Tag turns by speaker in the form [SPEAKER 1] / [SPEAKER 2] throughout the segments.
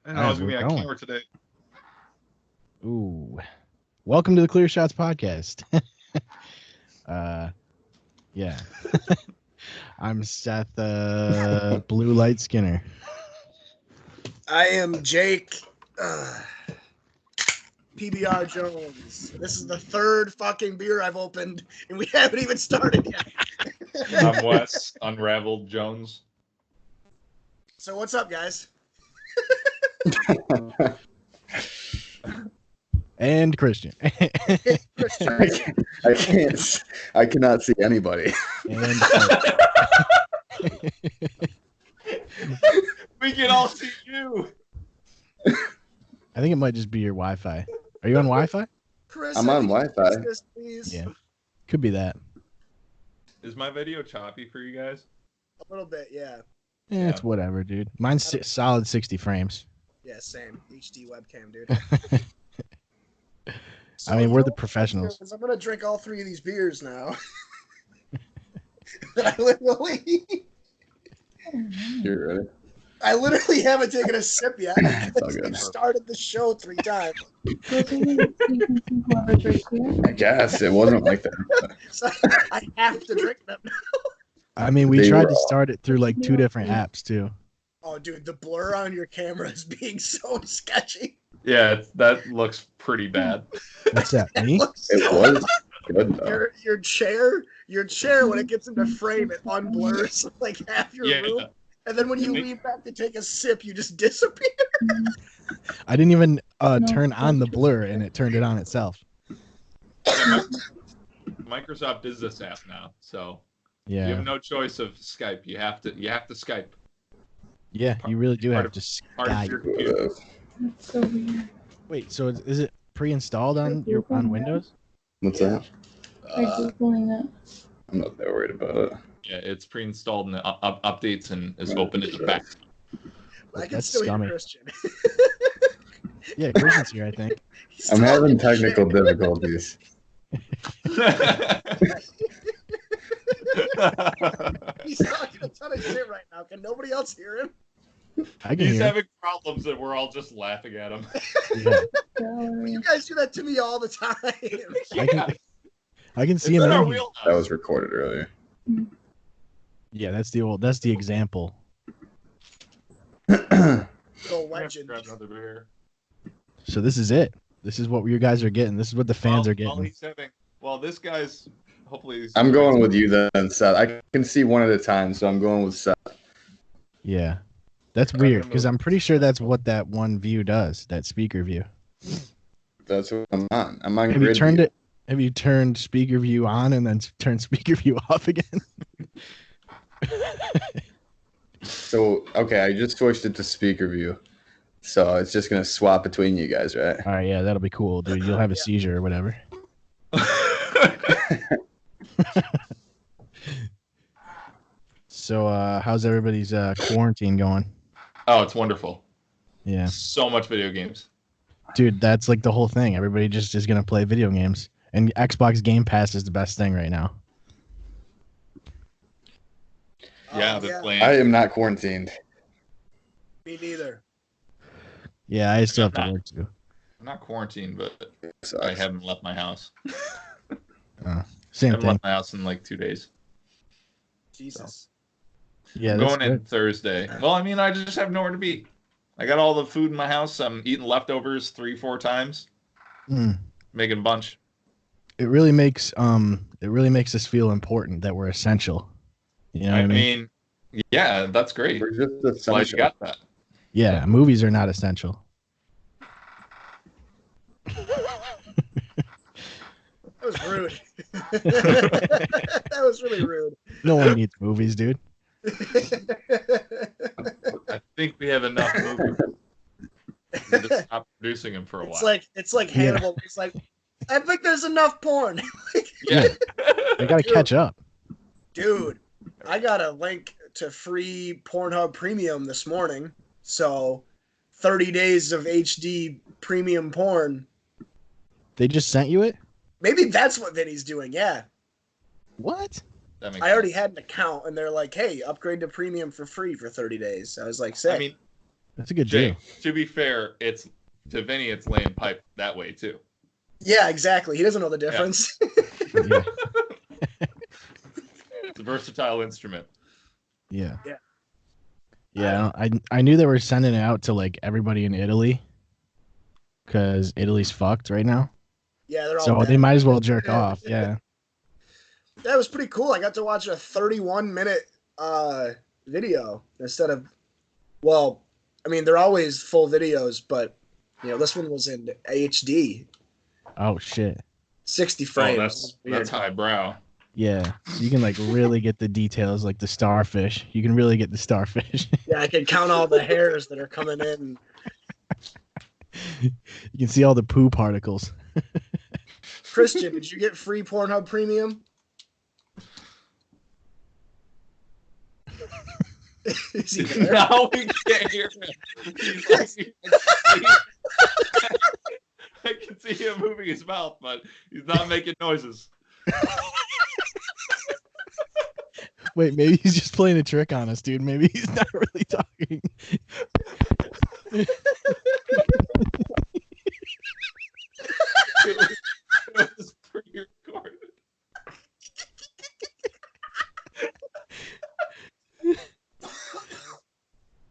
[SPEAKER 1] And I was going to be on camera today.
[SPEAKER 2] Ooh. Welcome to the Clear Shots podcast. Yeah. I'm Seth Blue Light Skinner.
[SPEAKER 3] I am Jake PBR Jones. This is the third fucking beer I've opened, and we haven't even started yet.
[SPEAKER 1] I'm Wes Unraveled Jones.
[SPEAKER 3] So what's up, guys?
[SPEAKER 2] And Christian.
[SPEAKER 4] I cannot see anybody.
[SPEAKER 2] And
[SPEAKER 1] We can all see you.
[SPEAKER 2] I think it might just be your Wi-Fi. Are you on Wi-Fi?
[SPEAKER 3] Chris,
[SPEAKER 4] I'm on Wi-Fi.
[SPEAKER 3] Please.
[SPEAKER 2] Yeah. Could be that.
[SPEAKER 1] Is my video choppy for you guys?
[SPEAKER 3] A little bit, yeah.
[SPEAKER 2] Yeah, it's whatever, dude. Mine's solid 60 frames.
[SPEAKER 3] Yeah, same. HD webcam, dude.
[SPEAKER 2] I mean, we're the professionals.
[SPEAKER 3] I'm gonna drink all three of these beers now. I literally haven't taken a sip yet. We've started the show 3 times.
[SPEAKER 4] I guess it wasn't like that.
[SPEAKER 3] So I have to drink them.
[SPEAKER 2] I mean, we tried to start it through like 2 different apps too.
[SPEAKER 3] Oh, dude, the blur on your camera is being so sketchy.
[SPEAKER 1] Yeah, that looks pretty bad.
[SPEAKER 2] What's that? Me?
[SPEAKER 4] It was good though.
[SPEAKER 3] Your chair, when it gets into frame, it unblurs like half your room. And then when you lean back to take a sip, you just disappear.
[SPEAKER 2] I didn't even turn on the blur, and it turned it on itself.
[SPEAKER 1] Microsoft is this app now, so
[SPEAKER 2] yeah,
[SPEAKER 1] you have no choice of Skype. You have to Skype.
[SPEAKER 2] Yeah, you really do have to Skype.
[SPEAKER 5] That's so weird.
[SPEAKER 2] Wait, so is it pre-installed on Windows?
[SPEAKER 4] What's that?
[SPEAKER 5] I'm pulling up.
[SPEAKER 4] I'm not that worried about it.
[SPEAKER 1] Yeah, it's pre-installed and updates and is open in the back.
[SPEAKER 3] I can still hear Christian.
[SPEAKER 2] Yeah, Christian's here, I think.
[SPEAKER 4] I'm having technical difficulties.
[SPEAKER 3] He's talking a ton of shit right now. Can nobody else hear him?
[SPEAKER 1] He's having problems and we're all just laughing at him.
[SPEAKER 2] Yeah.
[SPEAKER 3] You guys do that to me all the time.
[SPEAKER 2] I can see him.
[SPEAKER 4] That was recorded earlier.
[SPEAKER 2] Yeah, that's the example.
[SPEAKER 3] The legend.
[SPEAKER 2] So this is it. This is what you guys are getting. This is what the fans are getting.
[SPEAKER 1] This guy's hopefully.
[SPEAKER 4] I'm going with you then, Seth. I can see one at a time, so I'm going with Seth.
[SPEAKER 2] Yeah, that's weird because I'm pretty sure that's what that one view does. That speaker view.
[SPEAKER 4] That's what I'm on. I'm on.
[SPEAKER 2] Have you turned speaker view on and then turned speaker view off again?
[SPEAKER 4] So, okay, I just switched it to speaker view. So it's just going to swap between you guys, right?
[SPEAKER 2] All right, yeah, that'll be cool, dude. You'll have a seizure or whatever. So, how's everybody's quarantine going?
[SPEAKER 1] Oh, it's wonderful.
[SPEAKER 2] Yeah.
[SPEAKER 1] So much video games.
[SPEAKER 2] Dude, that's like the whole thing. Everybody just is going to play video games. And Xbox Game Pass is the best thing right now.
[SPEAKER 1] Yeah, they're playing.
[SPEAKER 4] I am not quarantined.
[SPEAKER 3] Me neither.
[SPEAKER 2] Yeah, I still have to work too.
[SPEAKER 1] I'm not quarantined, but I haven't left my house.
[SPEAKER 2] Same
[SPEAKER 1] I haven't
[SPEAKER 2] thing.
[SPEAKER 1] left my house in like 2 days.
[SPEAKER 3] Jesus.
[SPEAKER 1] So.
[SPEAKER 2] Yeah,
[SPEAKER 1] I'm going in Thursday. Well, I mean, I just have nowhere to be. I got all the food in my house. I'm eating leftovers 3-4 times. Making a bunch.
[SPEAKER 2] It really makes us feel important that we're essential. You know what I mean?
[SPEAKER 1] Yeah, that's great.
[SPEAKER 4] We're just essential.
[SPEAKER 1] Glad you got that.
[SPEAKER 2] Yeah, movies are not essential.
[SPEAKER 3] That was rude. That was really rude.
[SPEAKER 2] No one needs movies, dude.
[SPEAKER 1] I think we have enough movies. We'll just stop producing them for a while.
[SPEAKER 3] It's like Hannibal. It's like, I think there's enough porn.
[SPEAKER 1] Yeah.
[SPEAKER 2] I gotta catch up.
[SPEAKER 3] Dude, I got a link to free Pornhub Premium this morning. So 30 days of HD premium porn.
[SPEAKER 2] They just sent you it?
[SPEAKER 3] Maybe that's what Vinny's doing, yeah.
[SPEAKER 2] What?
[SPEAKER 3] I already had an account, and they're like, hey, upgrade to premium for free for 30 days. I was like, sick.
[SPEAKER 1] I mean,
[SPEAKER 2] That's a good deal.
[SPEAKER 1] Jake, to be fair, it's to Vinny, it's laying pipe that way too.
[SPEAKER 3] Yeah, exactly. He doesn't know the difference.
[SPEAKER 2] Yeah.
[SPEAKER 1] It's a versatile instrument.
[SPEAKER 2] Yeah.
[SPEAKER 3] Yeah.
[SPEAKER 2] Yeah. I knew they were sending it out to like everybody in Italy because Italy's fucked right now.
[SPEAKER 3] Yeah, they're all
[SPEAKER 2] So
[SPEAKER 3] bad.
[SPEAKER 2] they might as well jerk off. Yeah.
[SPEAKER 3] That was pretty cool. I got to watch a 31-minute video instead of, well, I mean, they're always full videos, but, you know, this one was in HD,
[SPEAKER 2] Oh shit.
[SPEAKER 3] 60 frames.
[SPEAKER 1] Oh, that's highbrow.
[SPEAKER 2] Yeah. So you can like really get the details, like the starfish. You can really get the starfish.
[SPEAKER 3] Yeah, I can count all the hairs that are coming in.
[SPEAKER 2] You can see all the poo particles.
[SPEAKER 3] Christian, did you get free Pornhub Premium? Is he there?
[SPEAKER 1] Now we can't hear him. He's like, I can see him moving his mouth, but he's not making noises.
[SPEAKER 2] Wait, maybe he's just playing a trick on us, dude. Maybe he's not really talking.
[SPEAKER 1] It was pre-recorded.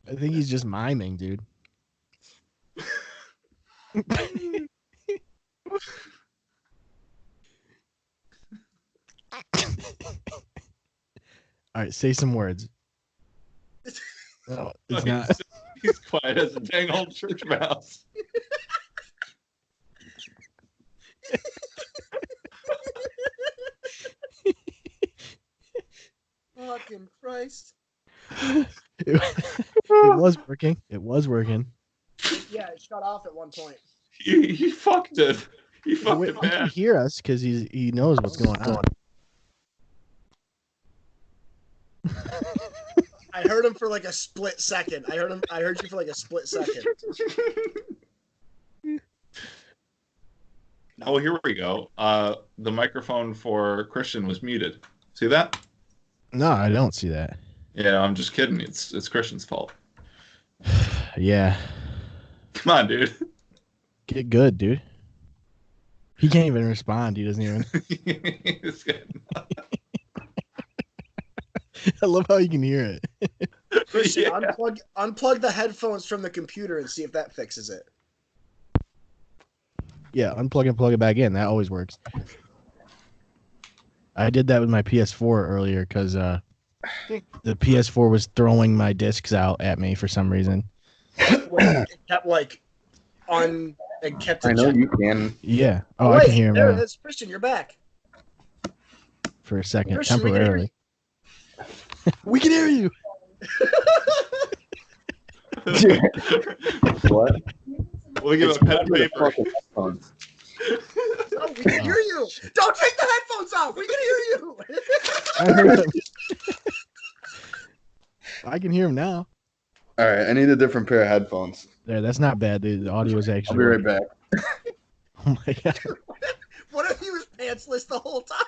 [SPEAKER 2] I think he's just miming, dude. All right, say some words. Oh, it's not.
[SPEAKER 1] He's quiet as a dang old church mouse.
[SPEAKER 3] Fucking Christ.
[SPEAKER 2] It was working. It was working.
[SPEAKER 3] Yeah, it shut off at one point.
[SPEAKER 1] He fucked it. He fucked
[SPEAKER 2] Wait,
[SPEAKER 1] it
[SPEAKER 2] he can
[SPEAKER 1] bad.
[SPEAKER 2] hear us because he knows what's going on.
[SPEAKER 3] I heard him for like a split second. I heard you for like a split second.
[SPEAKER 1] Oh, here we go. The microphone for Christian was muted. See that?
[SPEAKER 2] No, I don't see that.
[SPEAKER 1] Yeah, I'm just kidding. It's Christian's fault.
[SPEAKER 2] Yeah.
[SPEAKER 1] Come on, dude.
[SPEAKER 2] Get good, dude. He can't even respond. He doesn't even.
[SPEAKER 1] It's good.
[SPEAKER 2] I love how you can hear it.
[SPEAKER 3] Christian,
[SPEAKER 1] Yeah.
[SPEAKER 3] unplug the headphones from the computer and see if that fixes it.
[SPEAKER 2] Yeah, unplug and plug it back in. That always works. I did that with my PS4 earlier because the PS4 was throwing my discs out at me for some reason.
[SPEAKER 3] It kept like on. It kept.
[SPEAKER 4] I know you can.
[SPEAKER 2] Yeah. Oh,
[SPEAKER 3] Wait,
[SPEAKER 2] I can hear him
[SPEAKER 3] there
[SPEAKER 2] now
[SPEAKER 3] it is. Christian, you're back.
[SPEAKER 2] for a second,
[SPEAKER 3] Christian, we can hear
[SPEAKER 2] temporarily. We can hear you.
[SPEAKER 4] What?
[SPEAKER 1] We'll give a pen and paper.
[SPEAKER 3] Oh, we can hear you. Don't take the headphones off. We can hear you.
[SPEAKER 2] I heard him. I can hear him now.
[SPEAKER 4] All right, I need a different pair of headphones.
[SPEAKER 2] There, that's not bad, dude. The audio is
[SPEAKER 4] I'll
[SPEAKER 2] actually.
[SPEAKER 4] be right back.
[SPEAKER 2] Oh my god.
[SPEAKER 3] What if he was pantsless the whole time?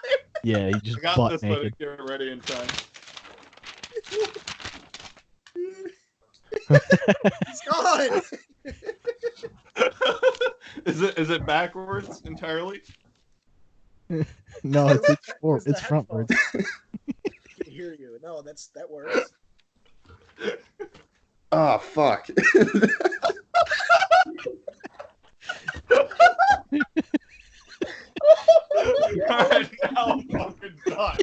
[SPEAKER 2] Yeah, he
[SPEAKER 1] I
[SPEAKER 2] just
[SPEAKER 1] got
[SPEAKER 2] butt
[SPEAKER 1] this,
[SPEAKER 2] naked.
[SPEAKER 1] but get ready in time.
[SPEAKER 3] He's gone.
[SPEAKER 1] Is it backwards entirely?
[SPEAKER 2] No, it's
[SPEAKER 3] It's the
[SPEAKER 2] frontwards.
[SPEAKER 3] I can hear you. No, that works.
[SPEAKER 4] Oh fuck.
[SPEAKER 1] Alright, now I'm fucking done.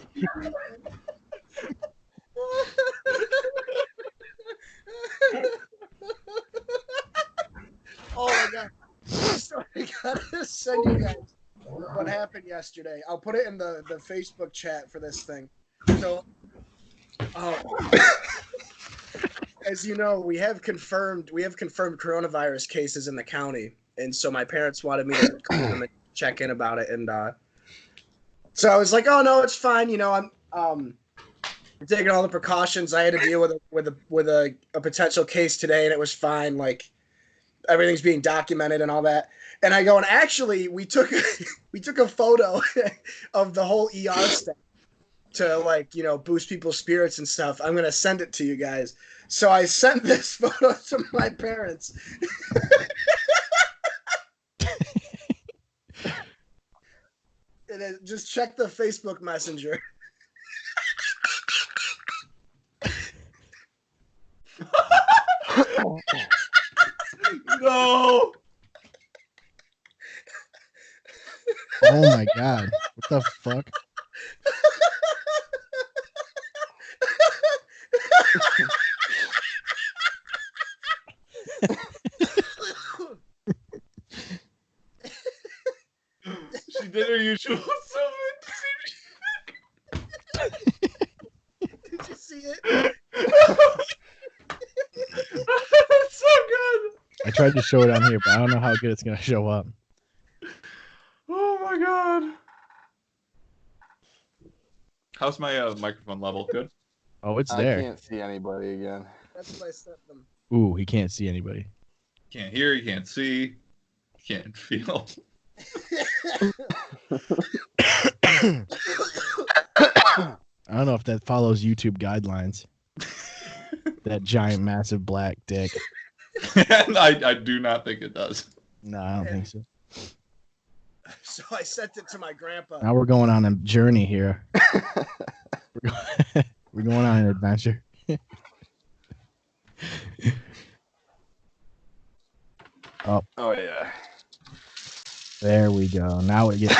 [SPEAKER 3] Oh my god. So I gotta send you guys what happened yesterday. I'll put it in the Facebook chat for this thing. So as you know, we have confirmed coronavirus cases in the county. And so my parents wanted me to call them and check in about it. And so I was like, oh no, it's fine. You know, I'm taking all the precautions. I had to deal with a potential case today, and it was fine. Like everything's being documented and all that. And I go, and actually, we took a photo of the whole ER staff, to like, boost people's spirits and stuff. I'm gonna send it to you guys. So I sent this photo to my parents. Just check the Facebook Messenger.
[SPEAKER 1] No.
[SPEAKER 2] Oh my god. What the fuck?
[SPEAKER 1] She did her usual
[SPEAKER 3] Did you see it?
[SPEAKER 1] That's so good.
[SPEAKER 2] I tried to show it on here, but I don't know how good it's gonna show up.
[SPEAKER 1] Oh my god. How's my microphone level? Good?
[SPEAKER 2] Oh, it's
[SPEAKER 4] I
[SPEAKER 2] there.
[SPEAKER 4] can't see anybody again.
[SPEAKER 3] That's what I sent them.
[SPEAKER 2] Ooh, he can't see anybody.
[SPEAKER 1] Can't hear, you can't see, you can't feel.
[SPEAKER 2] I don't know if that follows YouTube guidelines. That giant, massive black dick.
[SPEAKER 1] And I do not think it does.
[SPEAKER 2] No, I don't think so.
[SPEAKER 3] So I sent it to my grandpa.
[SPEAKER 2] Now we're going on a journey here. We're going on an adventure. Oh,
[SPEAKER 4] yeah.
[SPEAKER 2] there we go. Now we get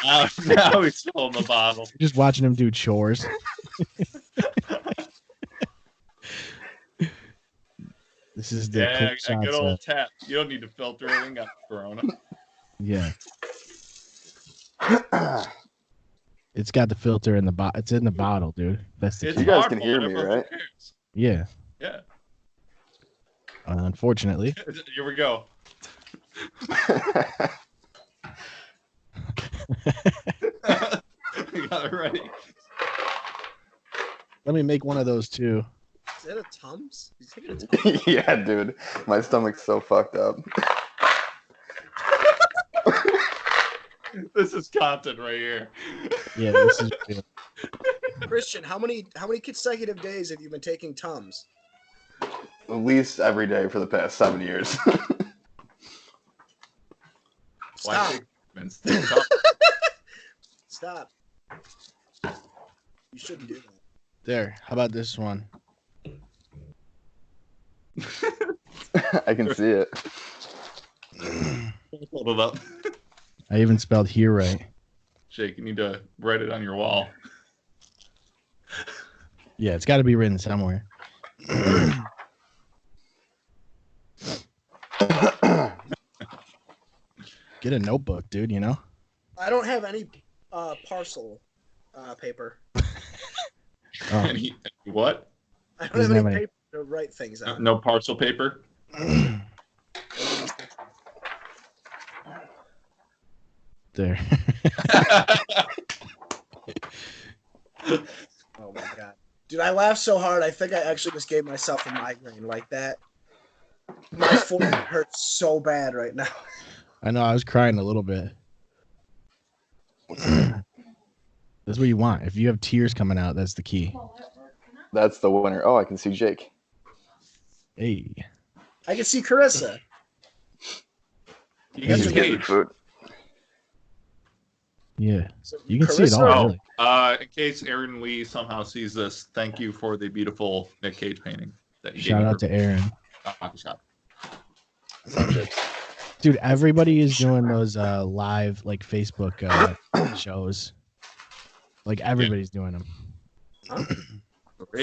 [SPEAKER 1] Now he's filling the bottle.
[SPEAKER 2] just watching him do chores. This is the
[SPEAKER 1] Yeah,
[SPEAKER 2] quick
[SPEAKER 1] a
[SPEAKER 2] shots.
[SPEAKER 1] good old tap. You don't need to filter anything up, Corona.
[SPEAKER 2] Yeah. It's got the filter in the bottle. It's in the bottle, dude. That's the
[SPEAKER 1] It's
[SPEAKER 2] key.
[SPEAKER 4] You guys
[SPEAKER 1] hard,
[SPEAKER 4] can
[SPEAKER 1] but
[SPEAKER 4] hear me,
[SPEAKER 1] whatever, who
[SPEAKER 4] right?
[SPEAKER 1] cares?
[SPEAKER 2] Yeah.
[SPEAKER 1] Yeah.
[SPEAKER 2] Unfortunately.
[SPEAKER 1] Here we go. We got it ready.
[SPEAKER 2] Let me make one of those too.
[SPEAKER 3] Is that a Tums? Is he taking a Tums?
[SPEAKER 4] Yeah, dude. My stomach's so fucked up.
[SPEAKER 1] This is content right here.
[SPEAKER 2] Yeah, this is good.
[SPEAKER 3] Christian, how many consecutive days have you been taking Tums?
[SPEAKER 4] At least every day for the past 7 years.
[SPEAKER 1] Why
[SPEAKER 3] Stop.
[SPEAKER 1] take vitamins? Take some.
[SPEAKER 3] Stop. You shouldn't do that.
[SPEAKER 2] There. How about this one?
[SPEAKER 4] I can see it.
[SPEAKER 1] Hold it up.
[SPEAKER 2] I even spelled here right.
[SPEAKER 1] Jake, you need to write it on your wall.
[SPEAKER 2] Yeah, it's got to be written somewhere. Get a notebook, dude, you know?
[SPEAKER 3] I don't have any parcel paper.
[SPEAKER 2] Oh,
[SPEAKER 1] And what?
[SPEAKER 3] I don't
[SPEAKER 2] Doesn't
[SPEAKER 3] have
[SPEAKER 2] have
[SPEAKER 3] any
[SPEAKER 2] any-
[SPEAKER 3] paper to write things on.
[SPEAKER 1] No parcel paper?
[SPEAKER 2] there.
[SPEAKER 3] Oh my god. Dude, I laughed so hard, I think I actually just gave myself a migraine like that. My forehead hurts so bad right now.
[SPEAKER 2] I know, I was crying a little bit. That's what you want. If you have tears coming out, that's the key.
[SPEAKER 4] That's the winner. Oh, I can see Jake.
[SPEAKER 2] Hey.
[SPEAKER 3] I can see Carissa.
[SPEAKER 1] You
[SPEAKER 3] That's
[SPEAKER 1] can
[SPEAKER 3] a
[SPEAKER 1] see
[SPEAKER 3] good-
[SPEAKER 4] food.
[SPEAKER 2] Yeah.
[SPEAKER 3] So
[SPEAKER 2] You can see it all,
[SPEAKER 3] Carissa-
[SPEAKER 2] really.
[SPEAKER 1] In case Aaron Lee somehow sees this, thank you for the beautiful Nick Cage painting that you
[SPEAKER 2] Shout
[SPEAKER 1] gave me
[SPEAKER 2] out to Aaron.
[SPEAKER 1] Coffee shop.
[SPEAKER 2] Dude, everybody is doing those live like Facebook shows. Like everybody's doing them.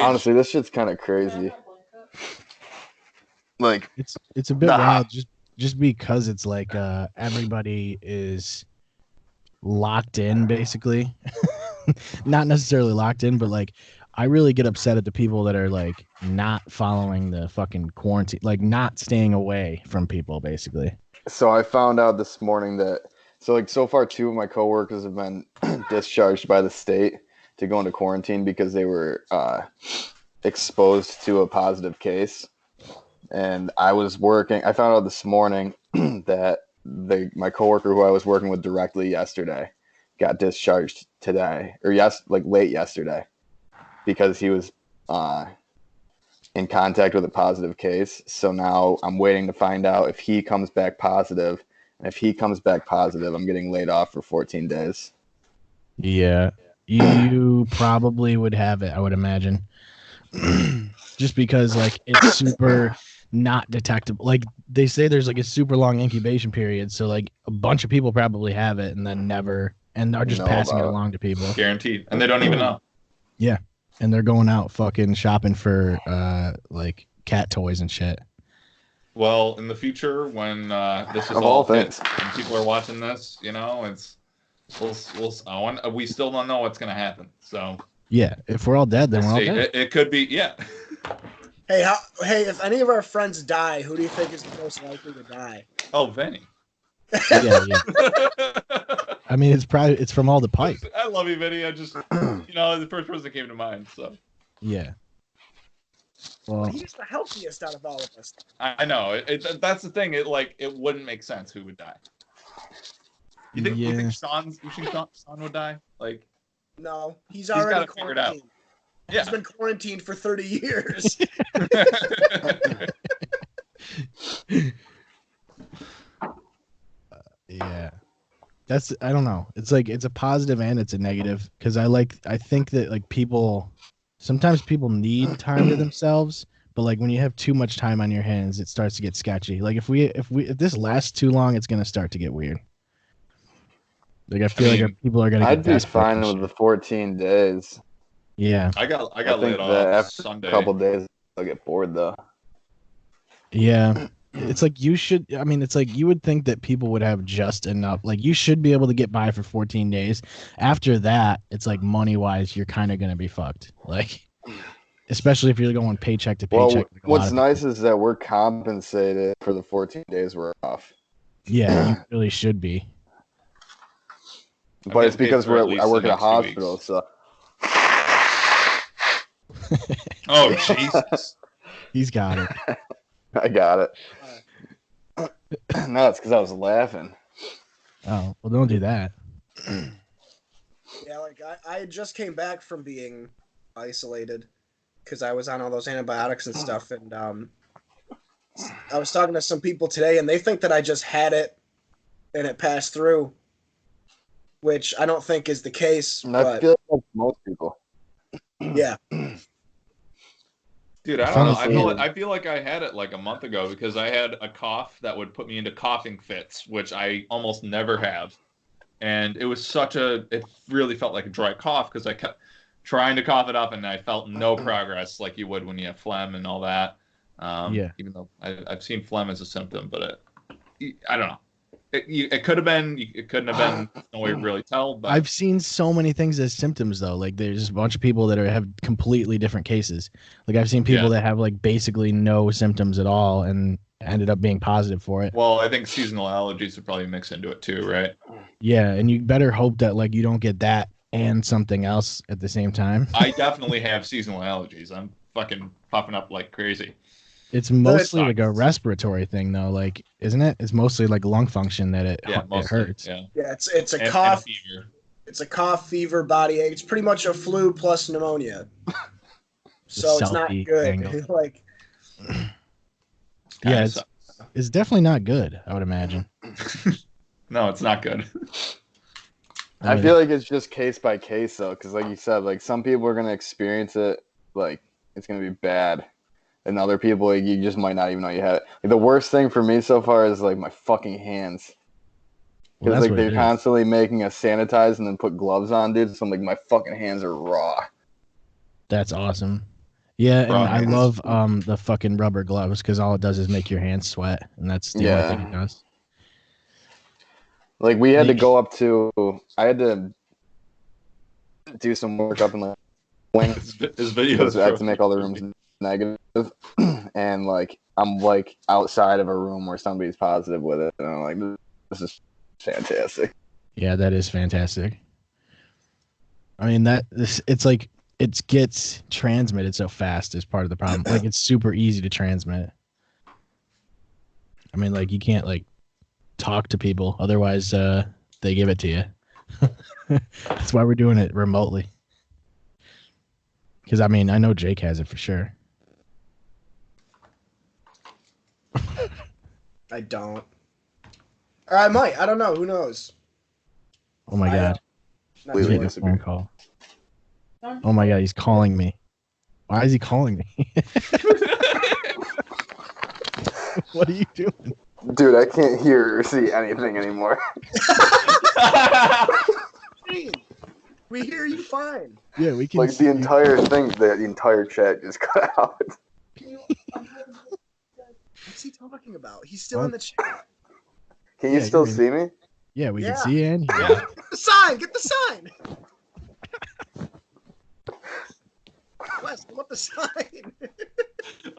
[SPEAKER 4] Honestly, this shit's kind of crazy. Like,
[SPEAKER 2] It's a bit
[SPEAKER 4] Nah.
[SPEAKER 2] wild just because it's like everybody is locked in basically. Not necessarily locked in, but like I really get upset at the people that are like not following the fucking quarantine, like not staying away from people basically.
[SPEAKER 4] so I found out this morning that so far 2 of my coworkers have been discharged by the state to go into quarantine because they were exposed to a positive case. And I found out this morning that my coworker who I was working with directly yesterday got discharged today or late yesterday because he was in contact with a positive case. So now I'm waiting to find out if he comes back positive. And if he comes back positive, I'm getting laid off for 14 days.
[SPEAKER 2] Yeah, you probably would have it, I would imagine. Just because like it's super not detectable. Like they say there's like a super long incubation period, so like a bunch of people probably have it and then never and are just passing it along to people.
[SPEAKER 1] Guaranteed. And they don't even know.
[SPEAKER 2] Yeah. And they're going out fucking shopping for like cat toys and shit.
[SPEAKER 1] Well, in the future when this is
[SPEAKER 4] Of
[SPEAKER 1] all
[SPEAKER 4] all things.
[SPEAKER 1] and people are watching this, it's we still don't know what's gonna happen. So
[SPEAKER 2] yeah, if we're all dead, then we're all dead.
[SPEAKER 1] It could be, yeah.
[SPEAKER 3] Hey, if any of our friends die, who do you think is the most likely to die?
[SPEAKER 1] Oh, Vinnie.
[SPEAKER 2] Yeah. I mean, it's from all the pipe.
[SPEAKER 1] I love you, Vinnie. I just, the first person that came to mind. So.
[SPEAKER 2] Yeah. Well,
[SPEAKER 3] he's the healthiest out of all of us.
[SPEAKER 1] I know. That's the thing. It wouldn't make sense who would die. You think Sean would die? Like.
[SPEAKER 3] No, he's already quarantined.
[SPEAKER 1] Yeah.
[SPEAKER 3] He's been quarantined for 30 years.
[SPEAKER 2] Yeah. I don't know. It's like it's a positive and it's a negative because I think that like sometimes people need time to themselves, but like when you have too much time on your hands, it starts to get sketchy. Like if this lasts too long, it's gonna start to get weird. Like I feel like people are gonna.
[SPEAKER 4] I'd be fine with the 14 days.
[SPEAKER 2] Yeah.
[SPEAKER 1] I got laid off
[SPEAKER 4] after
[SPEAKER 1] Sunday.
[SPEAKER 4] A couple days, I'll get bored though.
[SPEAKER 2] Yeah. It's like it's like you would think that people would have just enough. Like you should be able to get by for 14 days. After that, it's like money-wise, you're kind of going to be fucked. Like, especially if you're going paycheck to paycheck.
[SPEAKER 4] Well, what's nice is that we're compensated for the 14 days we're off.
[SPEAKER 2] Yeah, you really should be.
[SPEAKER 4] But it's because I work at a hospital, so.
[SPEAKER 1] Oh, Jesus.
[SPEAKER 2] He's got it.
[SPEAKER 4] I got it. No, it's because I was laughing.
[SPEAKER 2] Oh, well, don't do that.
[SPEAKER 3] Yeah, like I just came back from being isolated because I was on all those antibiotics and stuff, and I was talking to some people today, and they think that I just had it and it passed through, which I don't think is the case.
[SPEAKER 4] And I feel like most people.
[SPEAKER 3] Yeah.
[SPEAKER 1] Dude, I don't know. I feel like I had it like a month ago because I had a cough that would put me into coughing fits, which I almost never have. And it was it really felt like a dry cough because I kept trying to cough it up and I felt no progress like you would when you have phlegm and all that.
[SPEAKER 2] Yeah.
[SPEAKER 1] Even though I've seen phlegm as a symptom, but I don't know. It could have been. It couldn't have been. No way to really tell. But
[SPEAKER 2] I've seen so many things as symptoms though. Like there's a bunch of people that have completely different cases. Like I've seen people that have like basically no symptoms at all and ended up being positive for it.
[SPEAKER 1] Well, I think seasonal allergies would probably mix into it too, right?
[SPEAKER 2] Yeah, and you better hope that like you don't get that and something else at the same time.
[SPEAKER 1] I definitely have seasonal allergies. I'm fucking popping up like crazy.
[SPEAKER 2] It's mostly like a respiratory thing, though. Like, isn't it? It's mostly like lung function that it hurts.
[SPEAKER 1] Yeah,
[SPEAKER 3] it's a cough. And fever. It's a cough, fever, body ache. It's pretty much a flu plus pneumonia. So it's not good. Like,
[SPEAKER 2] yeah, it's definitely not good. I would imagine.
[SPEAKER 1] No, it's not good.
[SPEAKER 4] I feel like it's just case by case, though, because like you said, like some people are gonna experience it like it's gonna be bad. And other people, like, you just might not even know you had it. Like, the worst thing for me so far is like my fucking hands, because like they're constantly making us sanitize and then put gloves on, dude. So I'm like, my fucking hands are raw.
[SPEAKER 2] That's awesome. Yeah, and I love the fucking rubber gloves because all it does is make your hands sweat, and that's the only thing it does.
[SPEAKER 4] Like we had to go up to, I had to do some work up in the wing.
[SPEAKER 1] His videos.
[SPEAKER 4] I had to make all the rooms negative, and like I'm like outside of a room where somebody's positive with it, and I'm like, this is fantastic.
[SPEAKER 2] Yeah, that is fantastic. I mean it's like it gets transmitted so fast is part of the problem. Like it's super easy to transmit. I mean, like you can't like talk to people, otherwise they give it to you. That's why we're doing it remotely. Because I mean, I know Jake has it for sure.
[SPEAKER 3] I don't. Or I might. I don't know. Who knows?
[SPEAKER 2] Oh my god,
[SPEAKER 3] Not
[SPEAKER 2] he's
[SPEAKER 4] Completely
[SPEAKER 2] getting a
[SPEAKER 3] sure.
[SPEAKER 2] phone call. Oh my god, he's calling me. Why is he calling me? What are you doing?
[SPEAKER 4] Dude, I can't hear or see anything anymore.
[SPEAKER 3] Shane, we hear you fine.
[SPEAKER 2] Yeah, we can
[SPEAKER 4] Like
[SPEAKER 2] see
[SPEAKER 4] the
[SPEAKER 2] you.
[SPEAKER 4] entire thing, the entire chat just cut out.
[SPEAKER 3] What's he talking about? He's still in the chat.
[SPEAKER 4] Can you
[SPEAKER 2] Yeah,
[SPEAKER 4] still
[SPEAKER 2] you're in.
[SPEAKER 4] see me?
[SPEAKER 2] Yeah, we
[SPEAKER 3] Yeah.
[SPEAKER 2] can see you and hear.
[SPEAKER 1] Yeah.
[SPEAKER 3] Get the sign. Get the sign. Wes, what the sign?
[SPEAKER 1] I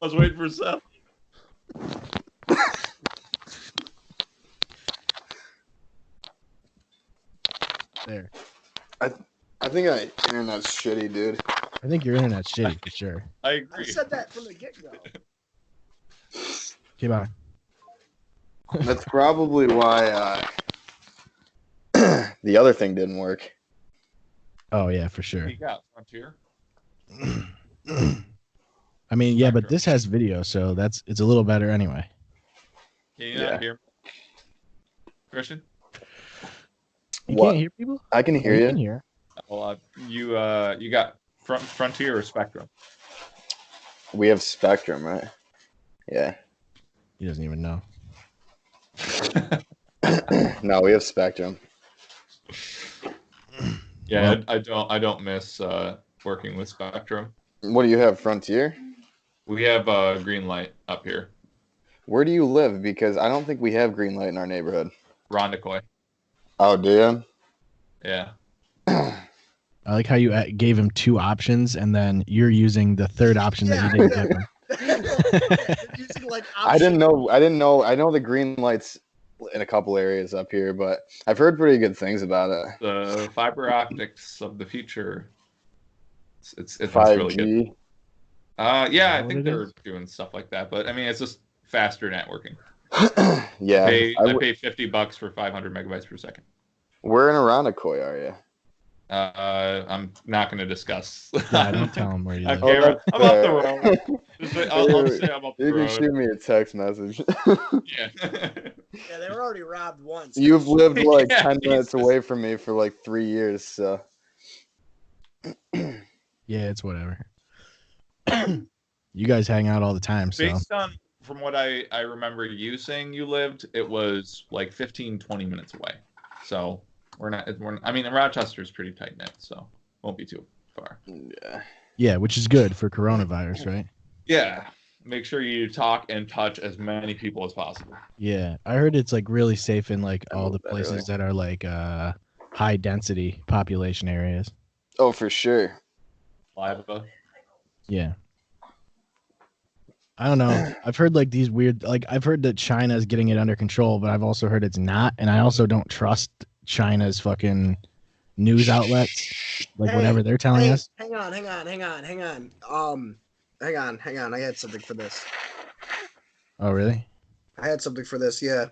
[SPEAKER 1] was waiting for Seth.
[SPEAKER 2] There.
[SPEAKER 4] I think my internet's shitty, dude.
[SPEAKER 2] I think your internet's shitty for sure.
[SPEAKER 1] I
[SPEAKER 3] I
[SPEAKER 1] agree.
[SPEAKER 3] said that from the get-go.
[SPEAKER 2] Okay, bye.
[SPEAKER 4] That's probably why the other thing didn't work.
[SPEAKER 2] Oh yeah, for sure.
[SPEAKER 1] What you got, Frontier?
[SPEAKER 2] I mean, yeah, but this has video, so it's a little better anyway.
[SPEAKER 1] Can you
[SPEAKER 4] Yeah.
[SPEAKER 1] not hear me? Christian?
[SPEAKER 2] You
[SPEAKER 4] What?
[SPEAKER 2] can't hear people?
[SPEAKER 4] I can
[SPEAKER 2] Oh,
[SPEAKER 4] hear
[SPEAKER 2] you
[SPEAKER 4] you.
[SPEAKER 2] can hear.
[SPEAKER 1] Well, you got Frontier or Spectrum?
[SPEAKER 4] We have Spectrum, right? Yeah.
[SPEAKER 2] He doesn't even know.
[SPEAKER 4] No, we have Spectrum.
[SPEAKER 1] Yeah,
[SPEAKER 2] Well-
[SPEAKER 1] I don't miss working with Spectrum.
[SPEAKER 4] What do you have, Frontier?
[SPEAKER 1] We have green light up here,
[SPEAKER 4] Where do you live? Because I don't think we have green light in our neighborhood.
[SPEAKER 1] Rondequoit.
[SPEAKER 4] Oh, do you?
[SPEAKER 1] Yeah.
[SPEAKER 2] I like how you gave him two options, and then you're using the third option that you didn't give him.
[SPEAKER 3] They're using, like,
[SPEAKER 4] I didn't know. I know the green lights in a couple areas up here, but I've heard pretty good things about it.
[SPEAKER 1] The fiber optics of the future. It's really good.
[SPEAKER 4] 5G.
[SPEAKER 1] Yeah, I
[SPEAKER 2] what
[SPEAKER 1] think
[SPEAKER 2] it
[SPEAKER 1] they're
[SPEAKER 2] is?
[SPEAKER 1] doing stuff like that, but I mean, it's just faster networking.
[SPEAKER 4] Yeah.
[SPEAKER 1] I pay $50 for 500 megabytes per second.
[SPEAKER 4] Where in Irondequoit are you?
[SPEAKER 1] I'm not going to discuss.
[SPEAKER 2] Yeah, don't tell him where you live.
[SPEAKER 1] Okay,
[SPEAKER 4] that's
[SPEAKER 1] I'm up the
[SPEAKER 4] fair.
[SPEAKER 1] road. I'll just say I'm up the
[SPEAKER 4] You can
[SPEAKER 1] road.
[SPEAKER 4] shoot me a text message.
[SPEAKER 1] Yeah.
[SPEAKER 3] Yeah, they were already robbed once.
[SPEAKER 4] You've lived like
[SPEAKER 1] Yeah,
[SPEAKER 4] 10 minutes
[SPEAKER 1] Jesus.
[SPEAKER 4] away from me for like 3 years, so.
[SPEAKER 2] Yeah, it's whatever. You guys hang out all the time, so
[SPEAKER 1] Based on from what I remember you saying you lived, it was like 15, 20 minutes away. So I mean, Rochester's pretty tight knit, so won't be too far.
[SPEAKER 4] Yeah.
[SPEAKER 2] yeah, which is good for coronavirus, right?
[SPEAKER 1] Yeah. Make sure you talk and touch as many people as possible.
[SPEAKER 2] Yeah, I heard it's like really safe in like
[SPEAKER 4] I
[SPEAKER 2] all the
[SPEAKER 4] moved that
[SPEAKER 2] places
[SPEAKER 4] early.
[SPEAKER 2] that are like high density population areas.
[SPEAKER 4] Oh, for sure.
[SPEAKER 1] Live.
[SPEAKER 2] Yeah. I don't know. I've heard like these weird, like I've heard that China's getting it under control, but I've also heard it's not, and I also don't trust China's fucking news outlets, like
[SPEAKER 3] Hey,
[SPEAKER 2] whatever they're telling
[SPEAKER 3] Hey,
[SPEAKER 2] us.
[SPEAKER 3] hang on. Hang on. I had something for this.
[SPEAKER 2] Oh, really?
[SPEAKER 3] I had something for this. Yeah.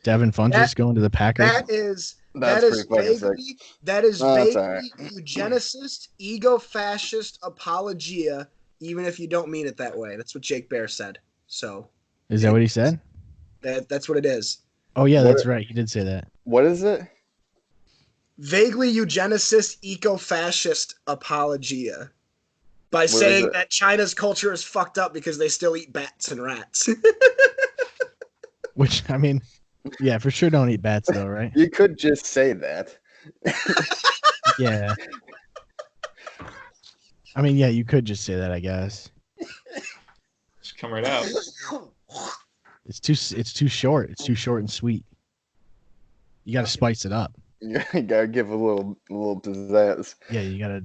[SPEAKER 2] Devin Funches going to the Packers?
[SPEAKER 3] That is
[SPEAKER 4] That's pretty fucking sick.
[SPEAKER 3] that is
[SPEAKER 4] No, that's
[SPEAKER 3] vaguely eugenicist, ego-fascist apologia, even if you don't mean it that way. That's what Jake Bear said. So
[SPEAKER 2] Is that what he said?
[SPEAKER 3] that's what it is.
[SPEAKER 2] Oh yeah,
[SPEAKER 4] What-
[SPEAKER 2] that's right. He did say that.
[SPEAKER 4] What is it?
[SPEAKER 3] Vaguely eugenicist, eco-fascist apologia by
[SPEAKER 4] is
[SPEAKER 3] saying
[SPEAKER 4] it?
[SPEAKER 3] that China's culture is fucked up because they still eat bats and rats.
[SPEAKER 2] Which I mean, yeah, for sure don't eat bats though, right?
[SPEAKER 4] You could just say that.
[SPEAKER 2] Yeah. I mean, yeah, you could just say that, I guess.
[SPEAKER 1] Just come right out.
[SPEAKER 2] It's too short. It's too short and sweet. You got to spice it up.
[SPEAKER 4] You gotta give a little pizzazz.
[SPEAKER 2] Yeah, you got to.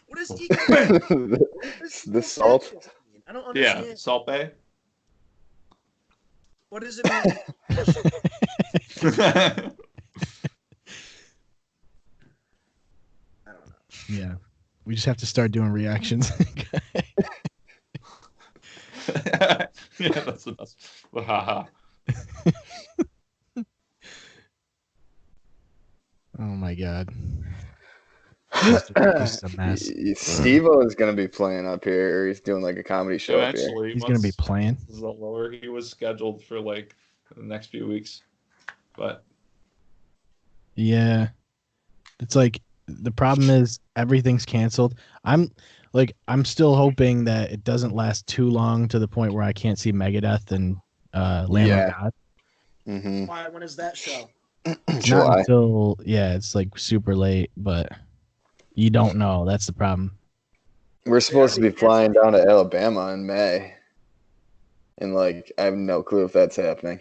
[SPEAKER 3] What is ego? What does
[SPEAKER 4] The salt.
[SPEAKER 3] ego-fascist mean? I don't understand.
[SPEAKER 1] Yeah, Salt Bay.
[SPEAKER 3] What does it mean? I don't know.
[SPEAKER 2] Yeah. We just have to start doing reactions.
[SPEAKER 1] Yeah, that's the best. Haha.
[SPEAKER 2] Oh my god. Just a mess.
[SPEAKER 4] Steve-O is gonna be playing up here, or he's doing like a comedy show up here.
[SPEAKER 1] Eventually,
[SPEAKER 2] He's gonna be
[SPEAKER 1] once
[SPEAKER 2] playing.
[SPEAKER 1] this is all over, he was scheduled for like the next few weeks, but
[SPEAKER 2] Yeah. It's like the problem is everything's canceled. I'm still hoping that it doesn't last too long to the point where I can't see Megadeth and Lamb of God.
[SPEAKER 4] Mm-hmm.
[SPEAKER 3] Why? When is that show?
[SPEAKER 2] It's
[SPEAKER 4] July.
[SPEAKER 2] not until it's like super late, but you don't know. That's the problem.
[SPEAKER 4] We're supposed to be flying down to Alabama in May, and like I have no clue if that's happening.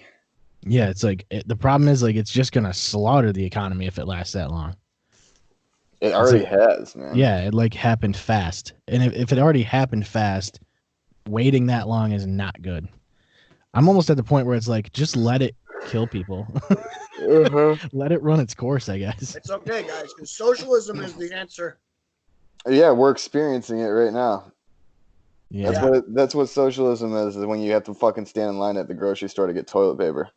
[SPEAKER 2] Yeah, it's like the problem is like it's just gonna slaughter the economy if it lasts that long.
[SPEAKER 4] It already has, man.
[SPEAKER 2] Yeah, it like happened fast, and if it already happened fast, waiting that long is not good. I'm almost at the point where it's like just let it kill people. Let it run its course, I guess.
[SPEAKER 3] It's okay, guys, because socialism is the answer.
[SPEAKER 4] Yeah, we're experiencing it right now.
[SPEAKER 2] Yeah.
[SPEAKER 4] That's what socialism is when you have to fucking stand in line at the grocery store to get toilet paper.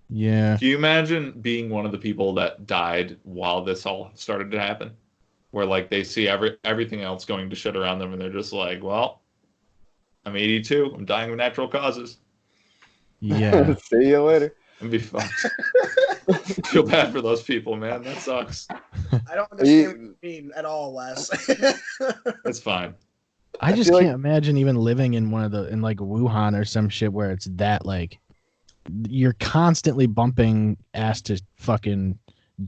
[SPEAKER 2] Yeah.
[SPEAKER 1] do you imagine being one of the people that died while this all started to happen? Where like they see everything else going to shit around them and they're just like, well, I'm 82, I'm dying of natural causes.
[SPEAKER 2] Yeah.
[SPEAKER 4] See you later.
[SPEAKER 1] It'd be fun. Feel bad for those people, man. That sucks.
[SPEAKER 3] I don't understand what you mean at all, Wes.
[SPEAKER 1] It's fine.
[SPEAKER 2] I just
[SPEAKER 4] feel
[SPEAKER 2] can't imagine even living in in like Wuhan or some shit where it's that like you're constantly bumping ass to fucking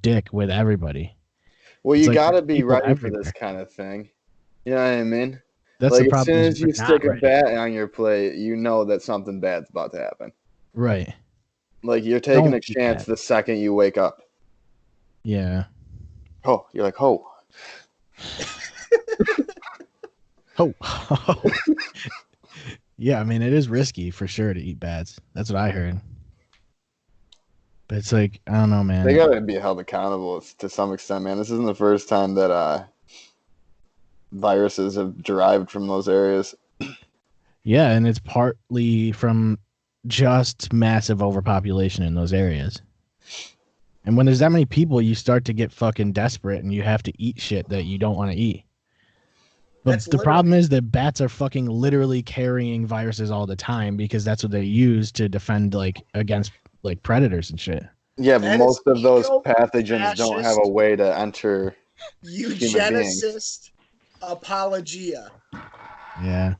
[SPEAKER 2] dick with everybody.
[SPEAKER 4] Well,
[SPEAKER 2] It's
[SPEAKER 4] you
[SPEAKER 2] like
[SPEAKER 4] gotta be
[SPEAKER 2] people
[SPEAKER 4] ready for
[SPEAKER 2] everywhere.
[SPEAKER 4] this kind of thing. You know what I mean?
[SPEAKER 2] That's
[SPEAKER 4] like
[SPEAKER 2] the problem.
[SPEAKER 4] as soon
[SPEAKER 2] is
[SPEAKER 4] as you
[SPEAKER 2] we're not
[SPEAKER 4] stick a
[SPEAKER 2] ready.
[SPEAKER 4] bat on your plate, you know that something bad's about to happen.
[SPEAKER 2] Right.
[SPEAKER 4] Like you're taking
[SPEAKER 2] Don't
[SPEAKER 4] a
[SPEAKER 2] do
[SPEAKER 4] chance
[SPEAKER 2] that.
[SPEAKER 4] the second you wake up.
[SPEAKER 2] Yeah.
[SPEAKER 4] Oh, you're like, oh.
[SPEAKER 2] Oh. Yeah, I mean it is risky for sure to eat bats. That's what I heard. But it's like I don't know, man.
[SPEAKER 4] They gotta be held accountable to some extent, man. This isn't the first time that viruses have derived from those areas.
[SPEAKER 2] Yeah, and it's partly from just massive overpopulation in those areas. And when there's that many people, you start to get fucking desperate and you have to eat shit that you don't want to eat. But
[SPEAKER 3] That's
[SPEAKER 2] the problem is that bats are fucking literally carrying viruses all the time because that's what they use to defend like against like predators and shit.
[SPEAKER 4] Yeah, but
[SPEAKER 3] That
[SPEAKER 4] most
[SPEAKER 3] is
[SPEAKER 4] of those
[SPEAKER 3] eco-fascist,
[SPEAKER 4] pathogens don't have a way to enter human beings.
[SPEAKER 3] eugenicist apologia.
[SPEAKER 2] Yeah.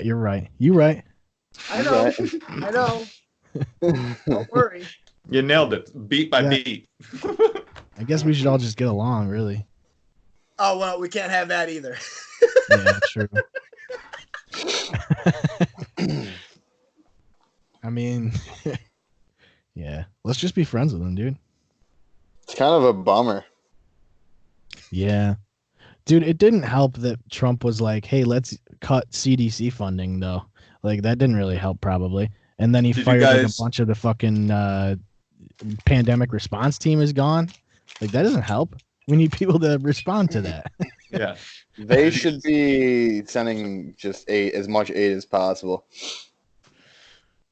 [SPEAKER 2] You're right. You're right.
[SPEAKER 3] I know.
[SPEAKER 4] Right.
[SPEAKER 3] I know. Don't worry.
[SPEAKER 1] You nailed it, beat by
[SPEAKER 2] Yeah.
[SPEAKER 1] beat.
[SPEAKER 2] I guess we should all just get along, really.
[SPEAKER 3] Oh, well, we can't have that either.
[SPEAKER 2] Yeah, true. I mean, yeah. Let's just be friends with them, dude.
[SPEAKER 4] It's kind of a bummer.
[SPEAKER 2] Yeah. Dude, it didn't help that Trump was like, hey, let's cut CDC funding, though. Like, that didn't really help, probably. And then he
[SPEAKER 1] Did you
[SPEAKER 2] fired like a
[SPEAKER 1] guys-
[SPEAKER 2] bunch of the fucking pandemic response team is gone. Like, that doesn't help. We need people to respond to that.
[SPEAKER 1] Yeah.
[SPEAKER 4] They should be sending just as much aid as possible.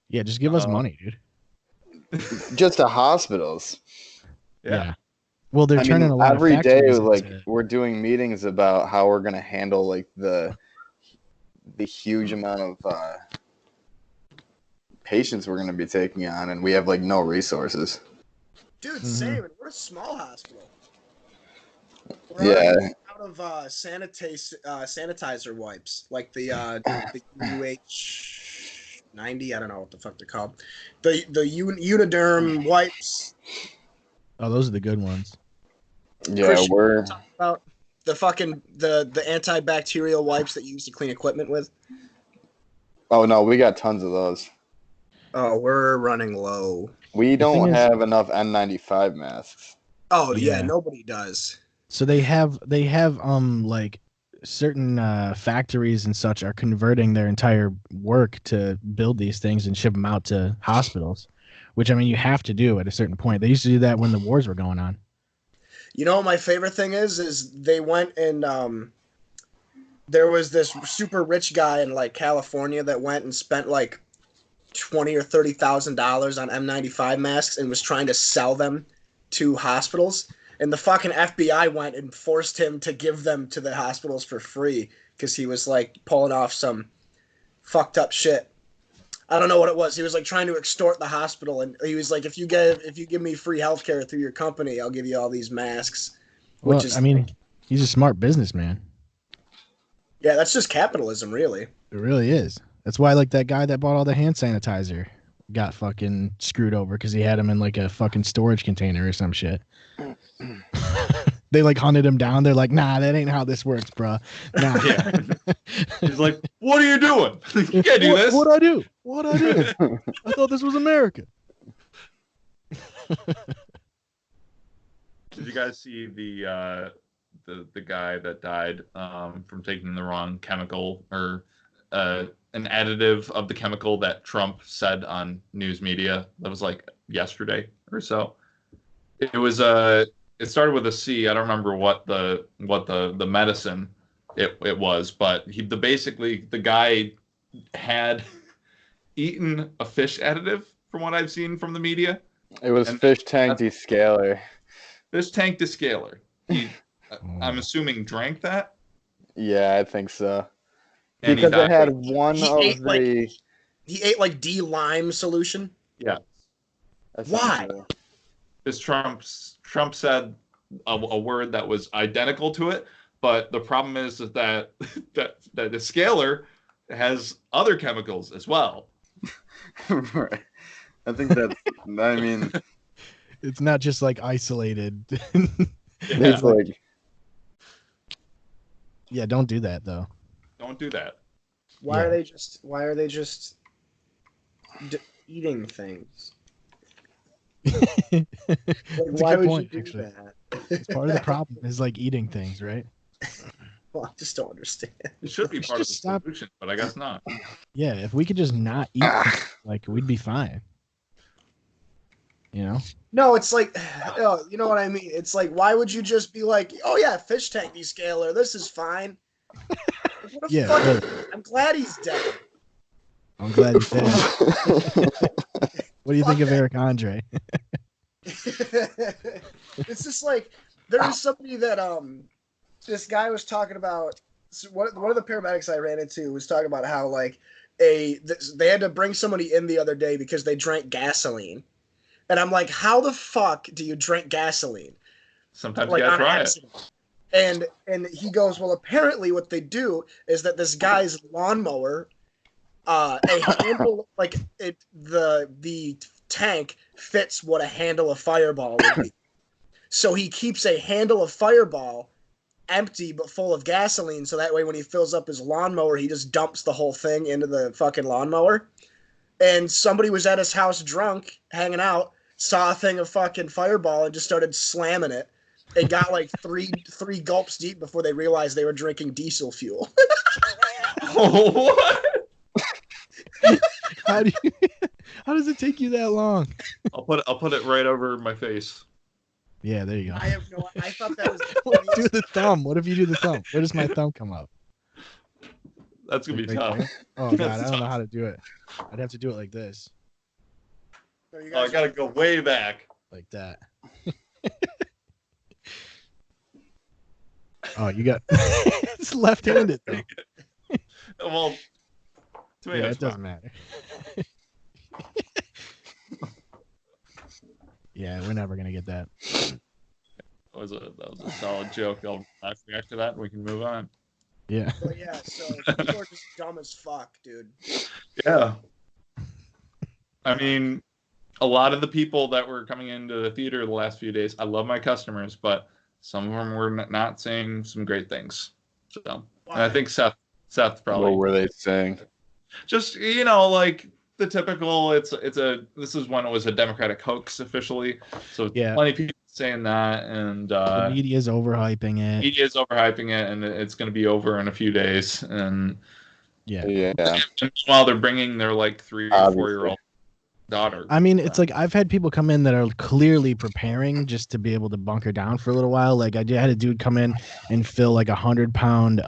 [SPEAKER 2] Yeah, just give us money, dude.
[SPEAKER 4] Just to hospitals.
[SPEAKER 1] Yeah.
[SPEAKER 2] Well, they're turning a lot
[SPEAKER 4] every
[SPEAKER 2] of
[SPEAKER 4] day,
[SPEAKER 2] factories
[SPEAKER 4] like
[SPEAKER 2] into-
[SPEAKER 4] we're doing meetings about how we're gonna handle like the huge amount of patients we're gonna be taking on, and we have like no resources.
[SPEAKER 3] Dude, same. We're a small hospital.
[SPEAKER 4] Yeah.
[SPEAKER 3] Out of sanitizer wipes, like the UH90. I don't know what the fuck they're called. The Uniderm wipes.
[SPEAKER 2] Oh, those are the good ones.
[SPEAKER 4] Yeah,
[SPEAKER 3] Christian,
[SPEAKER 4] we're
[SPEAKER 3] talk about the fucking the antibacterial wipes that you use to clean equipment with.
[SPEAKER 4] oh no, we got tons of those.
[SPEAKER 3] Oh, we're running low.
[SPEAKER 4] We
[SPEAKER 2] The thing
[SPEAKER 4] don't
[SPEAKER 2] is-
[SPEAKER 4] have enough N95 masks.
[SPEAKER 3] Oh yeah,
[SPEAKER 2] Yeah.
[SPEAKER 3] nobody does.
[SPEAKER 2] So they have like certain factories and such are converting their entire work to build these things and ship them out to hospitals, which I mean you have to do at a certain point. They used to do that when the wars were going on.
[SPEAKER 3] You know what my favorite thing is they went and there was this super rich guy in like California that went and spent like $20,000 or $30,000 on N95 masks and was trying to sell them to hospitals, and the fucking FBI went and forced him to give them to the hospitals for free because he was like pulling off some fucked up shit. I don't know what it was. He was like trying to extort the hospital, and he was like, if you give me free healthcare through your company, I'll give you all these masks.
[SPEAKER 2] Well,
[SPEAKER 3] Which is,
[SPEAKER 2] I mean, he's a smart businessman.
[SPEAKER 3] yeah, that's just capitalism, really.
[SPEAKER 2] It really is. That's why, like, that guy that bought all the hand sanitizer got fucking screwed over because he had him in like a fucking storage container or some shit. They like hunted him down. They're like, nah, that ain't how this works, bro. Nah.
[SPEAKER 1] Yeah. He's like, what are you doing? You can't do this.
[SPEAKER 2] What'd I do? What'd I do? I thought this was America.
[SPEAKER 1] Did you guys see the guy that died from taking the wrong chemical or an additive of the chemical that Trump said on news media? That was like yesterday or so. It was it started with a C. I don't remember what the medicine it was, but basically the guy had eaten a fish additive from what I've seen from the media.
[SPEAKER 4] It was fish tank descaler.
[SPEAKER 1] Fish tank descaler. I'm assuming drank that.
[SPEAKER 4] Yeah, I think so.
[SPEAKER 1] And
[SPEAKER 4] because it had one
[SPEAKER 3] he
[SPEAKER 4] of
[SPEAKER 3] ate,
[SPEAKER 4] the.
[SPEAKER 3] like, he ate like D-lime solution.
[SPEAKER 1] Yeah.
[SPEAKER 3] Why?
[SPEAKER 1] Because Trump said a word that was identical to it, but the problem is that the scaler has other chemicals as well.
[SPEAKER 4] Right. I think that's. I mean,
[SPEAKER 2] it's not just like isolated.
[SPEAKER 4] It's like.
[SPEAKER 2] Yeah, don't do that though.
[SPEAKER 1] Don't do that.
[SPEAKER 3] Why are they just eating things? Like, why would
[SPEAKER 2] point,
[SPEAKER 3] you do
[SPEAKER 2] actually.
[SPEAKER 3] that?
[SPEAKER 2] It's part of the problem is like eating things, right?
[SPEAKER 3] Well, I just don't understand.
[SPEAKER 1] It should be
[SPEAKER 2] We should
[SPEAKER 1] part of the
[SPEAKER 2] just stop.
[SPEAKER 1] solution, but I guess not.
[SPEAKER 2] Yeah, if we could just not eat, like we'd be fine. You know?
[SPEAKER 3] No, it's like, oh, you know what I mean? It's like, why would you just be like, oh yeah, fish tank descaler, this is fine. What a
[SPEAKER 2] Yeah,
[SPEAKER 3] fucking, I'm glad he's dead.
[SPEAKER 2] I'm glad he's dead. What do you think of Eric Andre?
[SPEAKER 3] It's just like, there was somebody that this guy was talking about. One of the paramedics I ran into was talking about how like they had to bring somebody in the other day because they drank gasoline, and I'm like, how the fuck do you drink gasoline?
[SPEAKER 1] Sometimes
[SPEAKER 3] Like
[SPEAKER 1] you gotta
[SPEAKER 3] on
[SPEAKER 1] try
[SPEAKER 3] accident. And he goes, well, apparently what they do is that this guy's lawnmower, a handle like the tank fits what a handle of Fireball would be. So he keeps a handle of Fireball empty but full of gasoline, so that way when he fills up his lawnmower, he just dumps the whole thing into the fucking lawnmower. And somebody was at his house drunk, hanging out, saw a thing of fucking Fireball and just started slamming it. It got like three gulps deep before they realized they were drinking diesel fuel.
[SPEAKER 1] What?
[SPEAKER 2] How does it take you that long?
[SPEAKER 1] I'll put it right over my face.
[SPEAKER 2] Yeah, there you go.
[SPEAKER 3] I have no. I thought that was.
[SPEAKER 2] Do the thumb. What if you do the thumb? Where does my thumb come up?
[SPEAKER 1] That's gonna be
[SPEAKER 2] Right
[SPEAKER 1] tough.
[SPEAKER 2] there? Oh god, I don't know how to do it. I'd have to do it like this,
[SPEAKER 3] No, you
[SPEAKER 1] Oh, I
[SPEAKER 3] guys
[SPEAKER 1] gotta go way back.
[SPEAKER 2] like that. Oh, you got it's left-handed though.
[SPEAKER 1] Well, to me,
[SPEAKER 2] Yeah,
[SPEAKER 1] it's
[SPEAKER 2] it doesn't matter. Yeah, we're never gonna get that.
[SPEAKER 1] that was a solid joke. I'll react to that and we can move on.
[SPEAKER 2] Yeah.
[SPEAKER 3] But yeah, so people are just dumb as fuck, dude.
[SPEAKER 1] Yeah. I mean, a lot of the people that were coming into the theater the last few days, I love my customers, but some of them were not saying some great things. So, and I think Seth probably.
[SPEAKER 4] What were they saying?
[SPEAKER 1] Just, like the typical, this is when it was a Democratic hoax officially. So
[SPEAKER 2] Yeah.
[SPEAKER 1] plenty of people saying that, and
[SPEAKER 2] The media's overhyping it.
[SPEAKER 1] media's overhyping it, and it's going to be over in a few days. And
[SPEAKER 2] Yeah.
[SPEAKER 4] Yeah.
[SPEAKER 1] while they're bringing their like 3 or 4 year old daughter.
[SPEAKER 2] I mean, it's like I've had people come in that are clearly preparing just to be able to bunker down for a little while. Like I had a dude come in and fill like 100-pound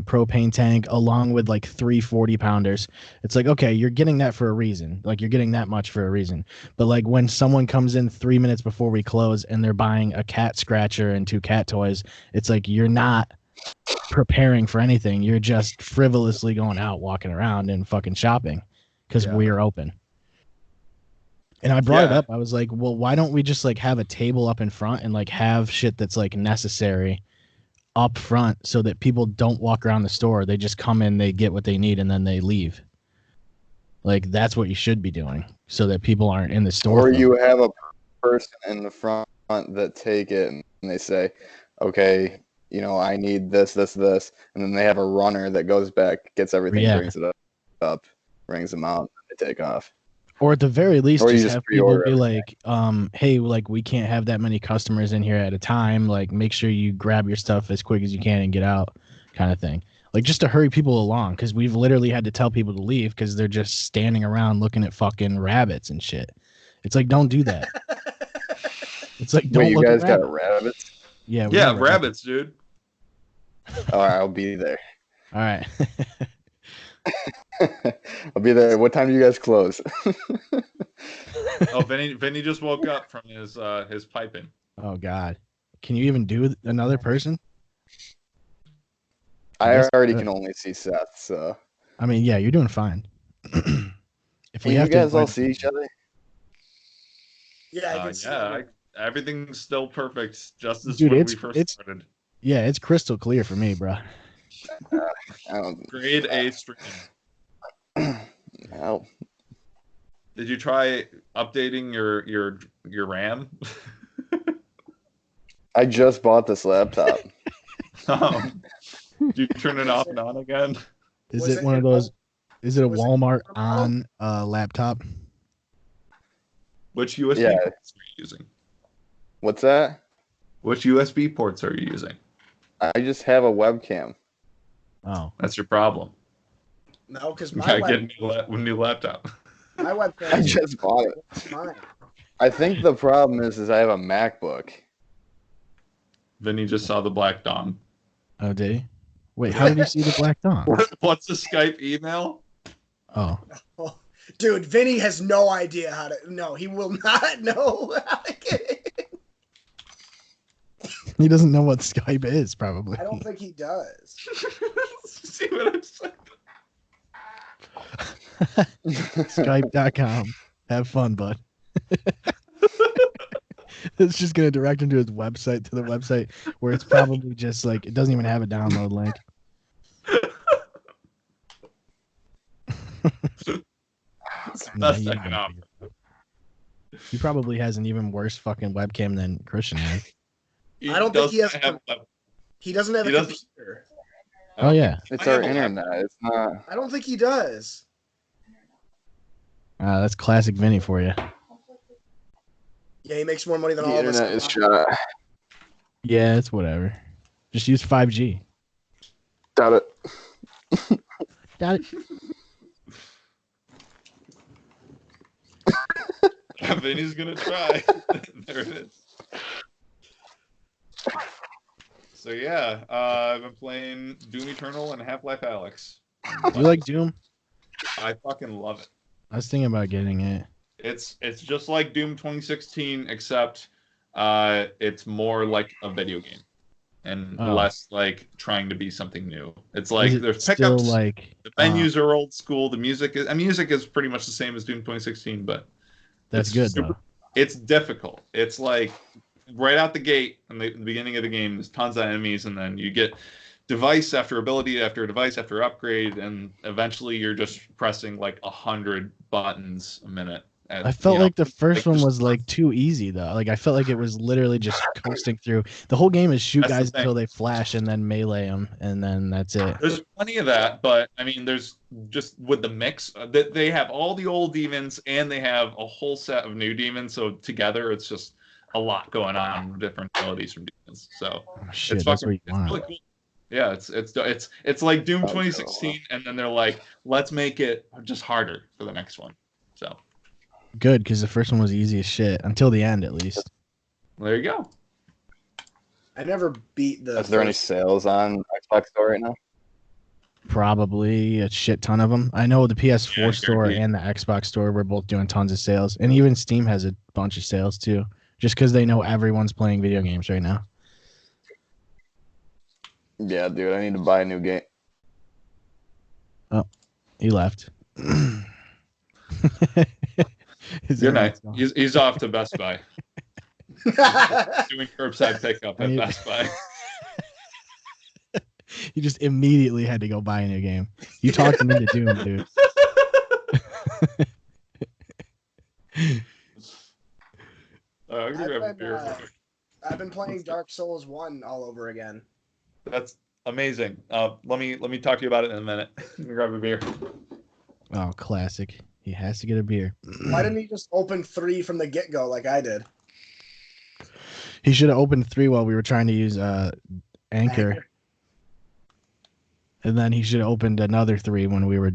[SPEAKER 2] propane tank along with like 3 40-pounders. It's like, okay, you're getting that for a reason. Like you're getting that much for a reason. But like when someone comes in 3 minutes before we close and they're buying a cat scratcher and 2 cat toys, it's like you're not preparing for anything. You're just frivolously going out, walking around and fucking shopping because we're open. And I brought it up. I was like, well, why don't we just like have a table up in front and like have shit that's like necessary up front so that people don't walk around the store. They just come in, they get what they need, and then they leave. Like that's what you should be doing so that people aren't in the store.
[SPEAKER 4] Or you have a person in the front that take it and they say, okay, you know, I need this, this, this. And then they have a runner that goes back, gets everything, brings it up, brings them out, and they take off.
[SPEAKER 2] Or at the very least,
[SPEAKER 4] or
[SPEAKER 2] just have people be like, hey, like we can't have that many customers in here at a time. Like make sure you grab your stuff as quick as you can and get out kind of thing. Like just to hurry people along because we've literally had to tell people to leave because they're just standing around looking at fucking rabbits and shit. It's like, don't do that. It's like, don't
[SPEAKER 4] you
[SPEAKER 2] look
[SPEAKER 4] guys
[SPEAKER 2] at
[SPEAKER 4] got rabbits?
[SPEAKER 1] Yeah, rabbits, dude.
[SPEAKER 4] All right, I'll be there.
[SPEAKER 2] All right.
[SPEAKER 4] I'll be there. What time do you guys close?
[SPEAKER 1] Oh, Vinnie just woke up from his piping.
[SPEAKER 2] Oh God, can you even do another person?
[SPEAKER 4] I already can only see Seth. So
[SPEAKER 2] I mean, yeah, you're doing fine.
[SPEAKER 4] If you guys all see each other,
[SPEAKER 3] yeah, I can see
[SPEAKER 1] everything's still perfect, just as
[SPEAKER 2] dude,
[SPEAKER 1] when we first started.
[SPEAKER 2] Yeah, it's crystal clear for me, bro.
[SPEAKER 1] Grade A stream.
[SPEAKER 4] Well,
[SPEAKER 1] did you try updating your RAM?
[SPEAKER 4] I just bought this laptop.
[SPEAKER 1] Did you turn it off and on again?
[SPEAKER 2] Is it one of those? Is it a Walmart on laptop?
[SPEAKER 1] Which USB ports are you using?
[SPEAKER 4] What's that?
[SPEAKER 1] Which USB ports are you using?
[SPEAKER 4] I just have a webcam.
[SPEAKER 2] Oh,
[SPEAKER 1] that's your problem.
[SPEAKER 3] No, because
[SPEAKER 1] you gotta get a new laptop.
[SPEAKER 3] My webcam.
[SPEAKER 4] I just bought it.
[SPEAKER 3] Mine.
[SPEAKER 4] I think the problem is I have a MacBook.
[SPEAKER 1] Vinny just saw the black dom.
[SPEAKER 2] Oh, did he? Wait, how did you see the black dom?
[SPEAKER 1] What's the Skype email?
[SPEAKER 2] Oh.
[SPEAKER 3] Dude, Vinny has no idea how to. No, he will not know how to get it.
[SPEAKER 2] He doesn't know what Skype is, probably.
[SPEAKER 3] I don't think he does.
[SPEAKER 1] See what I'm saying?
[SPEAKER 2] Skype.com. Have fun, bud. It's just going to direct him to his website, to the website where it's probably just like, it doesn't even have a download link.
[SPEAKER 1] Best I can offer.
[SPEAKER 2] He probably has an even worse fucking webcam than Christian has.
[SPEAKER 3] I don't think he has. He doesn't have a computer.
[SPEAKER 2] Oh yeah,
[SPEAKER 4] it's our internet. It's not.
[SPEAKER 3] I don't think he does.
[SPEAKER 2] That's classic Vinny for you.
[SPEAKER 3] Yeah, he makes more money than
[SPEAKER 4] the
[SPEAKER 3] all of us.
[SPEAKER 4] The internet is shut.
[SPEAKER 2] Yeah, it's whatever. Just use 5G.
[SPEAKER 4] Doubt it.
[SPEAKER 2] Doubt it.
[SPEAKER 1] Vinny's gonna try. There it is. So yeah, I've been playing Doom Eternal and Half-Life Alyx.
[SPEAKER 2] You like Doom?
[SPEAKER 1] I fucking love it.
[SPEAKER 2] I was thinking about getting it.
[SPEAKER 1] It's just like Doom 2016, except it's more like a video game and less like trying to be something new. It's like there's pickups.
[SPEAKER 2] Like
[SPEAKER 1] the menus are old school. The music is pretty much the same as Doom 2016, but
[SPEAKER 2] that's good though.
[SPEAKER 1] It's difficult. It's like right out the gate in the beginning of the game, there's tons of enemies, and then you get device after ability after device after upgrade, and eventually you're just pressing like 100 buttons a minute.
[SPEAKER 2] I felt like the first one was like too easy though. Like I felt like it was literally just coasting through. The whole game is shoot guys until they flash and then melee them, and then that's it.
[SPEAKER 1] There's plenty of that, but I mean, there's just with the mix that they have all the old demons and they have a whole set of new demons. So together, it's just a lot going on, different abilities from demons. So
[SPEAKER 2] shit,
[SPEAKER 1] it's
[SPEAKER 2] fucking
[SPEAKER 1] really cool. Yeah, it's like Doom 2016, and then they're like, let's make it just harder for the next one. So.
[SPEAKER 2] Good, because the first one was easy as shit until the end, at least.
[SPEAKER 1] There you go.
[SPEAKER 3] I never beat the.
[SPEAKER 4] Is there any sales on Xbox Store right now?
[SPEAKER 2] Probably a shit ton of them. I know the PS4
[SPEAKER 1] Yeah,
[SPEAKER 2] store
[SPEAKER 1] guaranteed.
[SPEAKER 2] and the Xbox store were both doing tons of sales, and even Steam has a bunch of sales too, just because they know everyone's playing video games right now.
[SPEAKER 4] Yeah, dude, I need to buy a new game.
[SPEAKER 2] He left. His
[SPEAKER 1] Good night.
[SPEAKER 2] internet's gone.
[SPEAKER 1] He's off to Best Buy. Doing curbside pickup at Best Buy.
[SPEAKER 2] He just immediately had to go buy a new game. You talked him into Doom, dude.
[SPEAKER 1] I'm gonna grab a beer real quick.
[SPEAKER 3] I've been playing Dark Souls 1 all over again.
[SPEAKER 1] That's amazing. Let me talk to you about it in a minute. Let me grab a beer.
[SPEAKER 2] Oh, classic. He has to get a beer.
[SPEAKER 3] Why didn't he just open 3 from the get-go like I did?
[SPEAKER 2] He should have opened 3 while we were trying to use Anchor. And then he should have opened another 3 when we were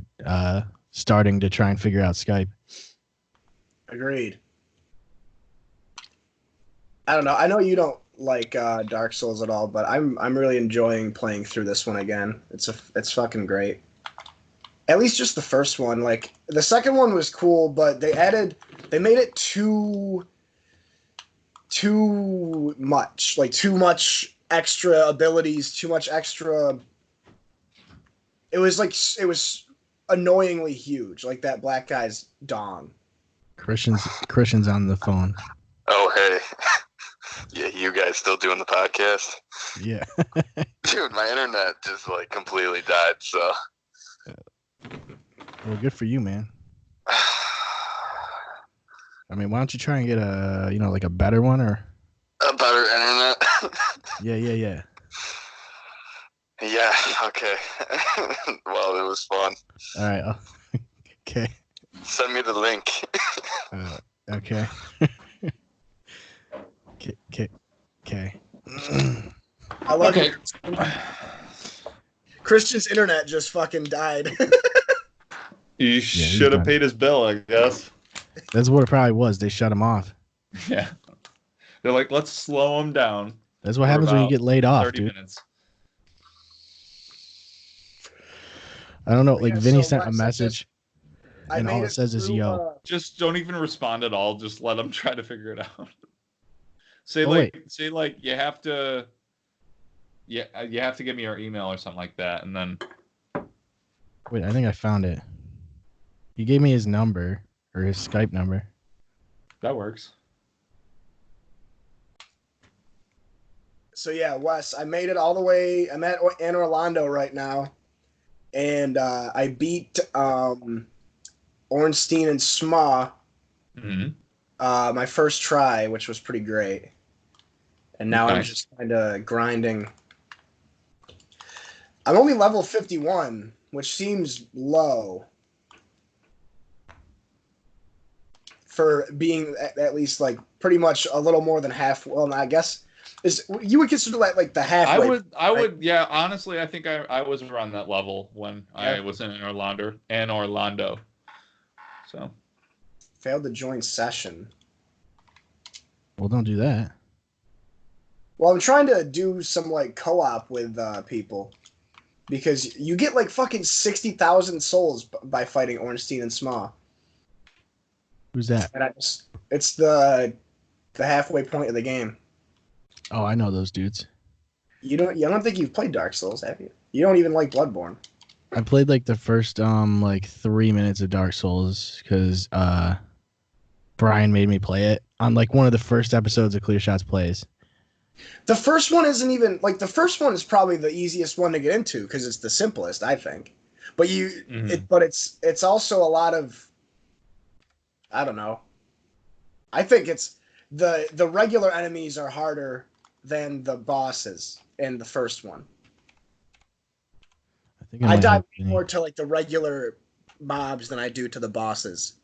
[SPEAKER 2] starting to try and figure out Skype.
[SPEAKER 3] Agreed. I don't know. I know you don't like Dark Souls at all, but I'm really enjoying playing through this one again. It's fucking great. At least just the first one. Like the second one was cool, but they made it too much. Like too much extra abilities, too much extra. It was annoyingly huge, like that black guy's dong.
[SPEAKER 2] Christian's on the phone.
[SPEAKER 6] Oh, hey. Yeah, you guys still doing the podcast?
[SPEAKER 2] Yeah.
[SPEAKER 6] Dude, my internet just like completely died, so.
[SPEAKER 2] Well, good for you, man. I mean, why don't you try and get like a better one or
[SPEAKER 6] A better internet?
[SPEAKER 2] Yeah.
[SPEAKER 6] Yeah, okay. Well, it was fun.
[SPEAKER 2] All right. Okay.
[SPEAKER 6] Send me the link.
[SPEAKER 2] Okay. Okay.
[SPEAKER 3] I love
[SPEAKER 1] Okay.
[SPEAKER 3] it. Christian's internet just fucking died.
[SPEAKER 1] He should have
[SPEAKER 2] done.
[SPEAKER 1] paid his bill, I guess.
[SPEAKER 2] That's what it probably was. They shut him off.
[SPEAKER 1] Yeah. They're like, let's slow him down.
[SPEAKER 2] That's what
[SPEAKER 1] for
[SPEAKER 2] happens when you
[SPEAKER 1] about
[SPEAKER 2] get laid off,
[SPEAKER 1] 30
[SPEAKER 2] dude.
[SPEAKER 1] minutes.
[SPEAKER 2] I don't know. Like
[SPEAKER 3] Yeah,
[SPEAKER 2] Vinny
[SPEAKER 3] so
[SPEAKER 2] sent a
[SPEAKER 3] Wes,
[SPEAKER 2] message, and all it says is
[SPEAKER 3] through,
[SPEAKER 2] yo.
[SPEAKER 1] Just don't even respond at all. Just let them try to figure it out. Say
[SPEAKER 2] Oh,
[SPEAKER 1] like you have to. Yeah, you have to give me your email or something like that, and then
[SPEAKER 2] Wait, I think I found it. He gave me his number or his Skype number.
[SPEAKER 1] that works.
[SPEAKER 3] So yeah, Wes, I made it all the way. I'm in Orlando right now, and I beat Ornstein and Sma
[SPEAKER 1] Mm-hmm.
[SPEAKER 3] my first try, which was pretty great. And now I'm
[SPEAKER 1] Nice.
[SPEAKER 3] just kind of grinding. I'm only level 51, which seems low for being at least like pretty much a little more than half. Well, I guess you would consider that like the halfway.
[SPEAKER 1] I would, yeah. Honestly, I think I was around that level when I was in Orlando. So
[SPEAKER 3] Failed to join session.
[SPEAKER 2] Well, don't do that.
[SPEAKER 3] Well, I'm trying to do some like co-op with people because you get like fucking 60,000 souls by fighting Ornstein and Sma.
[SPEAKER 2] Who's that?
[SPEAKER 3] And it's the halfway point of the game.
[SPEAKER 2] Oh, I know those dudes.
[SPEAKER 3] I don't think you've played Dark Souls, have you? You don't even like Bloodborne.
[SPEAKER 2] I played like the first like 3 minutes of Dark Souls because Brian made me play it on like one of the first episodes of Clear Shots Plays.
[SPEAKER 3] The first one isn't even like the first one is probably the easiest one to get into because it's the simplest, I think. But it's also a lot of, I don't know. I think it's the regular enemies are harder than the bosses in the first one.
[SPEAKER 2] think
[SPEAKER 3] I
[SPEAKER 2] might
[SPEAKER 3] dive
[SPEAKER 2] have
[SPEAKER 3] more to like the regular mobs than I do to the bosses.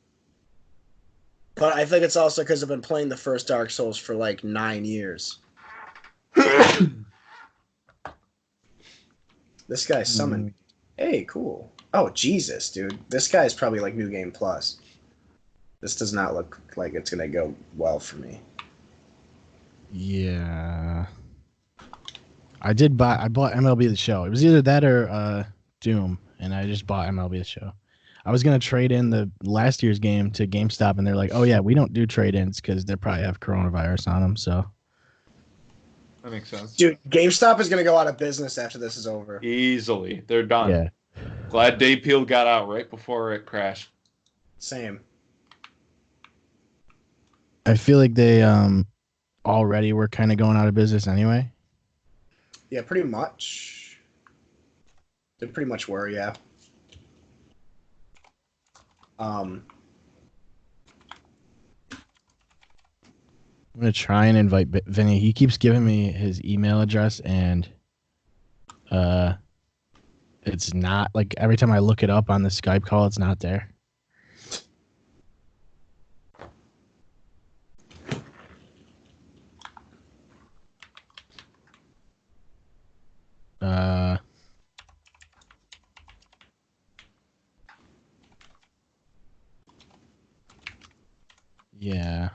[SPEAKER 3] But I think it's also because I've been playing the first Dark Souls for like 9 years. This guy summoned me. Hey, cool. Oh, Jesus, dude. This guy's probably like New Game Plus. This does not look like it's gonna go well for me.
[SPEAKER 2] Yeah. I bought MLB The Show. It was either that or Doom, and I just bought MLB The Show. I was gonna trade in the last year's game to GameStop, and they're like, "Oh yeah, we don't do trade-ins because they probably have coronavirus on them." So
[SPEAKER 1] That makes sense.
[SPEAKER 3] Dude, GameStop is gonna go out of business after this is over.
[SPEAKER 1] Easily. They're done.
[SPEAKER 2] yeah,
[SPEAKER 1] Glad Dave Peel got out right before it crashed.
[SPEAKER 3] Same.
[SPEAKER 2] I feel like they already were kind of going out of business anyway.
[SPEAKER 3] Yeah, pretty much. They pretty much were, yeah.
[SPEAKER 2] I'm gonna try and invite Vinny. He keeps giving me his email address, and it's not like every time I look it up on the Skype call, it's not there. Yeah.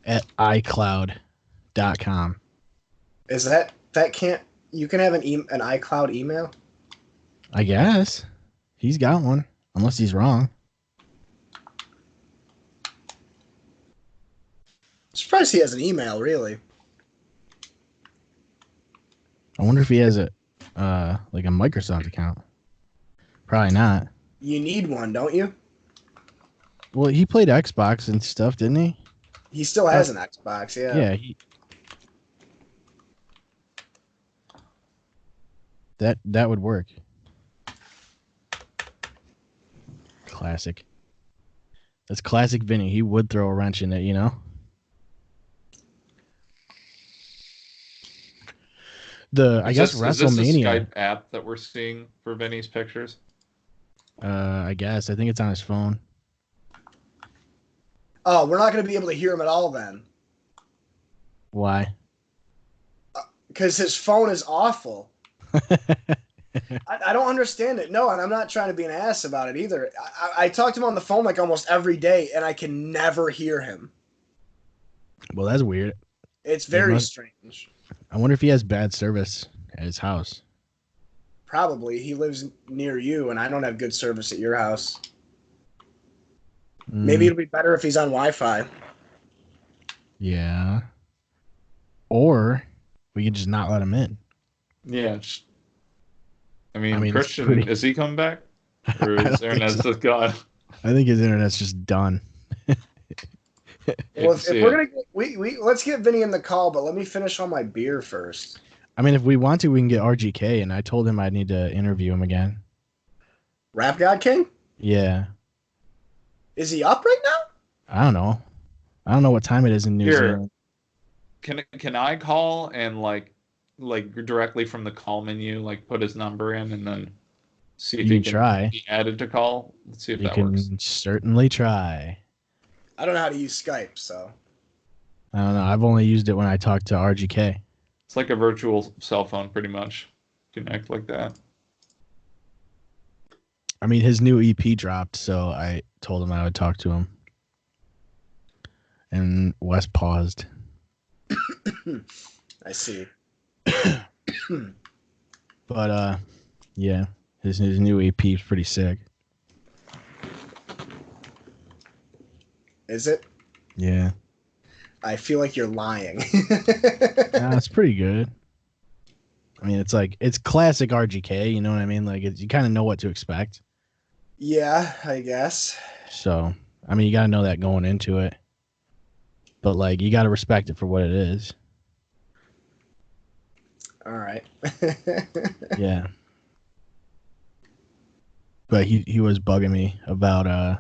[SPEAKER 2] At iCloud.com.
[SPEAKER 3] Is that can't you can have an iCloud email?
[SPEAKER 2] I guess. He's got one. Unless he's wrong.
[SPEAKER 3] I'm surprised he has an email, really.
[SPEAKER 2] I wonder if he has a like a Microsoft account. Probably not.
[SPEAKER 3] You need one, don't you?
[SPEAKER 2] Well, he played Xbox and stuff, didn't he?
[SPEAKER 3] He still has an Xbox, yeah.
[SPEAKER 2] Yeah, that would work. Classic. That's classic Vinny. He would throw a wrench in it, you know? I guess WrestleMania.
[SPEAKER 1] Is this the Skype app that we're seeing for Vinny's pictures?
[SPEAKER 2] I guess. I think it's on his phone.
[SPEAKER 3] Oh, we're not going to be able to hear him at all then.
[SPEAKER 2] Why?
[SPEAKER 3] Because his phone is awful. I don't understand it. No, and I'm not trying to be an ass about it either. I talk to him on the phone like almost every day, and I can never hear him.
[SPEAKER 2] Well, that's weird.
[SPEAKER 3] It's very strange.
[SPEAKER 2] I wonder if he has bad service at his house.
[SPEAKER 3] Probably. He lives near you, and I don't have good service at your house. Maybe it'll be better if he's on Wi-Fi.
[SPEAKER 2] Yeah. Or we could just not let him in.
[SPEAKER 1] Yeah. I mean Christian, is he coming back? Or is internet's just gone?
[SPEAKER 2] I think his internet's just done.
[SPEAKER 3] Well, if we're gonna let's get Vinny in the call, but let me finish on my beer first.
[SPEAKER 2] I mean, if we want to, we can get RGK, and I told him I'd need to interview him again.
[SPEAKER 3] Rap God King?
[SPEAKER 2] Yeah.
[SPEAKER 3] Is he up right now?
[SPEAKER 2] I don't know. I don't know what time it is in New Zealand.
[SPEAKER 1] Can I call and like directly from the call menu, like put his number in and then see if he can
[SPEAKER 2] try.
[SPEAKER 1] Be added to call? Let's see if that works.
[SPEAKER 2] You can certainly try.
[SPEAKER 3] I don't know how to use Skype, so.
[SPEAKER 2] I don't know. I've only used it when I talk to RGK.
[SPEAKER 1] It's like a virtual cell phone, pretty much. Connect like that.
[SPEAKER 2] I mean, his new EP dropped, so I told him I would talk to him. And Wes paused.
[SPEAKER 3] I see.
[SPEAKER 2] But yeah, his new EP is pretty sick.
[SPEAKER 3] Is it?
[SPEAKER 2] Yeah.
[SPEAKER 3] I feel like you're lying.
[SPEAKER 2] Nah, it's pretty good. I mean, it's classic RGK. You know what I mean? Like, you kind of know what to expect.
[SPEAKER 3] Yeah, I guess.
[SPEAKER 2] So, I mean, you got to know that going into it. But like, you got to respect it for what it is.
[SPEAKER 3] All right.
[SPEAKER 2] Yeah. But he was bugging me about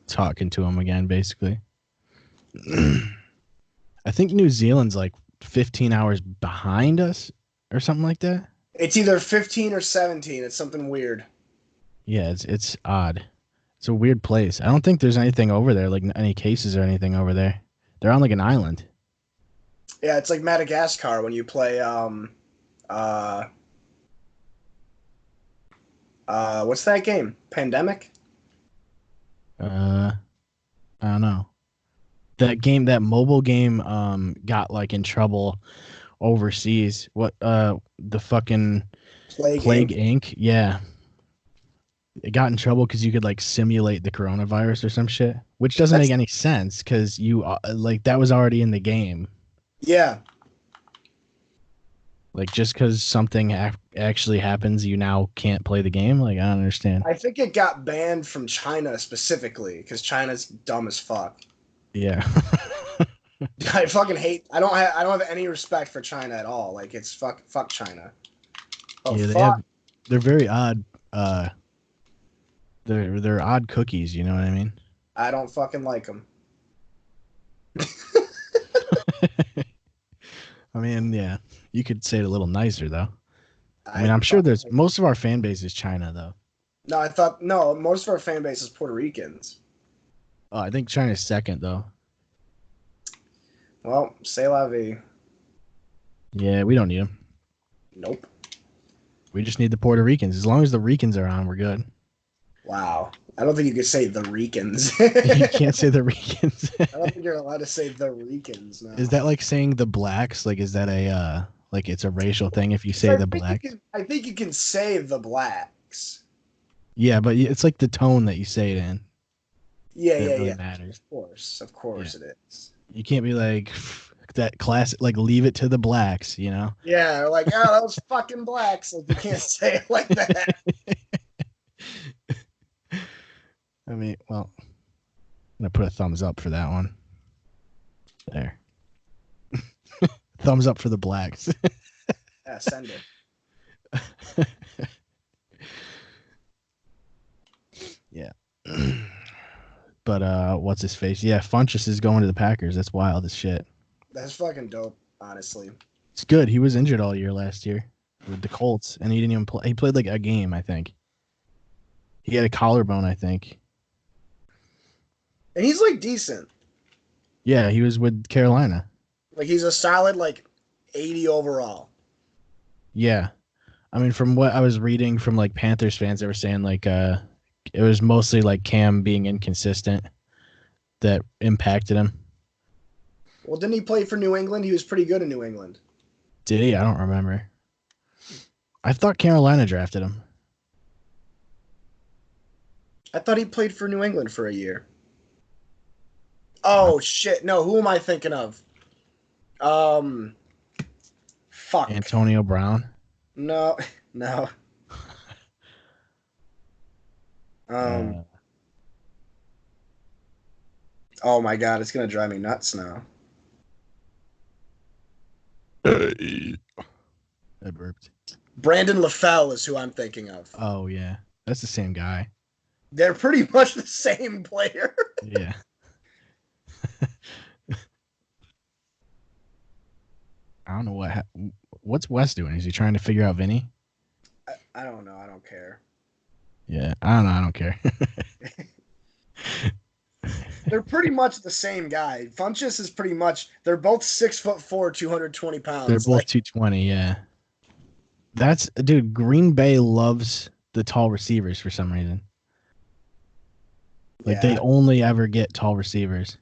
[SPEAKER 2] talking to him again, basically. I think New Zealand's like 15 hours behind us or something like that.
[SPEAKER 3] It's either 15 or 17. It's something weird.
[SPEAKER 2] Yeah, it's odd. It's a weird place. I don't think there's anything over there, like any cases or anything over there. They're on like an island.
[SPEAKER 3] Yeah, it's like Madagascar when you play what's that game? Pandemic?
[SPEAKER 2] I don't know. That mobile game, got like in trouble overseas. What, the fucking Plague Inc. Yeah, it got in trouble because you could like simulate the coronavirus or some shit, which doesn't make any sense because you like that was already in the game.
[SPEAKER 3] Yeah.
[SPEAKER 2] Like just because something actually happens, you now can't play the game. Like I don't understand.
[SPEAKER 3] I think it got banned from China specifically because China's dumb as fuck.
[SPEAKER 2] Yeah.
[SPEAKER 3] I fucking hate. I don't have any respect for China at all. Like it's fuck China. Oh
[SPEAKER 2] yeah,
[SPEAKER 3] fuck.
[SPEAKER 2] they're very odd. They're odd cookies. You know what I mean?
[SPEAKER 3] I don't fucking like them.
[SPEAKER 2] I mean, yeah, you could say it a little nicer though. I mean, I'm sure there's most of our fan base is China though.
[SPEAKER 3] No, most of our fan base is Puerto Ricans.
[SPEAKER 2] Oh, I think China's second though.
[SPEAKER 3] Well, c'est la vie.
[SPEAKER 2] Yeah, we don't need them.
[SPEAKER 3] Nope.
[SPEAKER 2] We just need the Puerto Ricans. As long as the Ricans are on, we're good.
[SPEAKER 3] Wow. I don't think you could say the Ricans.
[SPEAKER 2] You can't say the Ricans.
[SPEAKER 3] I don't think you're allowed to say the Ricans now.
[SPEAKER 2] Is that like saying the blacks? Like, is that a like it's a racial thing if you say the blacks?
[SPEAKER 3] I think you can say the blacks.
[SPEAKER 2] Yeah, but it's like the tone that you say it in.
[SPEAKER 3] Yeah,
[SPEAKER 2] that really
[SPEAKER 3] yeah.
[SPEAKER 2] Matters.
[SPEAKER 3] Of course it is.
[SPEAKER 2] You can't be like that classic, like leave it to the blacks, you know?
[SPEAKER 3] Yeah, like, oh, those fucking blacks. Like, you can't say it like that.
[SPEAKER 2] I mean, well, I'm gonna put a thumbs up for that one. There. Thumbs up for the blacks.
[SPEAKER 3] Yeah, send it.
[SPEAKER 2] Yeah. But what's his face? Yeah, Funchess is going to the Packers. That's wild as shit.
[SPEAKER 3] That's fucking dope, honestly.
[SPEAKER 2] It's good. He was injured all year last year with the Colts, and he didn't even play. He played like a game, I think. He had a collarbone, I think.
[SPEAKER 3] And he's like decent.
[SPEAKER 2] Yeah, he was with Carolina.
[SPEAKER 3] Like he's a solid like 80 overall.
[SPEAKER 2] Yeah. I mean, from what I was reading from like Panthers fans, they were saying like it was mostly like Cam being inconsistent that impacted him.
[SPEAKER 3] Well, didn't he play for New England? He was pretty good in New England.
[SPEAKER 2] Did he? I don't remember. I thought Carolina drafted him.
[SPEAKER 3] I thought he played for New England for a year. Oh shit! No, who am I thinking of? Fuck.
[SPEAKER 2] Antonio Brown.
[SPEAKER 3] No. Oh my god, it's gonna drive me nuts now.
[SPEAKER 2] I burped.
[SPEAKER 3] Brandon LaFell is who I'm thinking of.
[SPEAKER 2] Oh yeah, that's the same guy.
[SPEAKER 3] They're pretty much the same player.
[SPEAKER 2] Yeah. I don't know what's Wes doing. Is he trying to figure out Vinnie?
[SPEAKER 3] I don't know. I don't care.
[SPEAKER 2] Yeah, I don't know. I don't care.
[SPEAKER 3] They're pretty much the same guy. Funchess is pretty much. They're both 6'4", 220 pounds.
[SPEAKER 2] They're both 220. Yeah. Dude. Green Bay loves the tall receivers for some reason. Like they only ever get tall receivers.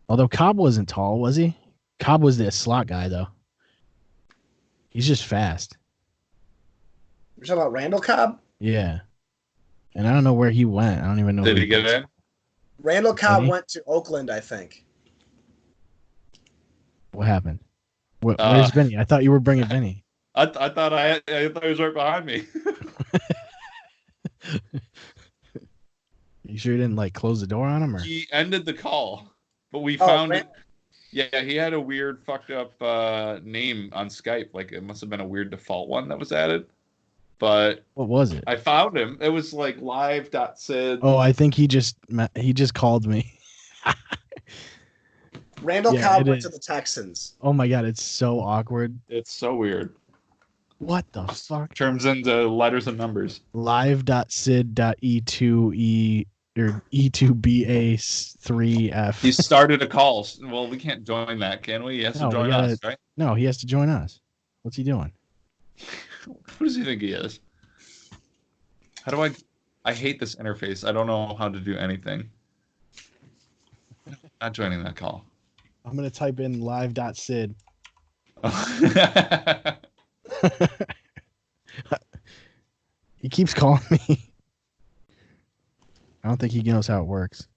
[SPEAKER 2] Although Cobb wasn't tall, was he? Cobb was the slot guy though. He's just fast.
[SPEAKER 3] You're talking about Randall Cobb?
[SPEAKER 2] Yeah. And I don't know where he went. I don't even know.
[SPEAKER 1] Did he get in?
[SPEAKER 3] Randall Cobb went to Oakland, I think.
[SPEAKER 2] What happened? Where's Vinnie? I thought you were bringing Vinnie.
[SPEAKER 1] I thought he was right behind me.
[SPEAKER 2] You sure you didn't like close the door on him? Or?
[SPEAKER 1] He ended the call, but we found it. Yeah, he had a weird fucked up name on Skype. Like it must have been a weird default one that was added. But
[SPEAKER 2] what was it?
[SPEAKER 1] I found him. It was like live.sid.
[SPEAKER 2] Oh, I think he just called me.
[SPEAKER 3] Randall Cobb went to the Texans.
[SPEAKER 2] Oh my god, it's so awkward.
[SPEAKER 1] It's so weird.
[SPEAKER 2] What the fuck?
[SPEAKER 1] Turns into letters and numbers.
[SPEAKER 2] Live.sid.e2e or E2BA3F.
[SPEAKER 1] He started a call. Well, we can't join that, can we? He has to join us, right?
[SPEAKER 2] No, he has to join us. What's he doing?
[SPEAKER 1] Who does he think he is? How do I... I hate this interface. I don't know how to do anything. Not joining that call.
[SPEAKER 2] I'm gonna type in live.sid. He keeps calling me. I don't think he knows how it works.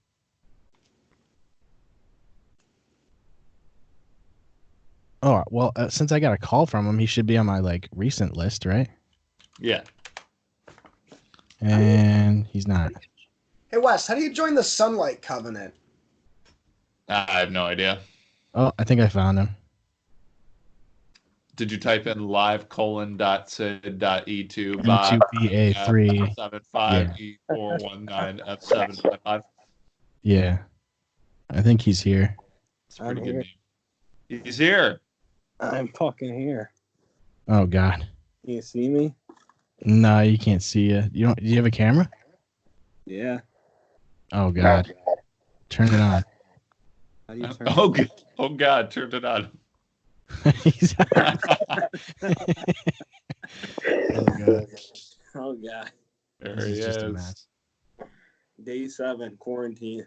[SPEAKER 2] Oh, well, since I got a call from him, he should be on my like recent list, right?
[SPEAKER 1] Yeah.
[SPEAKER 2] And he's not.
[SPEAKER 3] Hey Wes, how do you join the Sunlight Covenant?
[SPEAKER 1] I have no idea.
[SPEAKER 2] Oh, I think I found him.
[SPEAKER 1] Did you type in live:/.sid.e2
[SPEAKER 2] M2PA3.
[SPEAKER 1] 75E419 F755?
[SPEAKER 2] Yeah. I think he's here.
[SPEAKER 1] It's a pretty
[SPEAKER 7] I'm
[SPEAKER 1] good
[SPEAKER 7] here.
[SPEAKER 1] name. He's here.
[SPEAKER 7] I'm fucking here.
[SPEAKER 2] Oh God.
[SPEAKER 7] You see me?
[SPEAKER 2] No, you can't see you. Do you have a camera?
[SPEAKER 7] Yeah.
[SPEAKER 2] Oh God. Turn it on.
[SPEAKER 7] How do you turn?
[SPEAKER 1] Oh God, turned it on.
[SPEAKER 2] He's oh God.
[SPEAKER 7] Oh god.
[SPEAKER 1] There
[SPEAKER 2] This
[SPEAKER 1] he
[SPEAKER 2] is just a
[SPEAKER 1] is.
[SPEAKER 2] mess.
[SPEAKER 7] Day 7 quarantine.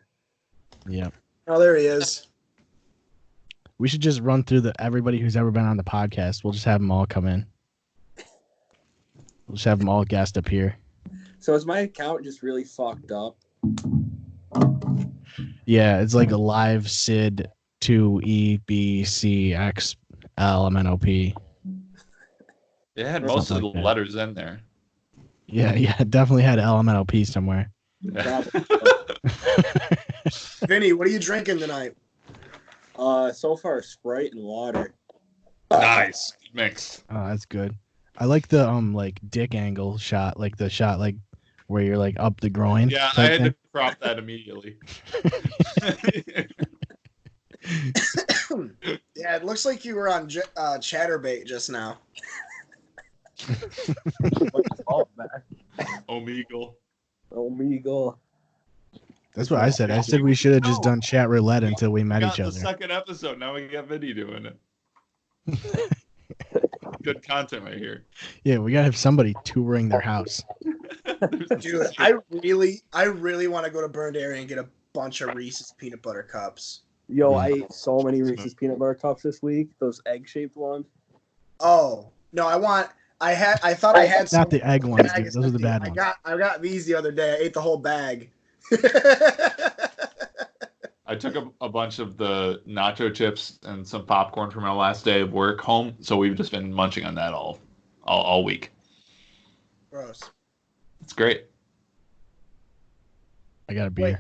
[SPEAKER 2] Yeah.
[SPEAKER 3] Oh, there he is.
[SPEAKER 2] We should just run through everybody who's ever been on the podcast. We'll just have them all come in. We'll just have them all gassed up here.
[SPEAKER 7] So is my account just really fucked up?
[SPEAKER 2] Yeah, it's like a live Sid 2EBCXLMNOP.
[SPEAKER 1] It had most of
[SPEAKER 2] Something
[SPEAKER 1] the
[SPEAKER 2] like that.
[SPEAKER 1] letters in there.
[SPEAKER 2] Yeah, it definitely had LMNOP somewhere.
[SPEAKER 1] Yeah.
[SPEAKER 3] Vinny, what are you drinking tonight?
[SPEAKER 7] So far Sprite and water.
[SPEAKER 1] Nice. Good mix.
[SPEAKER 2] Oh, that's good. I like the like dick angle shot, like the shot like where you're like up the groin.
[SPEAKER 1] Yeah, I
[SPEAKER 2] type
[SPEAKER 1] had
[SPEAKER 2] thing.
[SPEAKER 1] to crop that immediately.
[SPEAKER 3] Yeah, it looks like you were on Chatterbait just now.
[SPEAKER 1] Omegle.
[SPEAKER 7] Omegle.
[SPEAKER 2] That's what I said. I said we should have just done chat roulette until we met
[SPEAKER 1] got
[SPEAKER 2] each
[SPEAKER 1] the
[SPEAKER 2] other.
[SPEAKER 1] second episode. Now we got Vinnie doing it. Good content right here.
[SPEAKER 2] Yeah, we gotta have somebody touring their house.
[SPEAKER 3] Dude, I really want to go to Burned Area and get a bunch of Reese's peanut butter cups.
[SPEAKER 7] Yo, I ate so many Reese's peanut butter cups this week. Those egg-shaped ones.
[SPEAKER 3] Oh no, I thought I had some.
[SPEAKER 2] Not the egg ones,
[SPEAKER 3] bag
[SPEAKER 2] dude.
[SPEAKER 3] is
[SPEAKER 2] Those are the
[SPEAKER 3] empty.
[SPEAKER 2] bad ones.
[SPEAKER 3] I got these the other day. I ate the whole bag.
[SPEAKER 1] I took a bunch of the nacho chips and some popcorn from our last day of work home, so we've just been munching on that all week.
[SPEAKER 3] Gross.
[SPEAKER 1] It's great.
[SPEAKER 2] I got a beer.
[SPEAKER 3] Wait.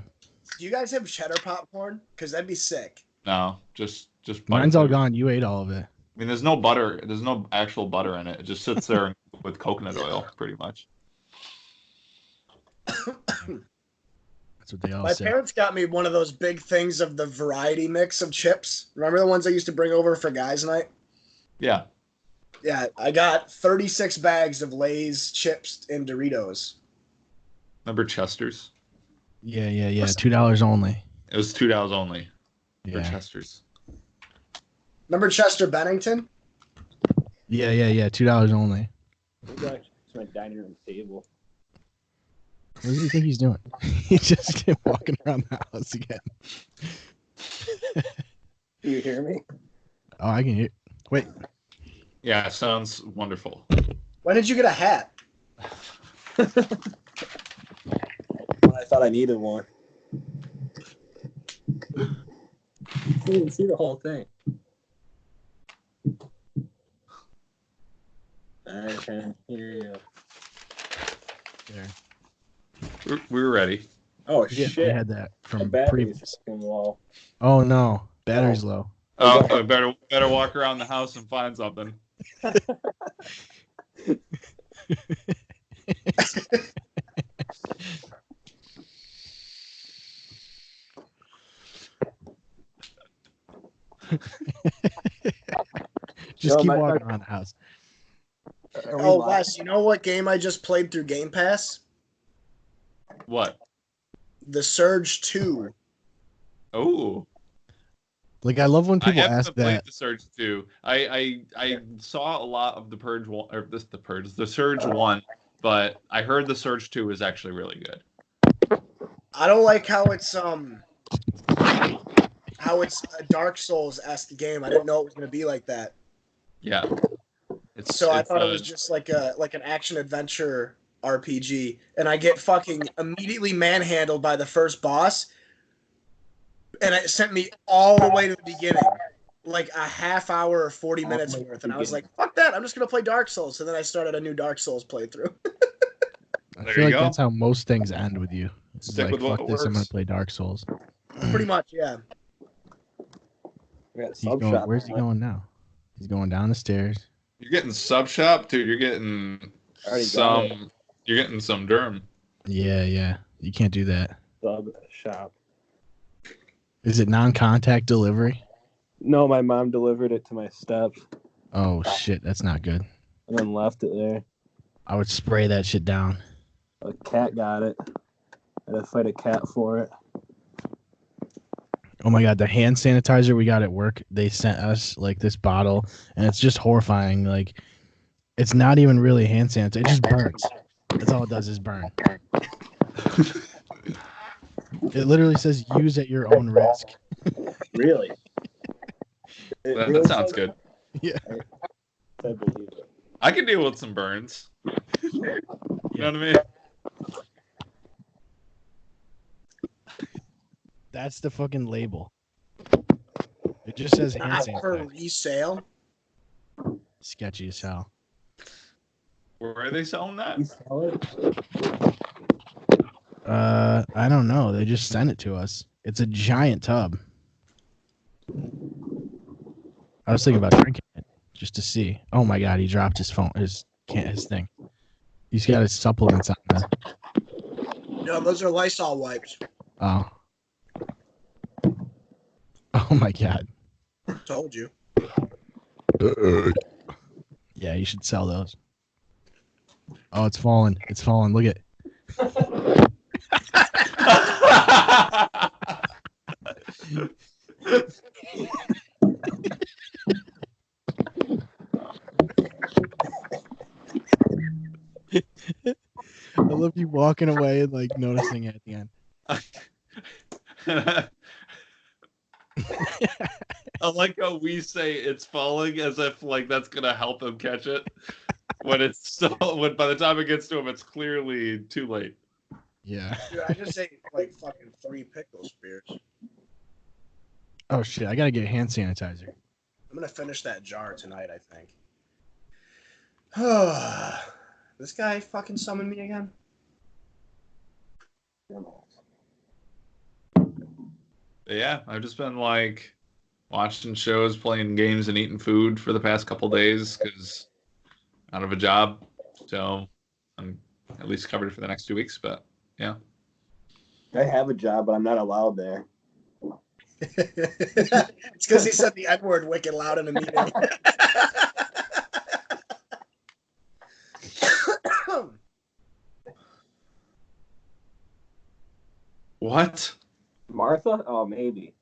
[SPEAKER 3] Do you guys have cheddar popcorn? Because that'd be sick.
[SPEAKER 1] No, just
[SPEAKER 2] Mine's all
[SPEAKER 1] butter.
[SPEAKER 2] gone. You ate all of it.
[SPEAKER 1] I mean, there's no butter. There's no actual butter in it. It just sits there with coconut oil, pretty much.
[SPEAKER 2] That's what they all
[SPEAKER 3] My
[SPEAKER 2] say.
[SPEAKER 3] parents got me one of those big things of the variety mix of chips. Remember the ones I used to bring over for guys' night?
[SPEAKER 1] Yeah.
[SPEAKER 3] Yeah, I got 36 bags of Lay's chips and Doritos.
[SPEAKER 1] Remember Chester's?
[SPEAKER 2] Yeah. $2 only.
[SPEAKER 1] It was $2 only for
[SPEAKER 2] Yeah.
[SPEAKER 1] Chester's.
[SPEAKER 3] Remember Chester Bennington?
[SPEAKER 2] Yeah. $2 only.
[SPEAKER 7] Maybe I should my dining room table.
[SPEAKER 2] What does he think he's doing? He's just walking around the house again.
[SPEAKER 7] Do you hear me?
[SPEAKER 2] Oh, I can hear. Wait.
[SPEAKER 1] Yeah, sounds wonderful.
[SPEAKER 3] When did you get a hat?
[SPEAKER 7] I thought I needed one. You didn't see the whole thing. I can hear you.
[SPEAKER 2] There.
[SPEAKER 1] We were ready.
[SPEAKER 7] Oh
[SPEAKER 2] Yeah,
[SPEAKER 7] shit!
[SPEAKER 2] they had that
[SPEAKER 7] The
[SPEAKER 2] from
[SPEAKER 7] battery's
[SPEAKER 2] previous.
[SPEAKER 7] fucking low.
[SPEAKER 2] Oh no, battery's low.
[SPEAKER 1] Oh, I better walk around the house and find something.
[SPEAKER 2] Just keep
[SPEAKER 7] my-
[SPEAKER 2] walking around the house.
[SPEAKER 7] Are we
[SPEAKER 3] Oh,
[SPEAKER 7] live?
[SPEAKER 3] Wes, you know what game I just played through Game Pass?
[SPEAKER 1] What?
[SPEAKER 3] The Surge 2.
[SPEAKER 1] Oh,
[SPEAKER 2] Like I love when
[SPEAKER 1] I
[SPEAKER 2] people
[SPEAKER 1] haven't
[SPEAKER 2] ask
[SPEAKER 1] played
[SPEAKER 2] that.
[SPEAKER 1] the Surge 2. I saw a lot of the Purge one, or the Surge 1, but I heard the Surge 2 is actually really good.
[SPEAKER 3] I don't like how it's a Dark Souls-esque game. I didn't know it was gonna be like that.
[SPEAKER 1] Yeah.
[SPEAKER 3] I thought it was just like an action adventure RPG, and I get fucking immediately manhandled by the first boss, and it sent me all the way to the beginning, like a half hour or 40 minutes worth, and I was like, fuck that, I'm just gonna play Dark Souls. So then I started a new Dark Souls playthrough.
[SPEAKER 2] I feel like that's how most things end with you. It's
[SPEAKER 1] Stick
[SPEAKER 2] like,
[SPEAKER 1] with what
[SPEAKER 2] fuck this, I'm gonna
[SPEAKER 1] works.
[SPEAKER 2] play Dark Souls.
[SPEAKER 3] Pretty much, yeah.
[SPEAKER 2] Where's he going now? He's going down the stairs.
[SPEAKER 1] You're getting sub shop, dude. You're getting some derm.
[SPEAKER 2] Yeah. You can't do that.
[SPEAKER 7] Sub shop.
[SPEAKER 2] Is it non-contact delivery?
[SPEAKER 7] No, my mom delivered it to my steps
[SPEAKER 2] Oh shit, that's not good.
[SPEAKER 7] and then left it there.
[SPEAKER 2] I would spray that shit down.
[SPEAKER 7] A cat got it. I had to fight a cat for it.
[SPEAKER 2] Oh my god, the hand sanitizer we got at work, they sent us like this bottle, and it's just horrifying. Like, it's not even really hand sanitizer. It just burns. That's all it does is burn. It literally says use at your own risk.
[SPEAKER 7] Really?
[SPEAKER 1] That sounds good.
[SPEAKER 2] Yeah.
[SPEAKER 7] I believe it.
[SPEAKER 1] I can deal with some burns. You know what I mean?
[SPEAKER 2] That's the fucking label. It just says hand
[SPEAKER 3] Not for
[SPEAKER 2] sanitizer.
[SPEAKER 3] resale.
[SPEAKER 2] Sketchy as hell.
[SPEAKER 1] Where are they selling that?
[SPEAKER 7] You sell it?
[SPEAKER 2] I don't know. They just sent it to us. It's a giant tub. I was thinking about drinking it just to see. Oh my god, he dropped his phone, his thing. He's got his supplements on there.
[SPEAKER 3] No, those are Lysol wipes.
[SPEAKER 2] Oh. Oh my god.
[SPEAKER 3] Told you.
[SPEAKER 2] Yeah, you should sell those. Oh, it's falling. It's falling. Look at. I love you walking away and like noticing it at the end.
[SPEAKER 1] I like how we say it's falling as if like that's gonna help him catch it. When by the time it gets to him, it's clearly too late.
[SPEAKER 2] Yeah.
[SPEAKER 3] Dude, I just ate like fucking 3 pickle spears.
[SPEAKER 2] Oh shit! I gotta get hand sanitizer.
[SPEAKER 3] I'm gonna finish that jar tonight, I think. This guy fucking summoned me again?
[SPEAKER 1] Yeah, I've just been like watching shows, playing games, and eating food for the past couple days because out of a job, so I'm at least covered for the next 2 weeks. But yeah,
[SPEAKER 7] I have a job, but I'm not allowed there.
[SPEAKER 3] It's because he said the N-word wicked loud in a meeting.
[SPEAKER 1] what?
[SPEAKER 7] Martha? Oh, maybe.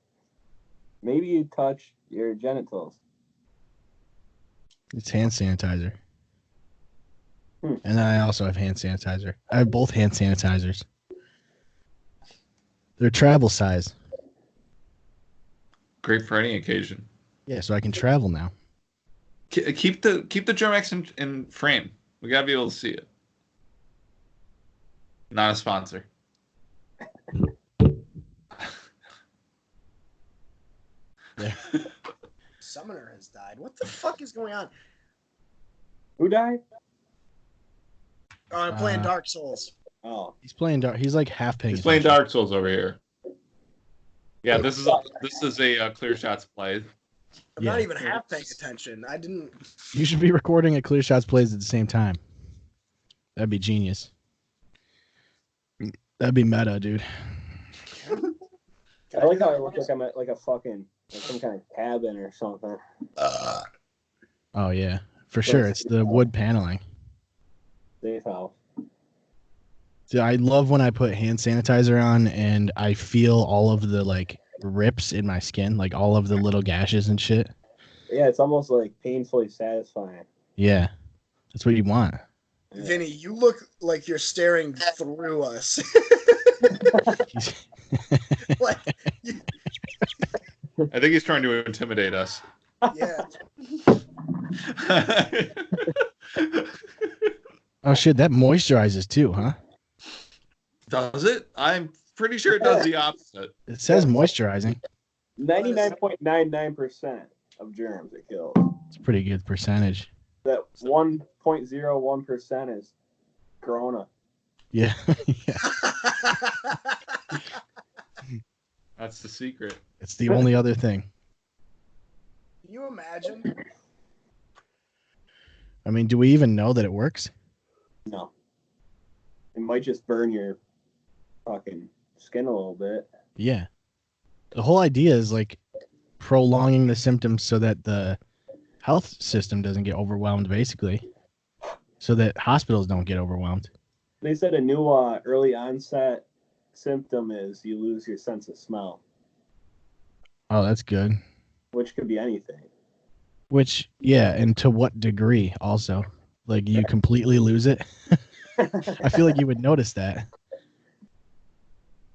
[SPEAKER 7] Maybe you touch your genitals.
[SPEAKER 2] It's hand sanitizer. And then I also have hand sanitizer. I have both hand sanitizers. They're travel size.
[SPEAKER 1] Great for any occasion.
[SPEAKER 2] Yeah, so I can travel now.
[SPEAKER 1] Keep the Germex in frame. We gotta be able to see it. Not a sponsor.
[SPEAKER 2] Yeah.
[SPEAKER 3] Summoner has died. What the fuck is going on?
[SPEAKER 7] Who died?
[SPEAKER 3] Oh, I'm playing Dark Souls.
[SPEAKER 7] Oh.
[SPEAKER 2] He's playing dark. He's like half paying.
[SPEAKER 1] He's playing
[SPEAKER 2] attention.
[SPEAKER 1] Dark Souls over here. Yeah, this is a Clear Shots play.
[SPEAKER 3] I'm not even half paying attention. I didn't.
[SPEAKER 2] You should be recording at Clear Shots Plays at the same time. That'd be genius. That'd be meta, dude.
[SPEAKER 7] I like how I look like I'm at like a fucking like some kind of cabin or something.
[SPEAKER 2] Oh yeah, for sure. It's the wood paneling.
[SPEAKER 7] Safe house.
[SPEAKER 2] Dude, I love when I put hand sanitizer on and I feel all of the like rips in my skin, like all of the little gashes and shit.
[SPEAKER 7] Yeah, it's almost like painfully satisfying.
[SPEAKER 2] Yeah, that's what you want.
[SPEAKER 3] Vinny, you look like you're staring through us. Like,
[SPEAKER 1] I think he's trying to intimidate us.
[SPEAKER 3] yeah.
[SPEAKER 2] Oh shit, that moisturizes too, huh?
[SPEAKER 1] Does it? I'm pretty sure it does the opposite.
[SPEAKER 2] It says moisturizing.
[SPEAKER 7] 99.99% of germs it kills.
[SPEAKER 2] It's a pretty good percentage.
[SPEAKER 7] That 1.01% is corona.
[SPEAKER 2] Yeah. Yeah.
[SPEAKER 1] That's the secret.
[SPEAKER 2] It's the only other thing.
[SPEAKER 3] Can you imagine?
[SPEAKER 2] I mean, do we even know that it works?
[SPEAKER 7] No. It might just burn your fucking skin a little bit.
[SPEAKER 2] Yeah. The whole idea is like prolonging the symptoms so that the health system doesn't get overwhelmed, basically. So that hospitals don't get overwhelmed.
[SPEAKER 7] They said a new early onset symptom is you lose your sense of smell,
[SPEAKER 2] Oh, that's good.
[SPEAKER 7] which could be anything.
[SPEAKER 2] Which, yeah, and to what degree also? Like, you completely lose it? I feel like you would notice that.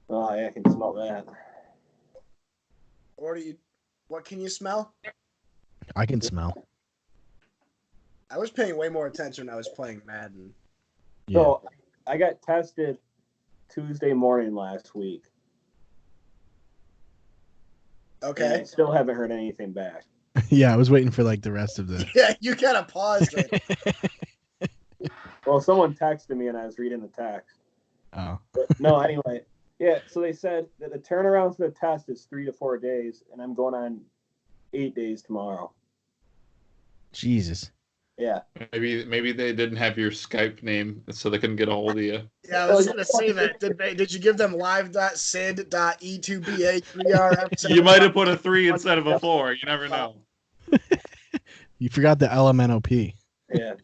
[SPEAKER 7] Oh, yeah, I can smell that.
[SPEAKER 3] Or do you? What can you smell?
[SPEAKER 2] I can smell.
[SPEAKER 3] I was paying way more attention when I was playing Madden.
[SPEAKER 2] Yeah.
[SPEAKER 7] So I got tested Tuesday morning last week. And
[SPEAKER 3] Okay.
[SPEAKER 7] I still haven't heard anything back.
[SPEAKER 2] Yeah, I was waiting for like the rest of the.
[SPEAKER 3] Yeah, you kind of paused it.
[SPEAKER 7] Well, someone texted me and I was reading the text.
[SPEAKER 2] Oh.
[SPEAKER 7] But no, anyway. Yeah, so they said that the turnaround for the test is 3 to 4 days, and I'm going on 8 days tomorrow.
[SPEAKER 2] Jesus.
[SPEAKER 7] Yeah.
[SPEAKER 1] Maybe they didn't have your Skype name, so they couldn't get a hold of you.
[SPEAKER 3] Yeah, I was gonna say that. Did you give them live.sid.e2ba3rf?
[SPEAKER 1] You might have put a 3 instead of a 4. You never know.
[SPEAKER 2] You forgot the LMNOP.
[SPEAKER 7] Yeah.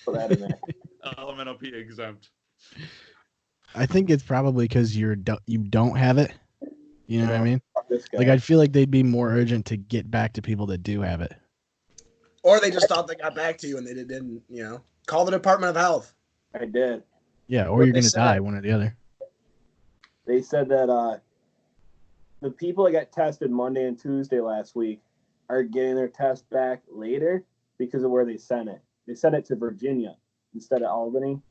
[SPEAKER 7] Put that in there.
[SPEAKER 1] Elemental P exempt.
[SPEAKER 2] I think it's probably because you don't have it. You know what I mean?
[SPEAKER 7] Fuck this guy.
[SPEAKER 2] Like, I feel like they'd be more urgent to get back to people that do have it.
[SPEAKER 3] Or they just thought they got back to you and they didn't, call the Department of Health.
[SPEAKER 7] I did.
[SPEAKER 2] Yeah, or
[SPEAKER 3] What
[SPEAKER 2] you're
[SPEAKER 3] they
[SPEAKER 2] going to
[SPEAKER 3] said.
[SPEAKER 2] die, one or the other.
[SPEAKER 7] They said that the people that got tested Monday and Tuesday last week are getting their test back later because of where they sent it. They sent it to Virginia instead of Albany.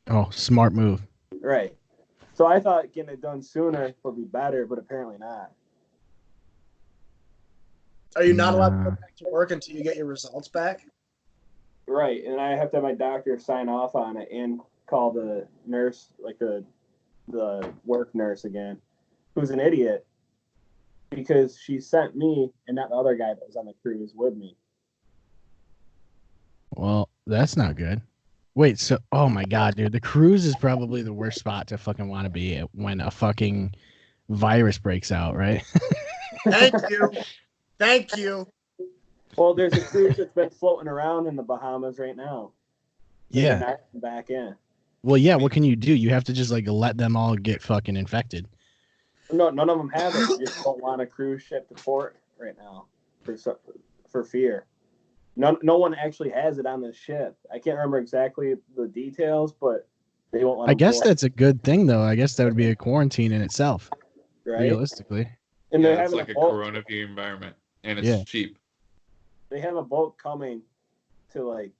[SPEAKER 2] Oh, smart move.
[SPEAKER 7] Right. So I thought getting it done sooner would be better, but apparently not.
[SPEAKER 3] Are you not allowed to
[SPEAKER 2] Nah.
[SPEAKER 3] go back to work until you get your results back?
[SPEAKER 7] Right. And I have to have my doctor sign off on it and call the nurse, like the work nurse again, who's an idiot because she sent me and not the other guy that was on the cruise with me.
[SPEAKER 2] Well, that's not good. Wait, so, oh my God, dude, the cruise is probably the worst spot to fucking want to be at when a fucking virus breaks out, right?
[SPEAKER 3] Thank you. Thank you.
[SPEAKER 7] Well, there's a cruise that's been floating around in the Bahamas right now. So
[SPEAKER 2] Yeah.
[SPEAKER 7] they're not back in.
[SPEAKER 2] Well, yeah, what can you do? You have to just like let them all get fucking infected.
[SPEAKER 7] No, none of them have it. They just don't want a cruise ship to port right now for fear. No one actually has it on the ship. I can't remember exactly the details, but they won't let
[SPEAKER 2] I
[SPEAKER 7] them
[SPEAKER 2] guess
[SPEAKER 7] board,
[SPEAKER 2] that's a good thing, though. I guess that would be a quarantine in itself,
[SPEAKER 7] right.
[SPEAKER 2] realistically.
[SPEAKER 7] And
[SPEAKER 1] Yeah,
[SPEAKER 7] they're
[SPEAKER 1] it's
[SPEAKER 7] having
[SPEAKER 1] like a
[SPEAKER 7] boat.
[SPEAKER 1] Corona-view environment, and it's
[SPEAKER 2] Yeah.
[SPEAKER 1] cheap.
[SPEAKER 7] They have a boat coming to like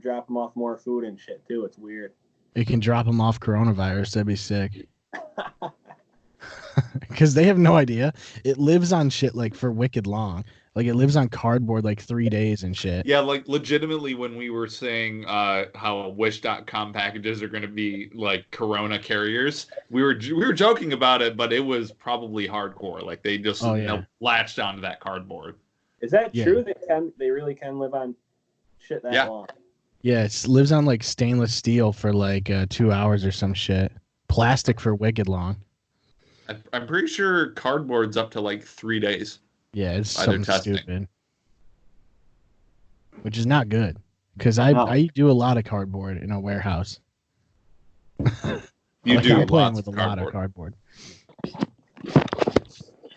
[SPEAKER 7] drop them off more food and shit too. It's weird.
[SPEAKER 2] It can drop them off coronavirus. That'd be sick. Because they have no idea. It lives on shit like for wicked long. Like it lives on cardboard like 3 days and shit.
[SPEAKER 1] Yeah, like legitimately when we were saying how Wish.com packages are going to be like Corona carriers, we were joking about it, but it was probably hardcore. Like they just
[SPEAKER 2] Oh, yeah.
[SPEAKER 1] latched onto that cardboard.
[SPEAKER 7] Is that
[SPEAKER 2] Yeah.
[SPEAKER 7] true? They really can live on shit that
[SPEAKER 1] Yeah.
[SPEAKER 7] long.
[SPEAKER 2] Yeah, it lives on like stainless steel for like 2 hours or some shit. Plastic for wicked long.
[SPEAKER 1] I'm pretty sure cardboard's up to like 3 days.
[SPEAKER 2] Yeah, it's
[SPEAKER 1] By their
[SPEAKER 2] something
[SPEAKER 1] testing.
[SPEAKER 2] stupid. Which is not good. Because
[SPEAKER 7] No.
[SPEAKER 2] I do a lot of cardboard in a warehouse.
[SPEAKER 1] You
[SPEAKER 2] Like,
[SPEAKER 1] do
[SPEAKER 2] I'm playing
[SPEAKER 1] lots
[SPEAKER 2] with
[SPEAKER 1] of
[SPEAKER 2] a lot of
[SPEAKER 1] cardboard.
[SPEAKER 2] cardboard.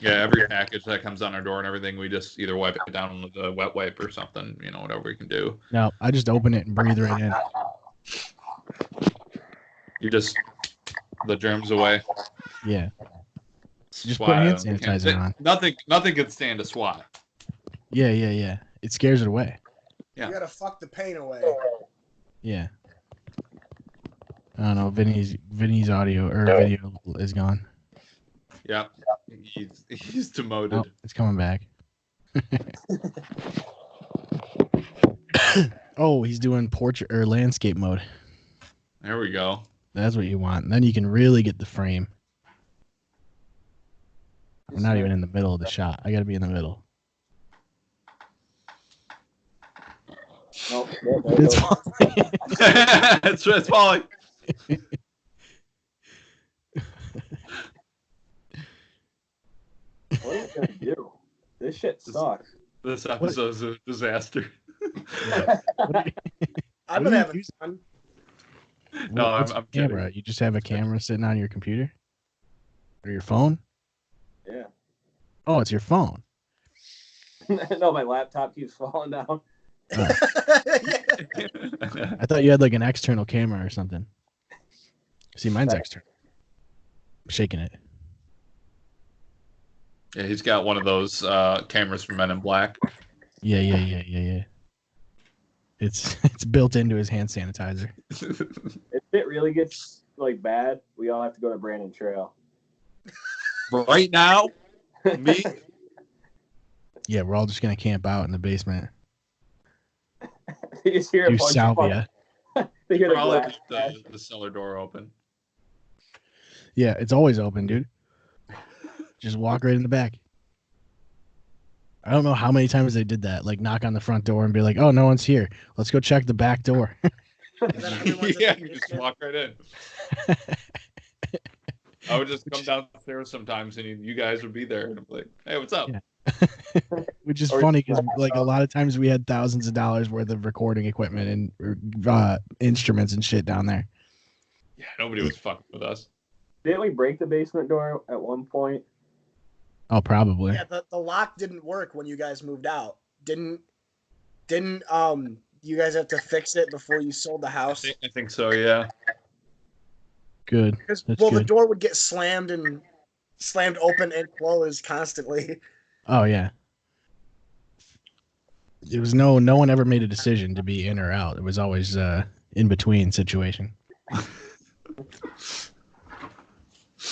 [SPEAKER 1] Yeah, every package that comes on our door and everything, we just either wipe it down with a wet wipe or something, whatever we can do.
[SPEAKER 2] No, I just open it and breathe right in.
[SPEAKER 1] You just the germs away.
[SPEAKER 2] Yeah. Just put
[SPEAKER 1] Swat,
[SPEAKER 2] hand
[SPEAKER 1] can't-
[SPEAKER 2] sanitizer on.
[SPEAKER 1] Nothing could stand a SWAT.
[SPEAKER 2] Yeah. It scares it away.
[SPEAKER 1] Yeah.
[SPEAKER 3] You gotta fuck the pain away.
[SPEAKER 2] Yeah. I don't know. Vinny's audio or video is gone.
[SPEAKER 1] Yeah. He's demoted.
[SPEAKER 2] Oh, it's coming back. Oh, he's doing portrait or landscape mode.
[SPEAKER 1] There we go.
[SPEAKER 2] That's what you want. And then you can really get the frame. I'm not even in the middle of the shot. I got to be in the middle.
[SPEAKER 7] Nope.
[SPEAKER 2] It's fine.
[SPEAKER 1] it's falling.
[SPEAKER 7] What are you gonna do? This shit sucks.
[SPEAKER 1] This episode's a disaster.
[SPEAKER 3] I've
[SPEAKER 2] What
[SPEAKER 3] been
[SPEAKER 2] are you
[SPEAKER 3] having
[SPEAKER 2] using?
[SPEAKER 3] fun.
[SPEAKER 1] No,
[SPEAKER 2] What's
[SPEAKER 1] I'm
[SPEAKER 2] a camera?
[SPEAKER 1] kidding.
[SPEAKER 2] You just have a camera sitting on your computer? Or your phone?
[SPEAKER 7] Yeah.
[SPEAKER 2] Oh, it's your phone.
[SPEAKER 7] No, my laptop keeps falling down.
[SPEAKER 2] I thought you had like an external camera or something. See, mine's external. I'm shaking it.
[SPEAKER 1] Yeah, he's got one of those cameras from Men in Black.
[SPEAKER 2] Yeah. It's built into his hand sanitizer.
[SPEAKER 7] If it really gets like bad, we all have to go to Brandon Trail.
[SPEAKER 1] Right now, me.
[SPEAKER 2] Yeah, we're all just gonna camp out in the basement.
[SPEAKER 7] You just hear a
[SPEAKER 2] Do
[SPEAKER 7] bunch
[SPEAKER 2] salvia.
[SPEAKER 7] of they hear the
[SPEAKER 1] Probably
[SPEAKER 7] glass
[SPEAKER 1] leave
[SPEAKER 7] smash.
[SPEAKER 1] the cellar door open.
[SPEAKER 2] Yeah, it's always open, dude. Just walk right in the back. I don't know how many times they did that. Like knock on the front door and be like, "Oh, no one's here. Let's go check the back door."
[SPEAKER 3] And then everyone's in
[SPEAKER 1] Yeah,
[SPEAKER 3] the
[SPEAKER 1] you just
[SPEAKER 3] basement.
[SPEAKER 1] walk right in. I would just come downstairs sometimes, and you guys would be there, and I'm like, "Hey, what's up?"
[SPEAKER 2] Yeah. Which is
[SPEAKER 7] Or-
[SPEAKER 2] funny because like a lot of times we had thousands of dollars worth of recording equipment and instruments and shit down there.
[SPEAKER 1] Yeah, nobody was fucking with us.
[SPEAKER 7] Didn't we break the basement door at one point?
[SPEAKER 2] Oh, probably.
[SPEAKER 3] Yeah, the lock didn't work when you guys moved out. Didn't you guys have to fix it before you sold the house?
[SPEAKER 1] I think so. Yeah.
[SPEAKER 2] Good.
[SPEAKER 3] Because
[SPEAKER 2] That's
[SPEAKER 3] the
[SPEAKER 2] good.
[SPEAKER 3] door would get slammed open and closed constantly.
[SPEAKER 2] Oh yeah. It was no one ever made a decision to be in or out. It was always in between situation.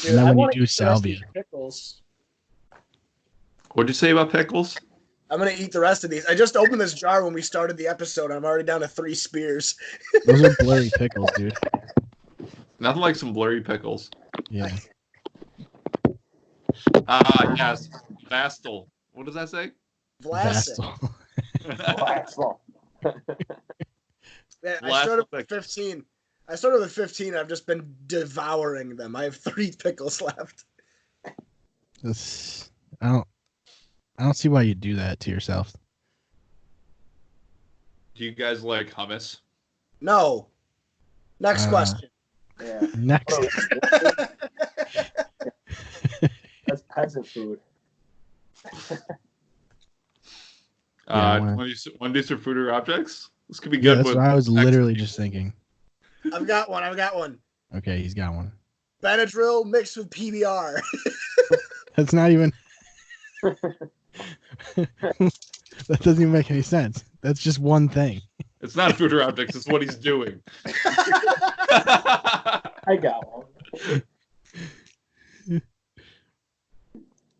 [SPEAKER 3] Dude,
[SPEAKER 2] And then
[SPEAKER 3] I
[SPEAKER 2] when you
[SPEAKER 3] wanna
[SPEAKER 2] do
[SPEAKER 3] eat the rest of
[SPEAKER 2] salvia.
[SPEAKER 3] these pickles.
[SPEAKER 1] What'd you say about pickles?
[SPEAKER 3] I'm gonna eat the rest of these. I just opened this jar when we started the episode. I'm already down to 3 spears.
[SPEAKER 2] Those are blurry pickles, dude.
[SPEAKER 1] Nothing like some blurry pickles.
[SPEAKER 2] Yeah.
[SPEAKER 1] Ah, yes. Vastal. What does that say?
[SPEAKER 3] Vlasic.
[SPEAKER 2] Vastal.
[SPEAKER 7] Blackfall.
[SPEAKER 3] Yeah, I
[SPEAKER 1] Vlasic
[SPEAKER 3] started with
[SPEAKER 1] pickles.
[SPEAKER 3] 15. I started with 15. I've just been devouring them. I have 3 pickles left.
[SPEAKER 2] This- I don't see why you do that to yourself.
[SPEAKER 1] Do you guys like hummus?
[SPEAKER 3] No. Next question.
[SPEAKER 7] Yeah.
[SPEAKER 2] Next.
[SPEAKER 7] That's peasant food.
[SPEAKER 2] Yeah,
[SPEAKER 1] Want to do some food or objects? This could be
[SPEAKER 2] Yeah,
[SPEAKER 1] good.
[SPEAKER 2] that's
[SPEAKER 1] with
[SPEAKER 2] what I was literally
[SPEAKER 1] extra-
[SPEAKER 2] just thinking.
[SPEAKER 3] I've got one.
[SPEAKER 2] Okay, he's got one.
[SPEAKER 3] Benadryl mixed with PBR.
[SPEAKER 2] That's not even. That doesn't even make any sense. That's just one thing.
[SPEAKER 1] It's not food or objects. It's what he's doing.
[SPEAKER 7] I got one.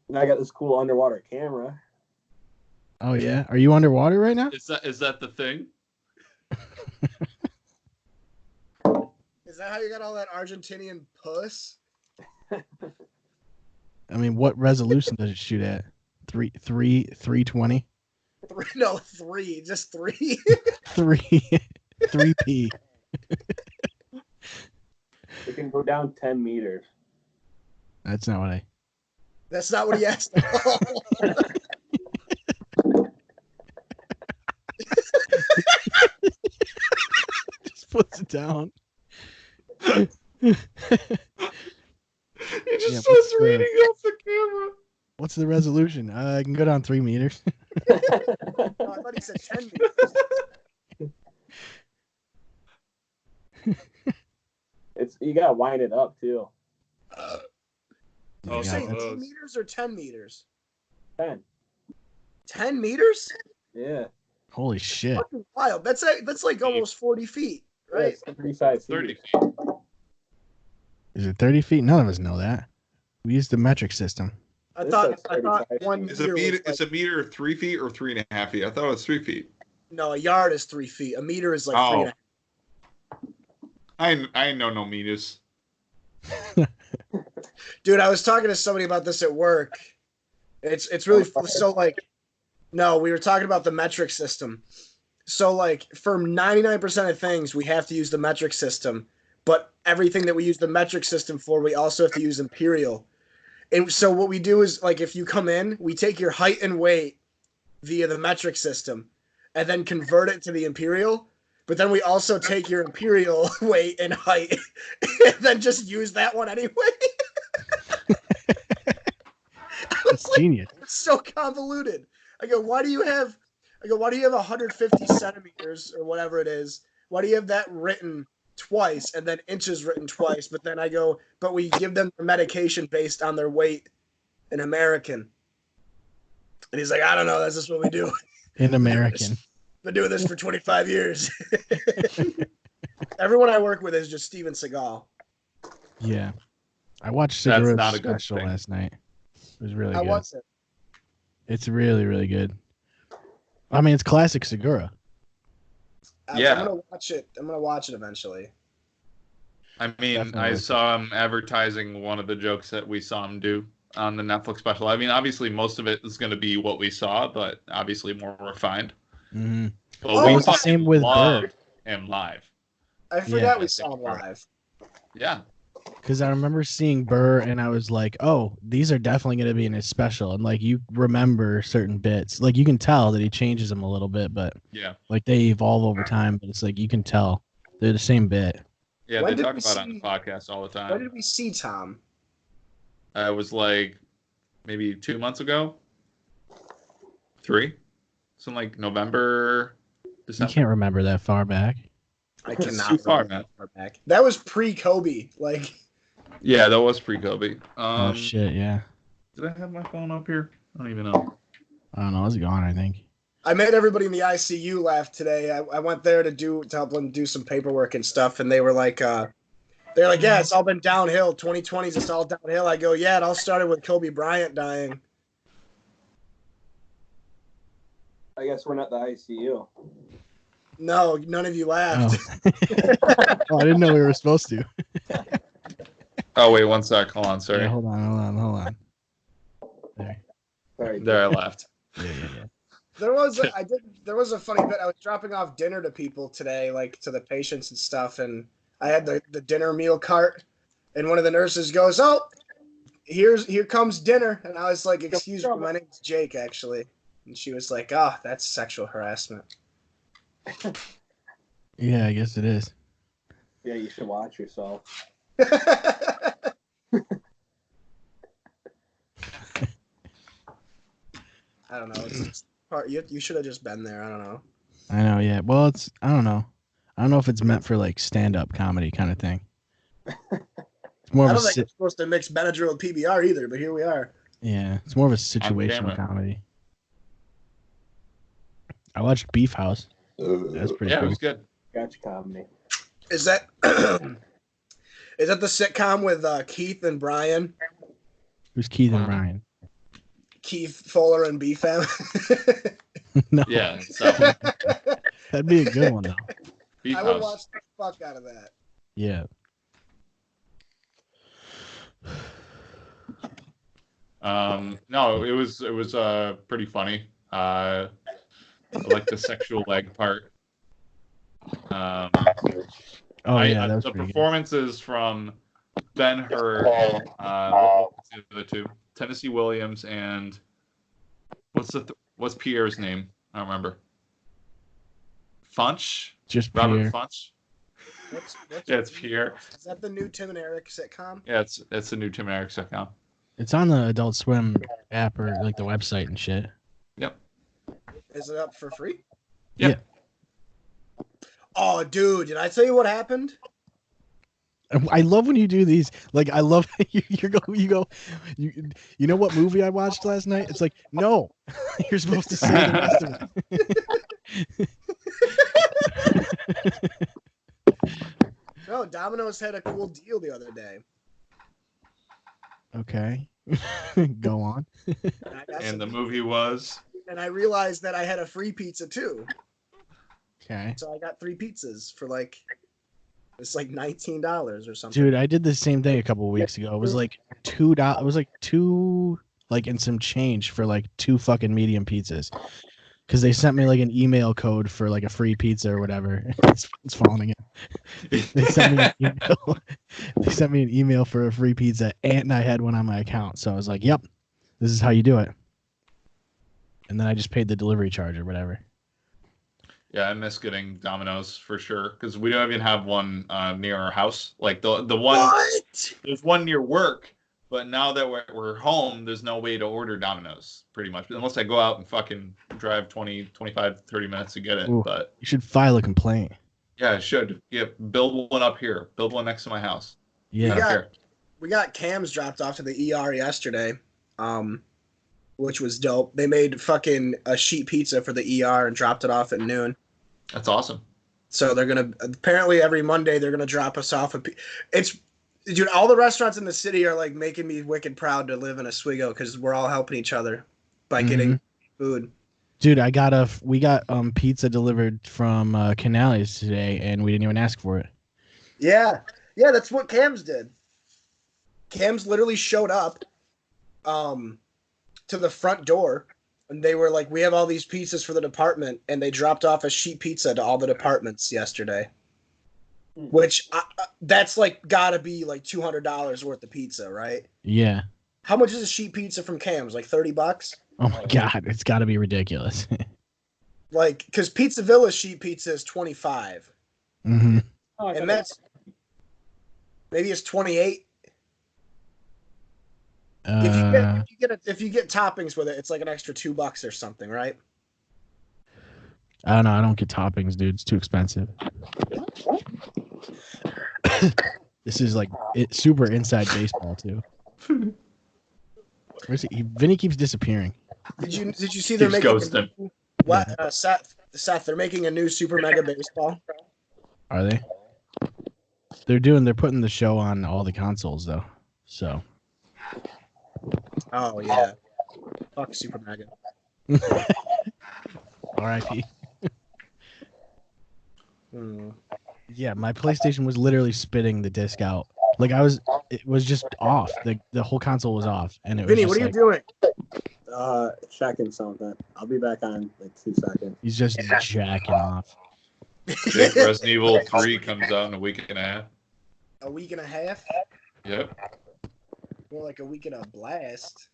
[SPEAKER 7] And I got this cool underwater camera.
[SPEAKER 2] Oh yeah, are you underwater right now?
[SPEAKER 1] Is that the thing?
[SPEAKER 3] Is that how you got all that Argentinian puss?
[SPEAKER 2] I mean, what resolution does it shoot at? 320?
[SPEAKER 3] No, 3. Just 3.
[SPEAKER 2] 3p.
[SPEAKER 7] It can go down 10 meters.
[SPEAKER 2] That's not what I.
[SPEAKER 3] That's not what he asked at all.
[SPEAKER 2] Just puts it down.
[SPEAKER 1] He just
[SPEAKER 2] Yeah,
[SPEAKER 1] starts
[SPEAKER 2] what's the-
[SPEAKER 1] reading off the camera.
[SPEAKER 2] What's the resolution? I can go down 3 meters.
[SPEAKER 3] No, I thought he said 10 meters.
[SPEAKER 7] You gotta wind it up too.
[SPEAKER 1] Oh,
[SPEAKER 3] You say
[SPEAKER 1] so
[SPEAKER 3] 2
[SPEAKER 1] those.
[SPEAKER 3] meters or 10 meters?
[SPEAKER 7] 10.
[SPEAKER 3] 10 meters?
[SPEAKER 7] Yeah.
[SPEAKER 2] Holy shit.
[SPEAKER 3] Fucking wild. That's like almost 40 feet, right?
[SPEAKER 7] It's 35
[SPEAKER 1] 30
[SPEAKER 7] feet.
[SPEAKER 1] feet.
[SPEAKER 2] Is it 30 feet? None of us know that. We use the metric system.
[SPEAKER 3] I
[SPEAKER 7] This
[SPEAKER 3] thought
[SPEAKER 7] says 35
[SPEAKER 3] 1
[SPEAKER 1] Is
[SPEAKER 3] meter
[SPEAKER 1] a meter?
[SPEAKER 3] was
[SPEAKER 1] Is a meter 3 feet or 3.5 feet? I thought it was 3 feet.
[SPEAKER 3] no, a yard is 3 feet. A meter is like
[SPEAKER 1] Oh.
[SPEAKER 3] 3.5.
[SPEAKER 1] I know no meters.
[SPEAKER 3] Dude, I was talking to somebody about this at work. It's really so like. No, we were talking about the metric system. So like for 99% of things, we have to use the metric system. But everything that we use the metric system for, we also have to use imperial. And so what we do is like if you come in, we take your height and weight via the metric system and then convert it to the imperial. But then we also take your imperial weight and height and then just use that one anyway. I was
[SPEAKER 2] It's
[SPEAKER 3] like,
[SPEAKER 2] genius.
[SPEAKER 3] it's so convoluted. I go, why do you have 150 centimeters or whatever it is? Why do you have that written twice and then inches written twice? But then I go, but we give them their medication based on their weight in American. And he's like, I don't know. That's just what we do.
[SPEAKER 2] In American.
[SPEAKER 3] Been doing this for 25 years. Everyone I work with is just Steven Seagal.
[SPEAKER 2] Yeah. I watched
[SPEAKER 1] That's
[SPEAKER 2] Segura's
[SPEAKER 1] not a good
[SPEAKER 2] special
[SPEAKER 1] thing.
[SPEAKER 2] last night. It was really
[SPEAKER 3] How
[SPEAKER 2] good.
[SPEAKER 3] was it?
[SPEAKER 2] It's really, really good. I mean, it's classic Segura.
[SPEAKER 1] Yeah.
[SPEAKER 3] I'm gonna watch it. I'm gonna watch it eventually.
[SPEAKER 1] I mean,
[SPEAKER 2] Definitely
[SPEAKER 1] I
[SPEAKER 2] worth
[SPEAKER 1] saw him advertising one of the jokes that we saw him do on the Netflix special. I mean, obviously, most of it is going to be what we saw, but obviously more refined.
[SPEAKER 2] Mm-hmm.
[SPEAKER 1] But
[SPEAKER 3] Oh,
[SPEAKER 1] we
[SPEAKER 3] it's the
[SPEAKER 1] fucking
[SPEAKER 2] same with
[SPEAKER 1] loved him live.
[SPEAKER 3] I forgot
[SPEAKER 2] Yeah.
[SPEAKER 3] we saw him live.
[SPEAKER 1] Yeah.
[SPEAKER 2] Because I remember seeing Burr and I was like, oh, these are definitely going to be in his special. And like, you remember certain bits. Like, you can tell that he changes them a little bit, but
[SPEAKER 1] Yeah.
[SPEAKER 2] like they evolve over time. But it's like, you can tell they're the same bit.
[SPEAKER 1] Yeah,
[SPEAKER 3] When
[SPEAKER 1] they
[SPEAKER 3] did
[SPEAKER 1] talk
[SPEAKER 3] we
[SPEAKER 1] about it on
[SPEAKER 3] see-
[SPEAKER 1] the podcast all the
[SPEAKER 3] When
[SPEAKER 1] time.
[SPEAKER 3] did we see Tom?
[SPEAKER 1] It was like maybe 2 months ago. 3? Something like November,
[SPEAKER 2] You
[SPEAKER 1] December.
[SPEAKER 2] can't remember that far back.
[SPEAKER 3] I
[SPEAKER 1] It's
[SPEAKER 3] cannot
[SPEAKER 1] too far,
[SPEAKER 3] remember
[SPEAKER 1] man.
[SPEAKER 3] that far back. That was pre-Kobe. Like,
[SPEAKER 1] Yeah, that was pre-Kobe.
[SPEAKER 2] Oh, shit. Yeah.
[SPEAKER 1] Did I have my phone up here? I don't even know.
[SPEAKER 2] I don't know. It's gone, I think.
[SPEAKER 3] I made everybody in the ICU laugh today. I went there to help them do some paperwork and stuff, and they were like, yeah, it's all been downhill. 2020's just all downhill. I go, yeah, it all started with Kobe Bryant dying.
[SPEAKER 7] I guess we're not the ICU.
[SPEAKER 3] No, none of you
[SPEAKER 2] Oh.
[SPEAKER 3] laughed.
[SPEAKER 2] Oh, I didn't know we were supposed to.
[SPEAKER 1] Oh, wait, one sec. Hold on, sorry.
[SPEAKER 2] Yeah, hold on. There.
[SPEAKER 7] Sorry.
[SPEAKER 1] There, I left.
[SPEAKER 2] Yeah.
[SPEAKER 3] There was a funny bit. I was dropping off dinner to people today, like to the patients and stuff, and I had the dinner meal cart, and one of the nurses goes, "Oh, here comes dinner," and I was like, "Excuse me, my name's Jake, actually," and she was like, "Ah, that's sexual harassment."
[SPEAKER 2] Yeah, I guess it is.
[SPEAKER 7] Yeah, you should watch yourself.
[SPEAKER 3] I don't know. It's just part, you should have just been there. I don't know.
[SPEAKER 2] I know, yeah. Well, I don't know. I don't know if it's meant for like stand-up comedy kind of thing. It's more
[SPEAKER 3] I
[SPEAKER 2] of
[SPEAKER 3] don't
[SPEAKER 2] a
[SPEAKER 3] think we're supposed to mix Benadryl with PBR either, but here we are.
[SPEAKER 2] yeah. It's more of a situational
[SPEAKER 1] camera.
[SPEAKER 2] comedy. I watched Beef House. That's pretty
[SPEAKER 1] Yeah, it
[SPEAKER 2] cool.
[SPEAKER 1] was good.
[SPEAKER 7] Gotcha comedy.
[SPEAKER 3] Is that is that the sitcom with Keith and Brian?
[SPEAKER 2] Who's Keith and Ryan?
[SPEAKER 3] Keith Fuller and B-Fam?
[SPEAKER 2] No,
[SPEAKER 1] Yeah, so
[SPEAKER 2] that'd be a good one though.
[SPEAKER 1] Beef
[SPEAKER 3] I would
[SPEAKER 1] House.
[SPEAKER 3] watch the fuck out of that.
[SPEAKER 2] Yeah.
[SPEAKER 1] No, it was pretty funny. I like the sexual leg part.
[SPEAKER 2] Oh yeah, that was
[SPEAKER 1] the
[SPEAKER 2] pretty good.
[SPEAKER 1] performances from Ben Hur, what was the other two? Tennessee Williams and what's Pierre's name? I don't remember. Funch?
[SPEAKER 2] Just
[SPEAKER 1] Robert
[SPEAKER 2] Pierre.
[SPEAKER 1] Funch?
[SPEAKER 3] What's
[SPEAKER 1] Yeah, it's Pierre.
[SPEAKER 3] Is that the new Tim and Eric sitcom?
[SPEAKER 1] Yeah, it's the new Tim Eric sitcom.
[SPEAKER 2] It's on the Adult Swim app or like the website and shit.
[SPEAKER 1] Yep.
[SPEAKER 3] Is it up for free?
[SPEAKER 1] Yeah.
[SPEAKER 2] Yeah.
[SPEAKER 3] Oh, dude, did I tell you what happened?
[SPEAKER 2] I love when you do these. Like, I love you know what movie I watched last night? It's like, no, you're supposed to say the rest of it.
[SPEAKER 3] No, Domino's had a cool deal the other day.
[SPEAKER 2] Okay, go on.
[SPEAKER 1] And the movie was.
[SPEAKER 3] And I realized that I had a free pizza too.
[SPEAKER 2] Okay.
[SPEAKER 3] So I got 3 pizzas for like, it's like $19 or something.
[SPEAKER 2] Dude, I did the same thing a couple of weeks ago. It was like $2. It was like $2, like, and some change for like 2 fucking medium pizzas. Because they sent me like an email code for like a free pizza or whatever. It's falling again. They sent me an email. They sent me an email for a free pizza, and I had one on my account. So I was like, "Yep, this is how you do it." And then I just paid the delivery charge or whatever.
[SPEAKER 1] Yeah, I miss getting Domino's for sure because we don't even have one near our house. Like the one,
[SPEAKER 3] What?
[SPEAKER 1] there's one near work, but now that we're home, there's no way to order Domino's pretty much unless I go out and fucking drive 20, 25, 30 minutes to get it.
[SPEAKER 2] Ooh.
[SPEAKER 1] But
[SPEAKER 2] You should file a complaint.
[SPEAKER 1] yeah, I should. Yeah, build one up here. Build one next to my house. I
[SPEAKER 2] Yeah.
[SPEAKER 1] don't care.
[SPEAKER 3] We got cams dropped off to the ER yesterday, which was dope. They made fucking a sheet pizza for the ER and dropped it off at noon.
[SPEAKER 1] That's awesome.
[SPEAKER 3] So they're gonna apparently every Monday they're gonna drop us off. It's dude, all the restaurants in the city are like making me wicked proud to live in Oswego because we're all helping each other by getting food.
[SPEAKER 2] Dude, we got pizza delivered from Canales today, and we didn't even ask for it.
[SPEAKER 3] Yeah, that's what Cams did. Cams literally showed up, to the front door, and they were like, "We have all these pizzas for the department," and they dropped off a sheet pizza to all the departments yesterday. Which that's like gotta be like $200 worth of pizza, right?
[SPEAKER 2] Yeah.
[SPEAKER 3] How much is a sheet pizza from Cam's? Like $30?
[SPEAKER 2] Oh my god, it's got to be ridiculous.
[SPEAKER 3] Like, because Pizza Villa sheet pizza is $25,
[SPEAKER 2] Mm-hmm.
[SPEAKER 3] and that's maybe it's $28. If you get toppings with it, it's like an extra $2 or something, right?
[SPEAKER 2] I don't know. I don't get toppings, dude. It's too expensive. This is like super inside baseball too. Where's he? Vinny keeps disappearing.
[SPEAKER 3] Did you see they're
[SPEAKER 1] Keeps
[SPEAKER 3] making
[SPEAKER 1] ghosting.
[SPEAKER 3] Seth? They're making a new Super Mega Baseball.
[SPEAKER 2] Are they? They're putting the show on all the consoles though. So.
[SPEAKER 3] Oh yeah. Fuck Super Mega.
[SPEAKER 2] R.I.P. Yeah, my PlayStation was literally spitting the disc out. Like it was just off. The whole console was off, and it was.
[SPEAKER 3] Vinny,
[SPEAKER 2] just
[SPEAKER 3] what are
[SPEAKER 2] like,
[SPEAKER 3] you doing?
[SPEAKER 7] Checking something. I'll be back on like 2 seconds.
[SPEAKER 2] He's just jacking off.
[SPEAKER 1] Resident Evil 3 comes out in a week and a half.
[SPEAKER 3] A week and a half?
[SPEAKER 1] Yep.
[SPEAKER 3] More like a week and a blast.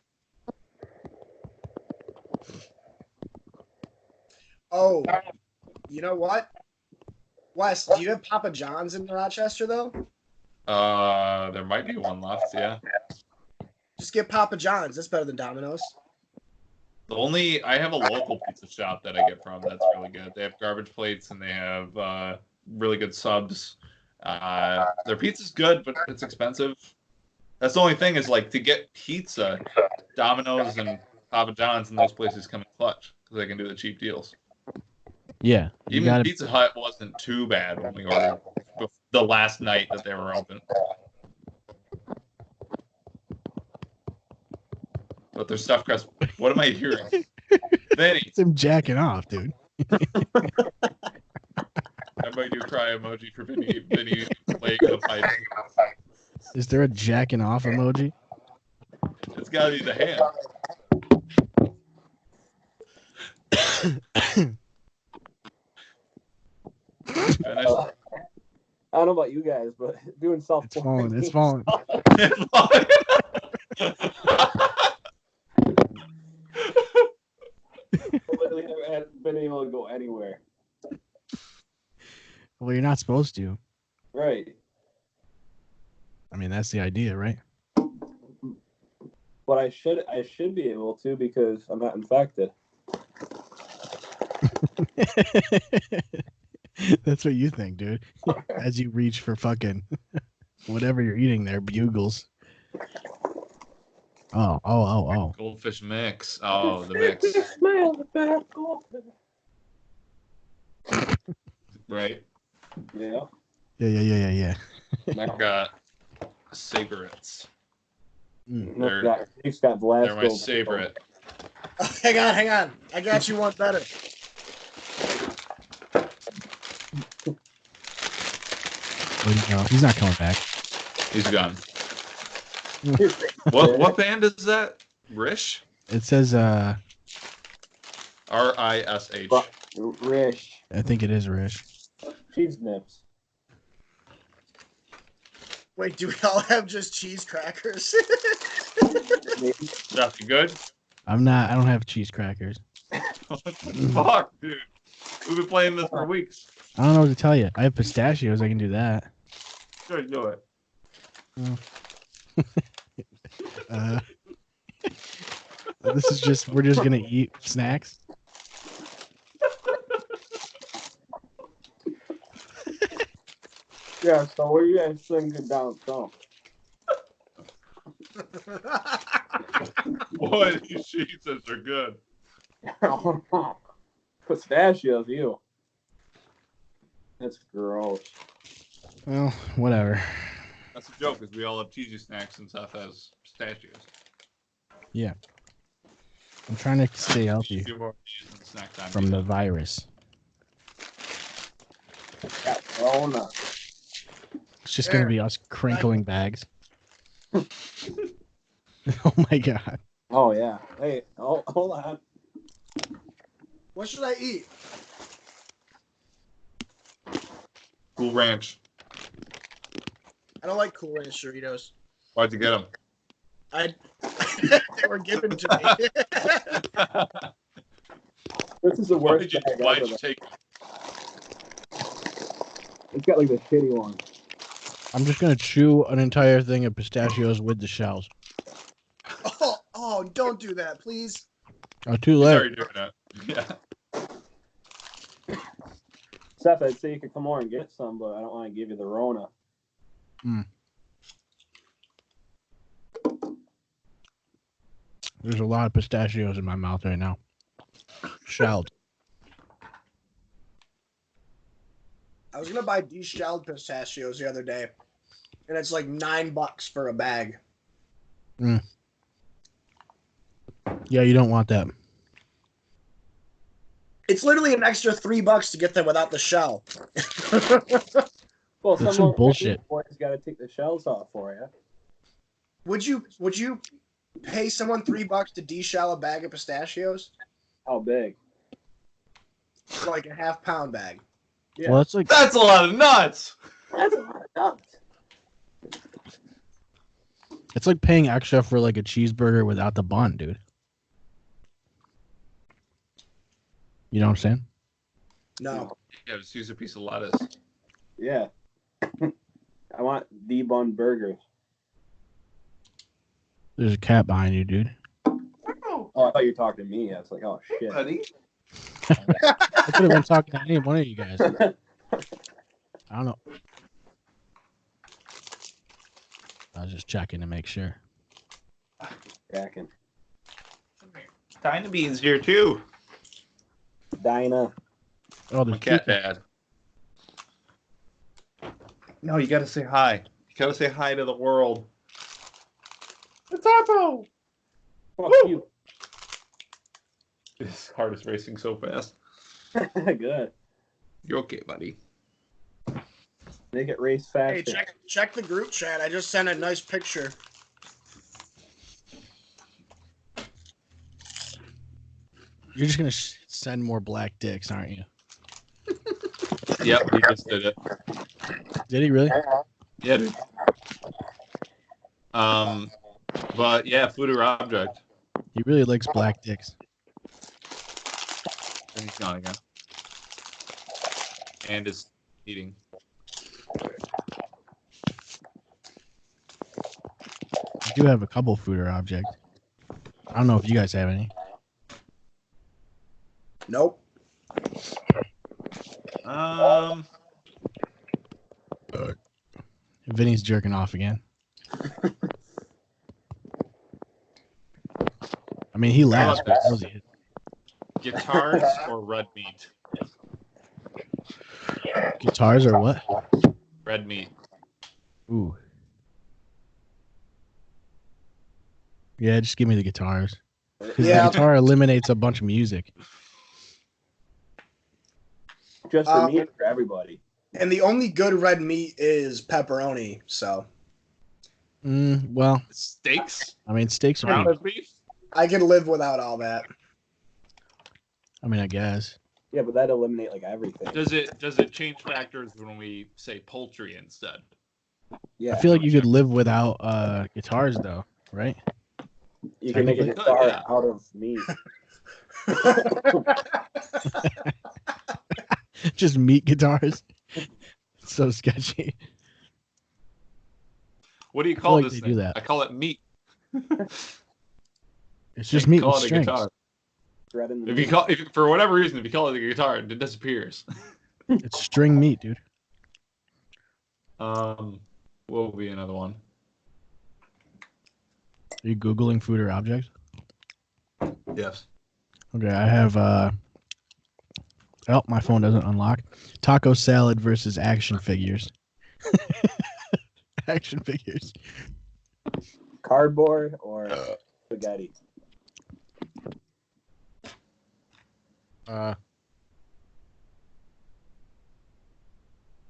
[SPEAKER 3] Oh, you know what? Wes, do you have Papa John's in Rochester though?
[SPEAKER 1] There might be one left. Yeah.
[SPEAKER 3] Just get Papa John's. That's better than Domino's.
[SPEAKER 1] I have a local pizza shop that I get from. That's really good. They have garbage plates and they have really good subs. Their pizza's good, but it's expensive. That's the only thing is like to get pizza, Domino's and Papa John's and those places come in clutch because they can do the cheap deals.
[SPEAKER 2] Yeah.
[SPEAKER 1] Even Pizza Hut wasn't too bad when we ordered the last night that they were open. But their stuffed crust. What am I hearing? Vinny.
[SPEAKER 2] It's him jacking off, dude.
[SPEAKER 1] Everybody do cry emoji for Vinny playing the pipe.
[SPEAKER 2] Is there a jacking off emoji?
[SPEAKER 1] It's got to be the hand. Finish.
[SPEAKER 7] I don't know about you guys, but doing self.
[SPEAKER 2] It's falling. It's falling.
[SPEAKER 7] Literally haven't been able to go anywhere.
[SPEAKER 2] Well, you're not supposed to.
[SPEAKER 7] Right.
[SPEAKER 2] I mean, that's the idea, right?
[SPEAKER 7] But I should be able to because I'm not infected.
[SPEAKER 2] That's what you think, dude. As you reach for fucking. Whatever you're eating there, bugles. Oh.
[SPEAKER 1] Goldfish mix. Oh, the mix.
[SPEAKER 7] Smell the bad goldfish.
[SPEAKER 1] Right?
[SPEAKER 7] Yeah.
[SPEAKER 2] Yeah.
[SPEAKER 1] I got Saberits.
[SPEAKER 7] He's got Velasco.
[SPEAKER 1] They're my favorite.
[SPEAKER 3] Hang on. I got you one better.
[SPEAKER 2] No, he's not coming back.
[SPEAKER 1] He's gone. What band is that? Rish?
[SPEAKER 2] It says
[SPEAKER 1] R-I-S-H.
[SPEAKER 7] Rish.
[SPEAKER 2] I think it is Rish.
[SPEAKER 7] Cheese nips.
[SPEAKER 3] Wait, do we all have just cheese crackers?
[SPEAKER 1] Jeff, you good?
[SPEAKER 2] I don't have cheese crackers.
[SPEAKER 1] What the fuck, dude? We've been playing this for weeks.
[SPEAKER 2] I don't know what to tell you. I have pistachios. I can do that.
[SPEAKER 1] Sure, do it.
[SPEAKER 2] We're just gonna eat snacks.
[SPEAKER 7] Yeah, so what are you guys thinking down south?
[SPEAKER 1] Boy, these cheeses are good.
[SPEAKER 7] Pistachios, you. That's gross.
[SPEAKER 2] Well, whatever.
[SPEAKER 1] That's a joke, because we all have cheesy snacks and Seth has pistachios.
[SPEAKER 2] Yeah. I'm trying to stay healthy
[SPEAKER 1] Do more of these than snack time.
[SPEAKER 2] from the virus.
[SPEAKER 7] Yeah, Corona.
[SPEAKER 2] It's just gonna be us crinkling bags. Oh my god.
[SPEAKER 7] Oh yeah. Hey, hold on.
[SPEAKER 3] What should I eat?
[SPEAKER 1] Cool Ranch.
[SPEAKER 3] I don't like Cool Ranch Doritos.
[SPEAKER 1] Why'd you get them?
[SPEAKER 3] They were given to me.
[SPEAKER 7] This is the worst bag
[SPEAKER 1] Why'd
[SPEAKER 7] ever.
[SPEAKER 1] you take
[SPEAKER 7] It's got like the shitty one.
[SPEAKER 2] I'm just gonna chew an entire thing of pistachios with the shells.
[SPEAKER 3] Oh, don't do that, please.
[SPEAKER 2] Oh, too
[SPEAKER 1] He's
[SPEAKER 2] late.
[SPEAKER 1] already doing that. Yeah.
[SPEAKER 7] Seth, I'd say you could come over and get some, but I don't want to give you the Rona.
[SPEAKER 2] There's a lot of pistachios in my mouth right now. Shelled.
[SPEAKER 3] I was gonna buy de-shelled pistachios the other day, and it's like $9 for a bag.
[SPEAKER 2] Yeah, you don't want that.
[SPEAKER 3] It's literally an extra $3 to get them without the shell.
[SPEAKER 7] Well,
[SPEAKER 2] That's some bullshit.
[SPEAKER 7] Boys got to take the shells off for you.
[SPEAKER 3] Would you pay someone $3 to de-shell a bag of pistachios?
[SPEAKER 7] How big?
[SPEAKER 3] Like a half-pound bag.
[SPEAKER 7] Yeah.
[SPEAKER 2] Well, it's like
[SPEAKER 1] That's a lot of nuts.
[SPEAKER 7] That's a lot of nuts.
[SPEAKER 2] it's like paying extra for like a cheeseburger without the bun, dude. You know what I'm saying?
[SPEAKER 3] No.
[SPEAKER 1] Yeah, just use a piece of lettuce.
[SPEAKER 7] Yeah. I want debun burgers.
[SPEAKER 2] There's a cat behind you, dude.
[SPEAKER 7] Oh, I thought you were talking to me. I was like, oh shit.
[SPEAKER 1] Buddy.
[SPEAKER 2] I could have been talking to any one of you guys. I don't know. I was just checking to make sure.
[SPEAKER 7] Cracking.
[SPEAKER 1] Dynabean's here too.
[SPEAKER 7] Dinah.
[SPEAKER 2] Oh,
[SPEAKER 1] My
[SPEAKER 2] there's
[SPEAKER 1] cat
[SPEAKER 2] two.
[SPEAKER 1] dad. No, you gotta say hi. You gotta say hi to the world. It's Apple!
[SPEAKER 7] Fuck
[SPEAKER 1] Woo!
[SPEAKER 7] you.
[SPEAKER 1] His heart is racing so fast.
[SPEAKER 7] Good.
[SPEAKER 1] You're okay, buddy.
[SPEAKER 7] Make it race faster.
[SPEAKER 3] Hey, check the group chat. I just sent a nice picture.
[SPEAKER 2] You're just gonna send more black dicks, aren't you?
[SPEAKER 1] Yep, he just did it.
[SPEAKER 2] Did he really?
[SPEAKER 1] Yeah, dude. But yeah, food or object.
[SPEAKER 2] He really likes black dicks.
[SPEAKER 1] And he's gone again. And is eating.
[SPEAKER 2] I do have a couple food or object. I don't know if you guys have any.
[SPEAKER 3] Nope.
[SPEAKER 2] Vinny's jerking off again. I mean, he laughs,
[SPEAKER 1] about
[SPEAKER 2] but
[SPEAKER 1] this?
[SPEAKER 2] he knows he is.
[SPEAKER 1] Guitars or red meat?
[SPEAKER 2] Guitars or what?
[SPEAKER 1] Red meat.
[SPEAKER 2] Ooh. Yeah, just give me the guitars. Because
[SPEAKER 3] Yeah.
[SPEAKER 2] the guitar eliminates a bunch of music.
[SPEAKER 7] Just for me or for everybody?
[SPEAKER 3] And the only good red meat is pepperoni. So
[SPEAKER 2] Well,
[SPEAKER 1] Steaks?
[SPEAKER 2] I mean, steaks are
[SPEAKER 1] Ground
[SPEAKER 2] good.
[SPEAKER 1] beef?
[SPEAKER 3] I can live without all that.
[SPEAKER 2] I mean, I guess.
[SPEAKER 7] Yeah, but that eliminate like everything.
[SPEAKER 1] Does it change factors when we say poultry instead?
[SPEAKER 7] Yeah,
[SPEAKER 2] I feel like you could live without guitars, though, right?
[SPEAKER 7] you can make a
[SPEAKER 2] technically-
[SPEAKER 7] guitar
[SPEAKER 1] Yeah.
[SPEAKER 7] out of meat.
[SPEAKER 2] Just meat guitars. So sketchy.
[SPEAKER 1] What do you
[SPEAKER 2] I feel
[SPEAKER 1] call
[SPEAKER 2] like
[SPEAKER 1] this
[SPEAKER 2] they
[SPEAKER 1] thing?
[SPEAKER 2] do that.
[SPEAKER 1] I call it meat.
[SPEAKER 2] It's just
[SPEAKER 1] You
[SPEAKER 2] meat
[SPEAKER 1] call
[SPEAKER 2] with
[SPEAKER 1] it a
[SPEAKER 2] strings.
[SPEAKER 1] guitar.
[SPEAKER 7] Thread in the
[SPEAKER 1] If
[SPEAKER 7] meat.
[SPEAKER 1] you for whatever reason, if you call it a guitar, it disappears.
[SPEAKER 2] It's string meat, dude.
[SPEAKER 1] What will be another one?
[SPEAKER 2] Are you Googling food or objects?
[SPEAKER 1] Yes.
[SPEAKER 2] Okay, I have oh, my phone doesn't unlock. Taco salad versus action figures. Action figures.
[SPEAKER 7] Cardboard or spaghetti?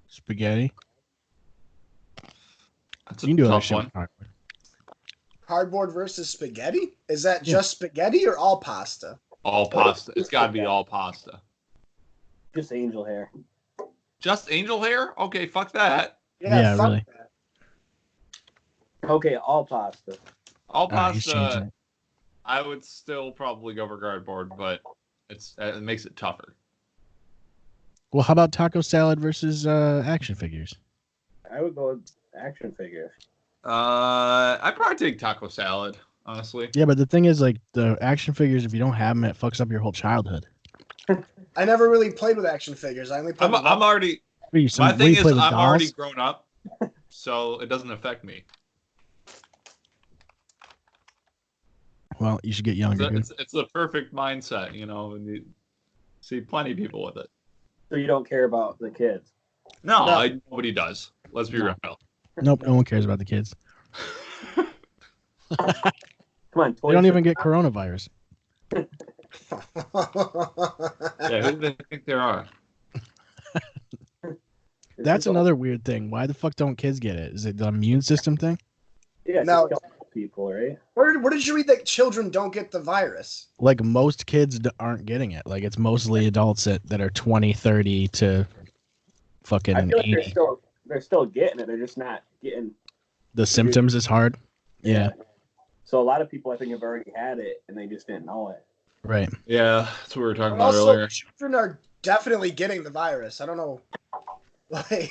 [SPEAKER 2] Spaghetti.
[SPEAKER 1] That's
[SPEAKER 2] You can do other
[SPEAKER 1] tough
[SPEAKER 2] shit
[SPEAKER 1] one.
[SPEAKER 2] with cardboard.
[SPEAKER 3] Cardboard versus spaghetti? Is that just spaghetti or all pasta?
[SPEAKER 1] All pasta. It's got to be all pasta.
[SPEAKER 7] Just angel hair.
[SPEAKER 1] Just angel hair? Okay, fuck that.
[SPEAKER 2] Yeah,
[SPEAKER 3] fuck
[SPEAKER 2] really.
[SPEAKER 3] that.
[SPEAKER 7] Okay, all pasta.
[SPEAKER 1] All
[SPEAKER 2] He's changing
[SPEAKER 1] pasta.
[SPEAKER 2] it.
[SPEAKER 1] I would still probably go for cardboard, but it makes it tougher.
[SPEAKER 2] Well, how about taco salad versus action figures?
[SPEAKER 7] I would go with action figures.
[SPEAKER 1] I'd probably take taco salad, honestly.
[SPEAKER 2] Yeah, but the thing is, like, the action figures, if you don't have them, it fucks up your whole childhood.
[SPEAKER 3] I never really played with action figures. I only played with
[SPEAKER 1] I'm already.
[SPEAKER 2] What are you,
[SPEAKER 1] My
[SPEAKER 2] what,
[SPEAKER 1] thing
[SPEAKER 2] you
[SPEAKER 1] is,
[SPEAKER 2] play with
[SPEAKER 1] I'm already
[SPEAKER 2] dolls?
[SPEAKER 1] grown up, so it doesn't affect me.
[SPEAKER 2] Well, you should get younger, dude.
[SPEAKER 1] It's the perfect mindset, you know. And you see plenty of people with it.
[SPEAKER 7] So you don't care about the kids.
[SPEAKER 1] No,
[SPEAKER 3] No.
[SPEAKER 1] nobody does. Let's be real.
[SPEAKER 2] Nope, no one cares about the kids.
[SPEAKER 7] Come on,
[SPEAKER 2] They don't even get coronavirus.
[SPEAKER 1] Yeah, who do they think there are?
[SPEAKER 2] That's another weird thing. Why the fuck don't kids get it? Is it the immune system thing?
[SPEAKER 7] Yeah,
[SPEAKER 3] No.
[SPEAKER 7] no people, right?
[SPEAKER 3] Where did you read that children don't get the virus?
[SPEAKER 2] Like, most kids aren't getting it. Like, it's mostly adults that are 20, 30 to fucking
[SPEAKER 7] I feel like
[SPEAKER 2] 80.
[SPEAKER 7] they're still getting it. They're just not getting.
[SPEAKER 2] The symptoms is hard. Yeah,
[SPEAKER 7] So a lot of people, I think, have already had it and they just didn't know it.
[SPEAKER 2] right.
[SPEAKER 1] Yeah, that's what we were talking
[SPEAKER 3] But
[SPEAKER 1] about
[SPEAKER 3] also,
[SPEAKER 1] earlier.
[SPEAKER 3] children are definitely getting the virus. I don't know. Like,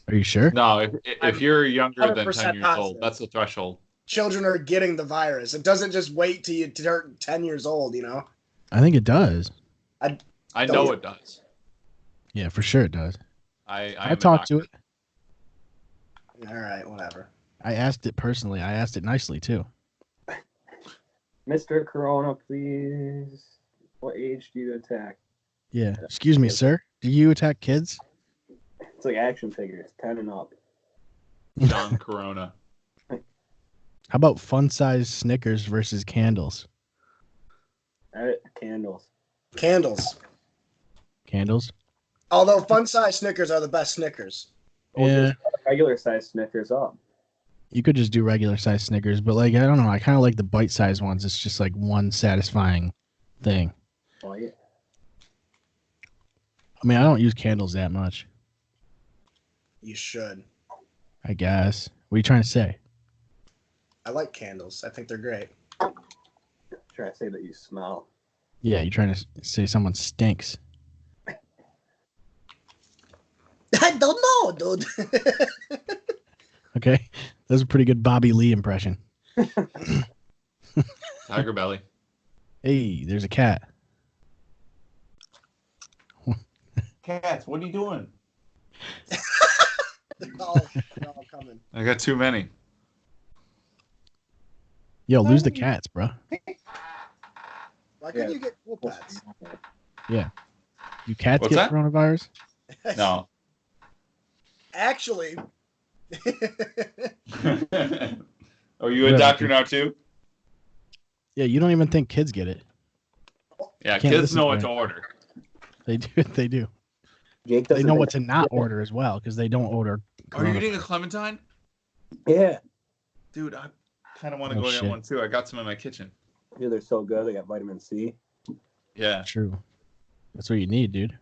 [SPEAKER 2] Are you sure?
[SPEAKER 1] No, if you're younger than
[SPEAKER 3] 100%
[SPEAKER 1] 10 years
[SPEAKER 3] positive.
[SPEAKER 1] old, that's the threshold.
[SPEAKER 3] children are getting the virus. It doesn't just wait till you turn 10 years old, you know?
[SPEAKER 2] I think it does.
[SPEAKER 1] I know it does.
[SPEAKER 2] Yeah, for sure it does.
[SPEAKER 1] I
[SPEAKER 2] talked to it.
[SPEAKER 3] All right, whatever.
[SPEAKER 2] I asked it personally. I asked it nicely, too.
[SPEAKER 7] Mr. Corona, please. What age do you attack?
[SPEAKER 2] Yeah. Excuse me, sir. Do you attack kids?
[SPEAKER 7] It's like action figures, 10 and up.
[SPEAKER 1] Don Corona.
[SPEAKER 2] How about fun-sized Snickers versus candles?
[SPEAKER 7] Candles.
[SPEAKER 3] Candles.
[SPEAKER 2] Candles?
[SPEAKER 3] Although fun-size Snickers are the best Snickers.
[SPEAKER 2] Yeah.
[SPEAKER 7] Regular size Snickers up.
[SPEAKER 2] You could just do regular-sized Snickers, but, like, I don't know. I kind of like the bite-sized ones. It's just, like, one satisfying thing.
[SPEAKER 7] Like,
[SPEAKER 2] I mean, I don't use candles that much,
[SPEAKER 3] You should.
[SPEAKER 2] I guess. What are you trying to say?
[SPEAKER 3] I like candles. I think they're great.
[SPEAKER 7] try to say that you smell.
[SPEAKER 2] Yeah, you're trying to say someone stinks.
[SPEAKER 3] I don't know, dude.
[SPEAKER 2] Okay? That was a pretty good Bobby Lee impression.
[SPEAKER 1] Tiger Belly.
[SPEAKER 2] Hey, there's a cat.
[SPEAKER 1] Cats, what are you doing?
[SPEAKER 3] They're all coming.
[SPEAKER 1] I got too many.
[SPEAKER 2] Yo, lose the cats, bro.
[SPEAKER 3] Why couldn't you get cool pets?
[SPEAKER 2] Yeah. You cats
[SPEAKER 1] What's
[SPEAKER 2] get
[SPEAKER 1] that?
[SPEAKER 2] coronavirus?
[SPEAKER 1] No.
[SPEAKER 3] Actually.
[SPEAKER 1] Are you a
[SPEAKER 2] Whatever,
[SPEAKER 1] doctor
[SPEAKER 2] dude.
[SPEAKER 1] now too?
[SPEAKER 2] Yeah, you don't even think kids get it.
[SPEAKER 1] Yeah,
[SPEAKER 2] Can't
[SPEAKER 1] kids
[SPEAKER 2] listen
[SPEAKER 1] know
[SPEAKER 2] to
[SPEAKER 1] what
[SPEAKER 2] it.
[SPEAKER 1] to order.
[SPEAKER 2] They do. They do.
[SPEAKER 7] Jake
[SPEAKER 2] They
[SPEAKER 7] doesn't
[SPEAKER 2] know
[SPEAKER 7] think-
[SPEAKER 2] what to not order as well because they don't order.
[SPEAKER 1] Are you eating a
[SPEAKER 2] coronavirus.
[SPEAKER 1] clementine?
[SPEAKER 7] Yeah.
[SPEAKER 1] Dude, I kind of want to
[SPEAKER 2] Oh,
[SPEAKER 1] go get
[SPEAKER 2] shit.
[SPEAKER 1] one too. I got some in my kitchen.
[SPEAKER 7] Dude, they're so good. They got vitamin C.
[SPEAKER 1] Yeah.
[SPEAKER 2] True. That's what you need, dude.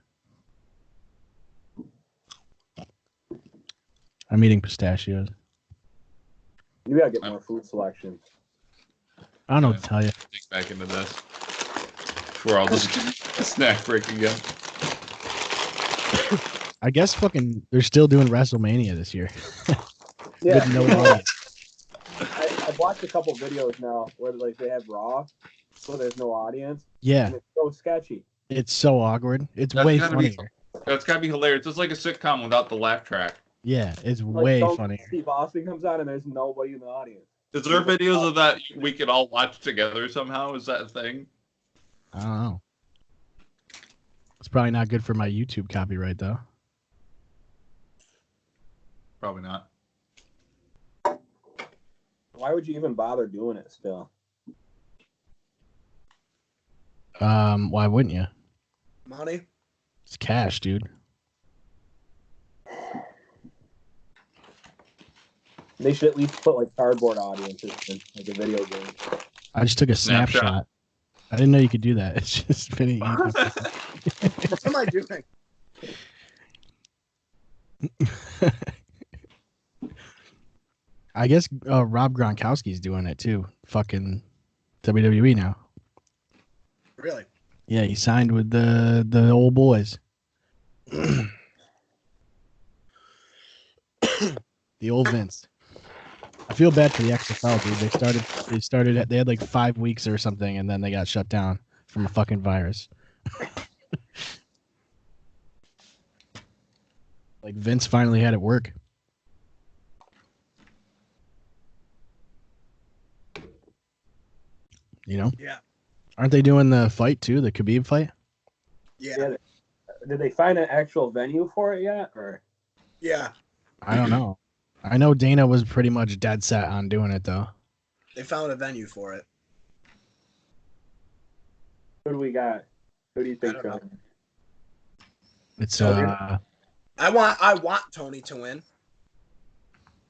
[SPEAKER 2] I'm eating pistachios.
[SPEAKER 7] You gotta get more food selection.
[SPEAKER 2] I don't know what to tell you.
[SPEAKER 1] Dig back into this. We're all just snack break again.
[SPEAKER 2] I guess fucking they're still doing WrestleMania this year.
[SPEAKER 7] Yeah.
[SPEAKER 2] With no audience.
[SPEAKER 7] I've watched a couple videos now where like they have Raw, so there's no audience.
[SPEAKER 2] Yeah,
[SPEAKER 7] And it's so sketchy.
[SPEAKER 2] it's so awkward. It's
[SPEAKER 1] That's
[SPEAKER 2] way
[SPEAKER 1] gotta be-
[SPEAKER 2] funnier.
[SPEAKER 1] That's gotta be hilarious. It's like a sitcom without the laugh track.
[SPEAKER 2] Yeah, it's
[SPEAKER 7] Like,
[SPEAKER 2] way
[SPEAKER 7] Stone
[SPEAKER 2] funnier.
[SPEAKER 7] Steve Austin comes on and there's nobody in the audience.
[SPEAKER 1] Is there videos of that we could all watch together somehow? Is that a thing?
[SPEAKER 2] I don't know. It's probably not good for my YouTube copyright though.
[SPEAKER 1] Probably not.
[SPEAKER 7] Why would you even bother doing it still?
[SPEAKER 2] Why wouldn't you?
[SPEAKER 3] Money?
[SPEAKER 2] It's cash, dude.
[SPEAKER 7] They should at least put like cardboard audiences in like a video game.
[SPEAKER 2] I just took a
[SPEAKER 1] Snapshot.
[SPEAKER 2] snapshot. I didn't know you could do that. It's just Vinnie.
[SPEAKER 3] What am I doing?
[SPEAKER 2] I guess Rob Gronkowski's doing it too. Fucking WWE now.
[SPEAKER 3] Really?
[SPEAKER 2] Yeah, he signed with the old boys. The old Vince. I feel bad for the XFL, dude. They had like 5 weeks or something, and then they got shut down from a fucking virus. Like Vince finally had it work. You know?
[SPEAKER 3] Yeah.
[SPEAKER 2] Aren't they doing the fight too? The Khabib fight?
[SPEAKER 3] Yeah.
[SPEAKER 7] Did they find an actual venue for it yet? Or
[SPEAKER 3] Yeah.
[SPEAKER 2] I don't know. I know Dana was pretty much dead set on doing it though.
[SPEAKER 3] They found a venue for it.
[SPEAKER 7] who do we got? Who do you think?
[SPEAKER 3] I don't know.
[SPEAKER 7] Sean?
[SPEAKER 2] It's
[SPEAKER 3] I want Tony to win.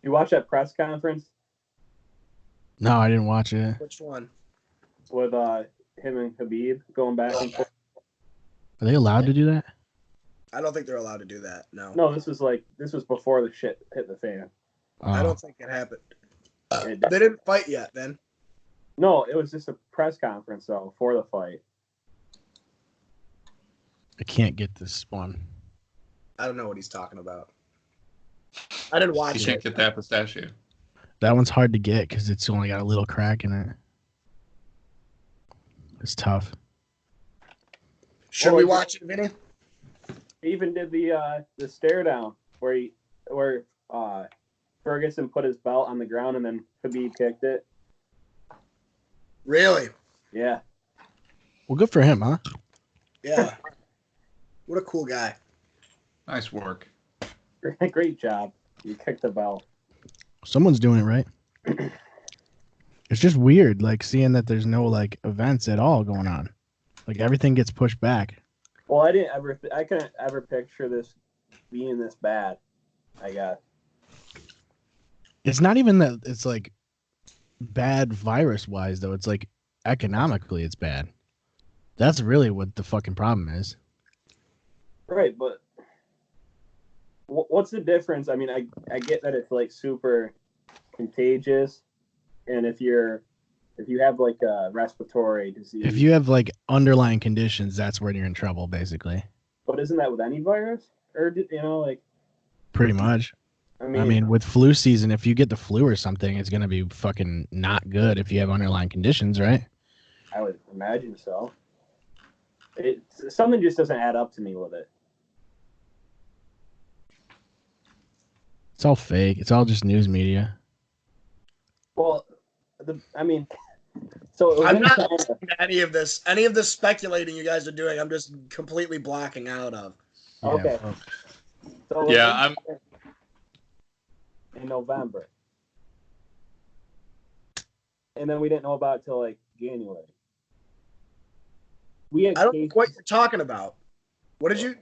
[SPEAKER 7] You watch that press conference
[SPEAKER 2] no, I didn't watch it.
[SPEAKER 3] Which one?
[SPEAKER 7] with him and Khabib going back and forth?
[SPEAKER 2] Are they allowed to do that?
[SPEAKER 3] I don't think they're allowed to do that. No.
[SPEAKER 7] No, this was before the shit hit the fan.
[SPEAKER 3] I
[SPEAKER 2] Oh.
[SPEAKER 3] don't think it happened. They didn't fight yet then.
[SPEAKER 7] No, it was just a press conference though for the fight.
[SPEAKER 2] I can't get this one.
[SPEAKER 3] I don't know what he's talking about. I didn't
[SPEAKER 1] You
[SPEAKER 3] watch
[SPEAKER 1] can't
[SPEAKER 3] it.
[SPEAKER 1] get that pistachio.
[SPEAKER 2] That one's hard to get because it's only got a little crack in it. It's tough.
[SPEAKER 3] Should we watch it, Vinny?
[SPEAKER 7] He even did the stare down where Ferguson put his belt on the ground and then Khabib kicked it.
[SPEAKER 3] Really?
[SPEAKER 7] Yeah.
[SPEAKER 2] Well, good for him, huh?
[SPEAKER 3] Yeah. What a cool guy.
[SPEAKER 1] Nice work.
[SPEAKER 7] Great job. You kicked the belt.
[SPEAKER 2] Someone's doing it right. It's just weird, like seeing that there's no like events at all going on. Like everything gets pushed back.
[SPEAKER 7] Well, I couldn't ever picture this being this bad. I guess.
[SPEAKER 2] It's not even that it's like bad virus wise though. It's like economically it's bad. That's really what the fucking problem is.
[SPEAKER 7] Right, but what's the difference? I mean, I get that it's like super contagious, and if you have like a respiratory disease,
[SPEAKER 2] If you have like underlying conditions, that's where you're in trouble, basically.
[SPEAKER 7] but isn't that with any virus? Or like
[SPEAKER 2] Pretty much.
[SPEAKER 7] I mean,
[SPEAKER 2] I mean, with flu season, if you get the flu or something, it's gonna be fucking not good if you have underlying conditions, right?
[SPEAKER 7] I would imagine so. Something just doesn't add up to me with it.
[SPEAKER 2] It's all fake. It's all just news media.
[SPEAKER 7] Well, so it was
[SPEAKER 3] I'm
[SPEAKER 7] in
[SPEAKER 3] not
[SPEAKER 7] China.
[SPEAKER 3] listening to any of this. Any of this speculating you guys are doing, I'm just completely blocking out of.
[SPEAKER 2] Yeah,
[SPEAKER 7] Okay.
[SPEAKER 2] well,
[SPEAKER 7] So it was
[SPEAKER 1] Yeah,
[SPEAKER 7] in
[SPEAKER 1] I'm.
[SPEAKER 7] China in November, and then we didn't know about it till like January. We had
[SPEAKER 3] I don't
[SPEAKER 7] cases.
[SPEAKER 3] know what you're talking about. What did you?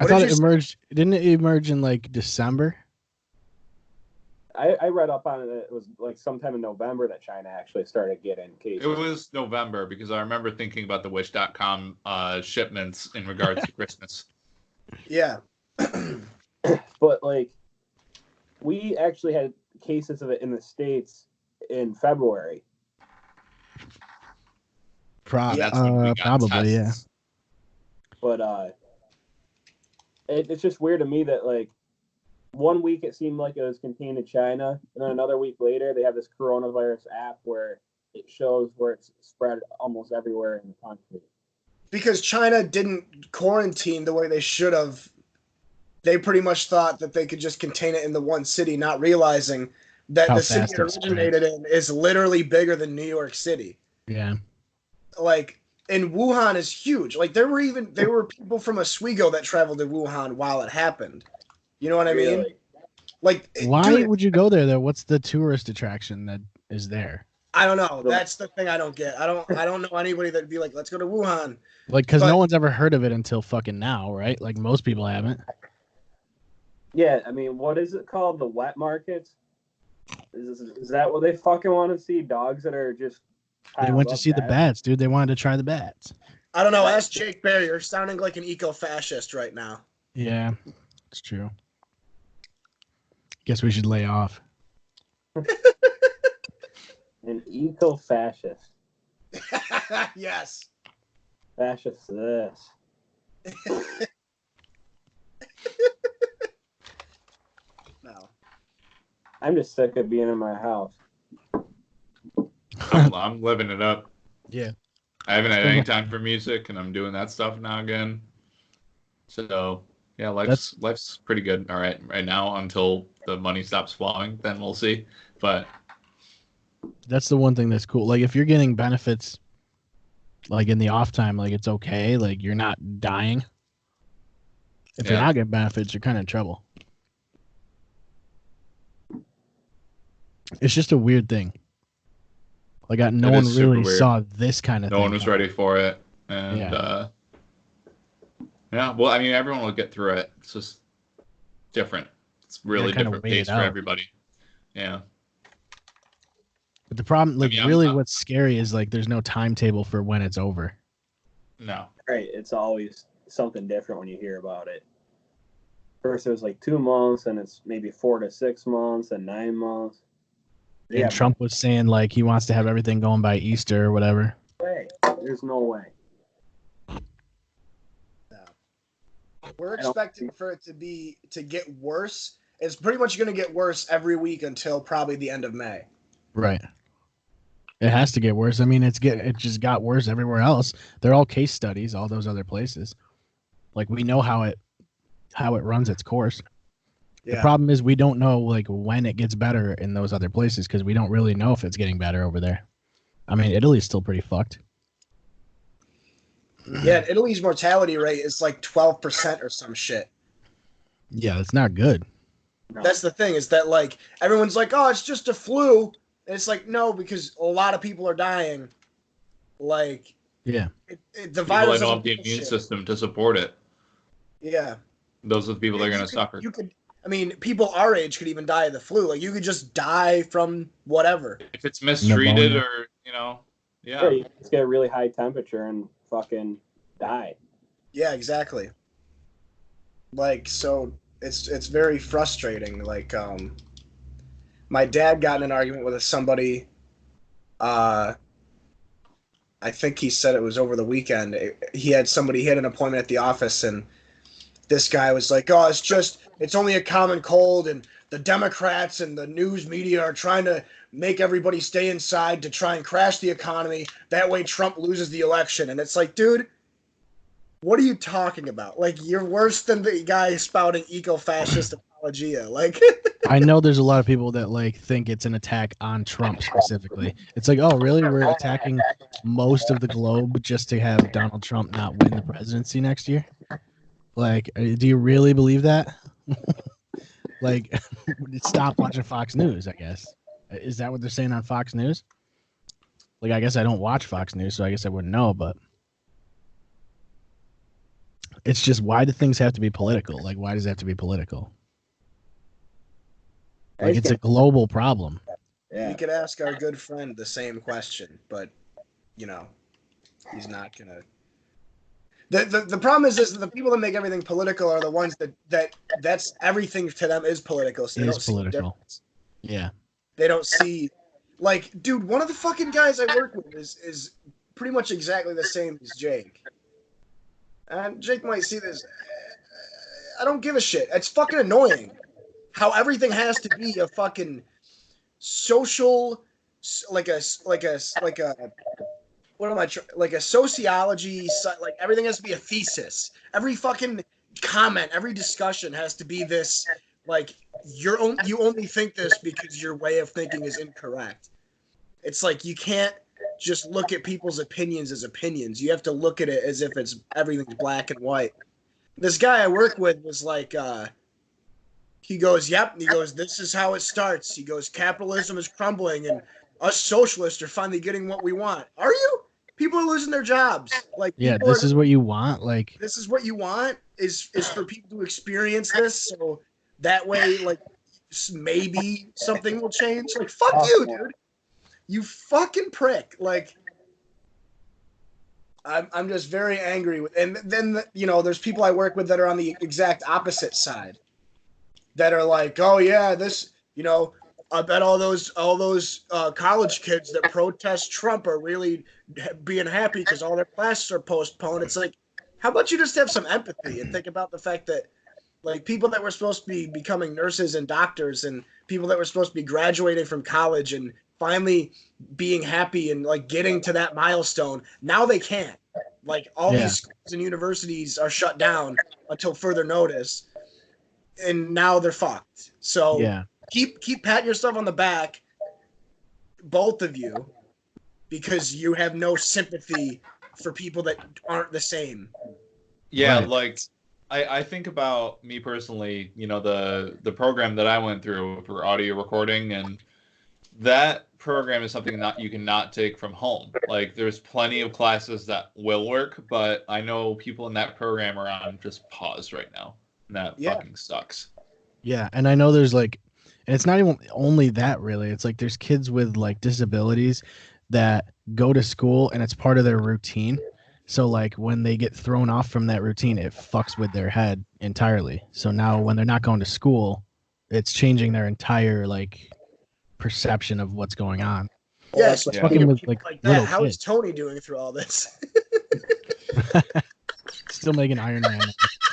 [SPEAKER 2] I
[SPEAKER 3] What
[SPEAKER 2] thought
[SPEAKER 3] did
[SPEAKER 2] it
[SPEAKER 3] you say?
[SPEAKER 2] emerged. Didn't it emerge in like December?
[SPEAKER 7] I read up on it. It was like sometime in November that China actually started getting cases.
[SPEAKER 1] It was November because I remember thinking about the Wish.com shipments in regards to Christmas.
[SPEAKER 3] Yeah.
[SPEAKER 7] But like, we actually had cases of it in the States in February.
[SPEAKER 1] And that's when we got
[SPEAKER 2] Probably, yeah.
[SPEAKER 1] tests.
[SPEAKER 7] But it's just weird to me that like 1 week it seemed like it was contained to China, and then another week later they have this coronavirus app where it shows where it's spread almost everywhere in the country.
[SPEAKER 3] Because China didn't quarantine the way they should have. They pretty much thought that they could just contain it in the one city, not realizing that
[SPEAKER 2] How
[SPEAKER 3] the city
[SPEAKER 2] fast
[SPEAKER 3] it
[SPEAKER 2] it
[SPEAKER 3] originated in is literally bigger than New York City.
[SPEAKER 2] Yeah.
[SPEAKER 3] Like, and Wuhan is huge. Like, there were people from Oswego that traveled to Wuhan while it happened. You know what I mean?
[SPEAKER 7] Really?
[SPEAKER 3] Like,
[SPEAKER 2] Why
[SPEAKER 3] dude,
[SPEAKER 2] would you go there though? What's the tourist attraction that is there?
[SPEAKER 3] I don't know. That's the thing I don't get. I don't know anybody that'd be like, let's go to Wuhan.
[SPEAKER 2] Like, because
[SPEAKER 3] But-
[SPEAKER 2] no one's ever heard of it until fucking now, right? Like most people haven't.
[SPEAKER 7] Yeah, I mean, what is it called? The wet markets? Is that what they fucking want to see? Dogs that are just
[SPEAKER 2] They
[SPEAKER 7] piled
[SPEAKER 2] went to
[SPEAKER 7] up
[SPEAKER 2] see the
[SPEAKER 7] bad?
[SPEAKER 2] bats, dude. They wanted to try the bats.
[SPEAKER 3] I don't know. Ask Jake Berry. You're sounding like an eco-fascist right now.
[SPEAKER 2] Yeah, it's true. Guess we should lay off.
[SPEAKER 7] An eco-fascist.
[SPEAKER 3] Yes.
[SPEAKER 7] Fascist this.
[SPEAKER 3] No.
[SPEAKER 7] I'm just sick of being in my house.
[SPEAKER 1] I'm living it up.
[SPEAKER 2] Yeah.
[SPEAKER 1] I haven't had any time for music, and I'm doing that stuff now again. So yeah, life's pretty good. All right now until the money stops flowing, then we'll see. But
[SPEAKER 2] That's the one thing that's cool. Like if you're getting benefits, like in the off time, like it's okay. Like you're not dying. If you're
[SPEAKER 1] Yeah.
[SPEAKER 2] not getting benefits, you're kind of in trouble. It's just a weird thing. Like no
[SPEAKER 1] It
[SPEAKER 2] one
[SPEAKER 1] is super
[SPEAKER 2] really
[SPEAKER 1] weird.
[SPEAKER 2] saw this kind of
[SPEAKER 1] no
[SPEAKER 2] thing.
[SPEAKER 1] one was ready for it, and yeah. Well, I mean, everyone will get through it. It's just different. It's really
[SPEAKER 2] kinda
[SPEAKER 1] different
[SPEAKER 2] wait it
[SPEAKER 1] pace for
[SPEAKER 2] out.
[SPEAKER 1] everybody. Yeah.
[SPEAKER 2] But the problem, like
[SPEAKER 1] mean, I'm
[SPEAKER 2] really
[SPEAKER 1] not-
[SPEAKER 2] what's scary is like there's no timetable for when it's over.
[SPEAKER 1] No.
[SPEAKER 7] Right, it's always something different when you hear about it. First it was like 2 months, and it's maybe 4 to 6 months, and 9 months.
[SPEAKER 2] And Trump was saying like he wants to have everything going by Easter or whatever.
[SPEAKER 7] Way. There's no way.
[SPEAKER 3] We're expecting for it to get worse. It's pretty much going to get worse every week until probably the end of May.
[SPEAKER 2] Right. It has to get worse. I mean, it just got worse everywhere else. They're all case studies, all those other places. Like we know how it runs its course. The problem is we don't know like when it gets better in those other places because we don't really know if it's getting better over there. I mean, Italy's still pretty fucked.
[SPEAKER 3] Yeah, Italy's mortality rate is like 12% or some shit.
[SPEAKER 2] Yeah, it's not good.
[SPEAKER 7] No.
[SPEAKER 3] That's the thing, is that like everyone's like, oh, it's just a flu. And it's like, no, because a lot of people are dying. Like,
[SPEAKER 2] Yeah.
[SPEAKER 3] the
[SPEAKER 1] People
[SPEAKER 3] virus
[SPEAKER 1] that don't
[SPEAKER 3] doesn't
[SPEAKER 1] have the
[SPEAKER 3] do
[SPEAKER 1] immune
[SPEAKER 3] shit.
[SPEAKER 1] system to support it.
[SPEAKER 3] Yeah.
[SPEAKER 1] Those are the people that are going to suffer.
[SPEAKER 3] I mean, people our age could even die of the flu. Like, you could just die from whatever.
[SPEAKER 1] If it's mistreated
[SPEAKER 2] Pneumonia.
[SPEAKER 1] or, yeah.
[SPEAKER 7] Yeah, you just get a really high temperature and fucking die.
[SPEAKER 3] Yeah, exactly. Like, so it's very frustrating. Like, my dad got in an argument with somebody. I think he said it was over the weekend. He had an appointment at the office, and this guy was like, oh, it's only a common cold, and the Democrats and the news media are trying to make everybody stay inside to try and crash the economy. That way Trump loses the election. And it's like, dude, what are you talking about? Like, you're worse than the guy spouting eco-fascist apologia. Like,
[SPEAKER 2] I know there's a lot of people that like think it's an attack on Trump specifically. It's like, oh, really? We're attacking most of the globe just to have Donald Trump not win the presidency next year? Like, do you really believe that? Like, stop watching Fox News, I guess. Is that what they're saying on Fox News? Like, I guess I don't watch Fox News, so I guess I wouldn't know, but it's just, why do things have to be political? Like, why does it have to be political? Like, it's a global problem.
[SPEAKER 7] Yeah.
[SPEAKER 3] we could ask our good friend the same question, but you know, he's not gonna. The problem is that the people that make everything political are the ones that's everything to them is political. So they
[SPEAKER 2] It is
[SPEAKER 3] don't see the
[SPEAKER 2] political.
[SPEAKER 3] difference.
[SPEAKER 2] Yeah.
[SPEAKER 3] They don't see, like, dude, one of the fucking guys I work with is pretty much exactly the same as Jake. And Jake might see this. I don't give a shit. It's fucking annoying how everything has to be a fucking social, like a what am I like a sociology, like everything has to be a thesis. Every fucking comment, every discussion has to be this, like, you only think this because your way of thinking is incorrect. It's like you can't just look at people's opinions as opinions. You have to look at it as if it's everything's black and white. This guy I work with was like, he goes, yep. He goes, this is how it starts. He goes, capitalism is crumbling and us socialists are finally getting what we want. Are you? People are losing their jobs. Like,
[SPEAKER 2] Yeah, this is what you want. Like,
[SPEAKER 3] this is what you want is for people to experience this, so that way, like, maybe something will change. Like, fuck you, dude. You fucking prick. Like, I'm just very angry with. And then, you know, there's people I work with that are on the exact opposite side, that are like, oh yeah, this, you know, I bet all those college kids that protest Trump are really being happy because all their classes are postponed. It's like, how about you just have some empathy and think about the fact that, like, people that were supposed to be becoming nurses and doctors and people that were supposed to be graduating from college and finally being happy and, like, getting to that milestone, now they can't. Like, all these schools and universities are shut down until further notice, and now they're fucked. So
[SPEAKER 2] yeah.
[SPEAKER 3] keep patting yourself on the back, both of you, because you have no sympathy for people that aren't the same.
[SPEAKER 1] Yeah,
[SPEAKER 2] Right.
[SPEAKER 1] like I think about me personally, you know, the program that I went through for audio recording, and that program is something that you cannot take from home. Like, there's plenty of classes that will work, but I know people in that program are on just pause right now. And that fucking sucks.
[SPEAKER 2] Yeah, and I know there's like, and it's not even only that really. It's like there's kids with like disabilities that go to school and it's part of their routine. So like when they get thrown off from that routine, it fucks with their head entirely. So now when they're not going to school, it's changing their entire like perception of what's going on.
[SPEAKER 3] Yeah,
[SPEAKER 1] Yeah.
[SPEAKER 2] Fucking with
[SPEAKER 3] people
[SPEAKER 2] like
[SPEAKER 3] that.
[SPEAKER 2] little
[SPEAKER 3] How is
[SPEAKER 2] kids.
[SPEAKER 3] Tony doing through all this?
[SPEAKER 2] Still making Iron Man.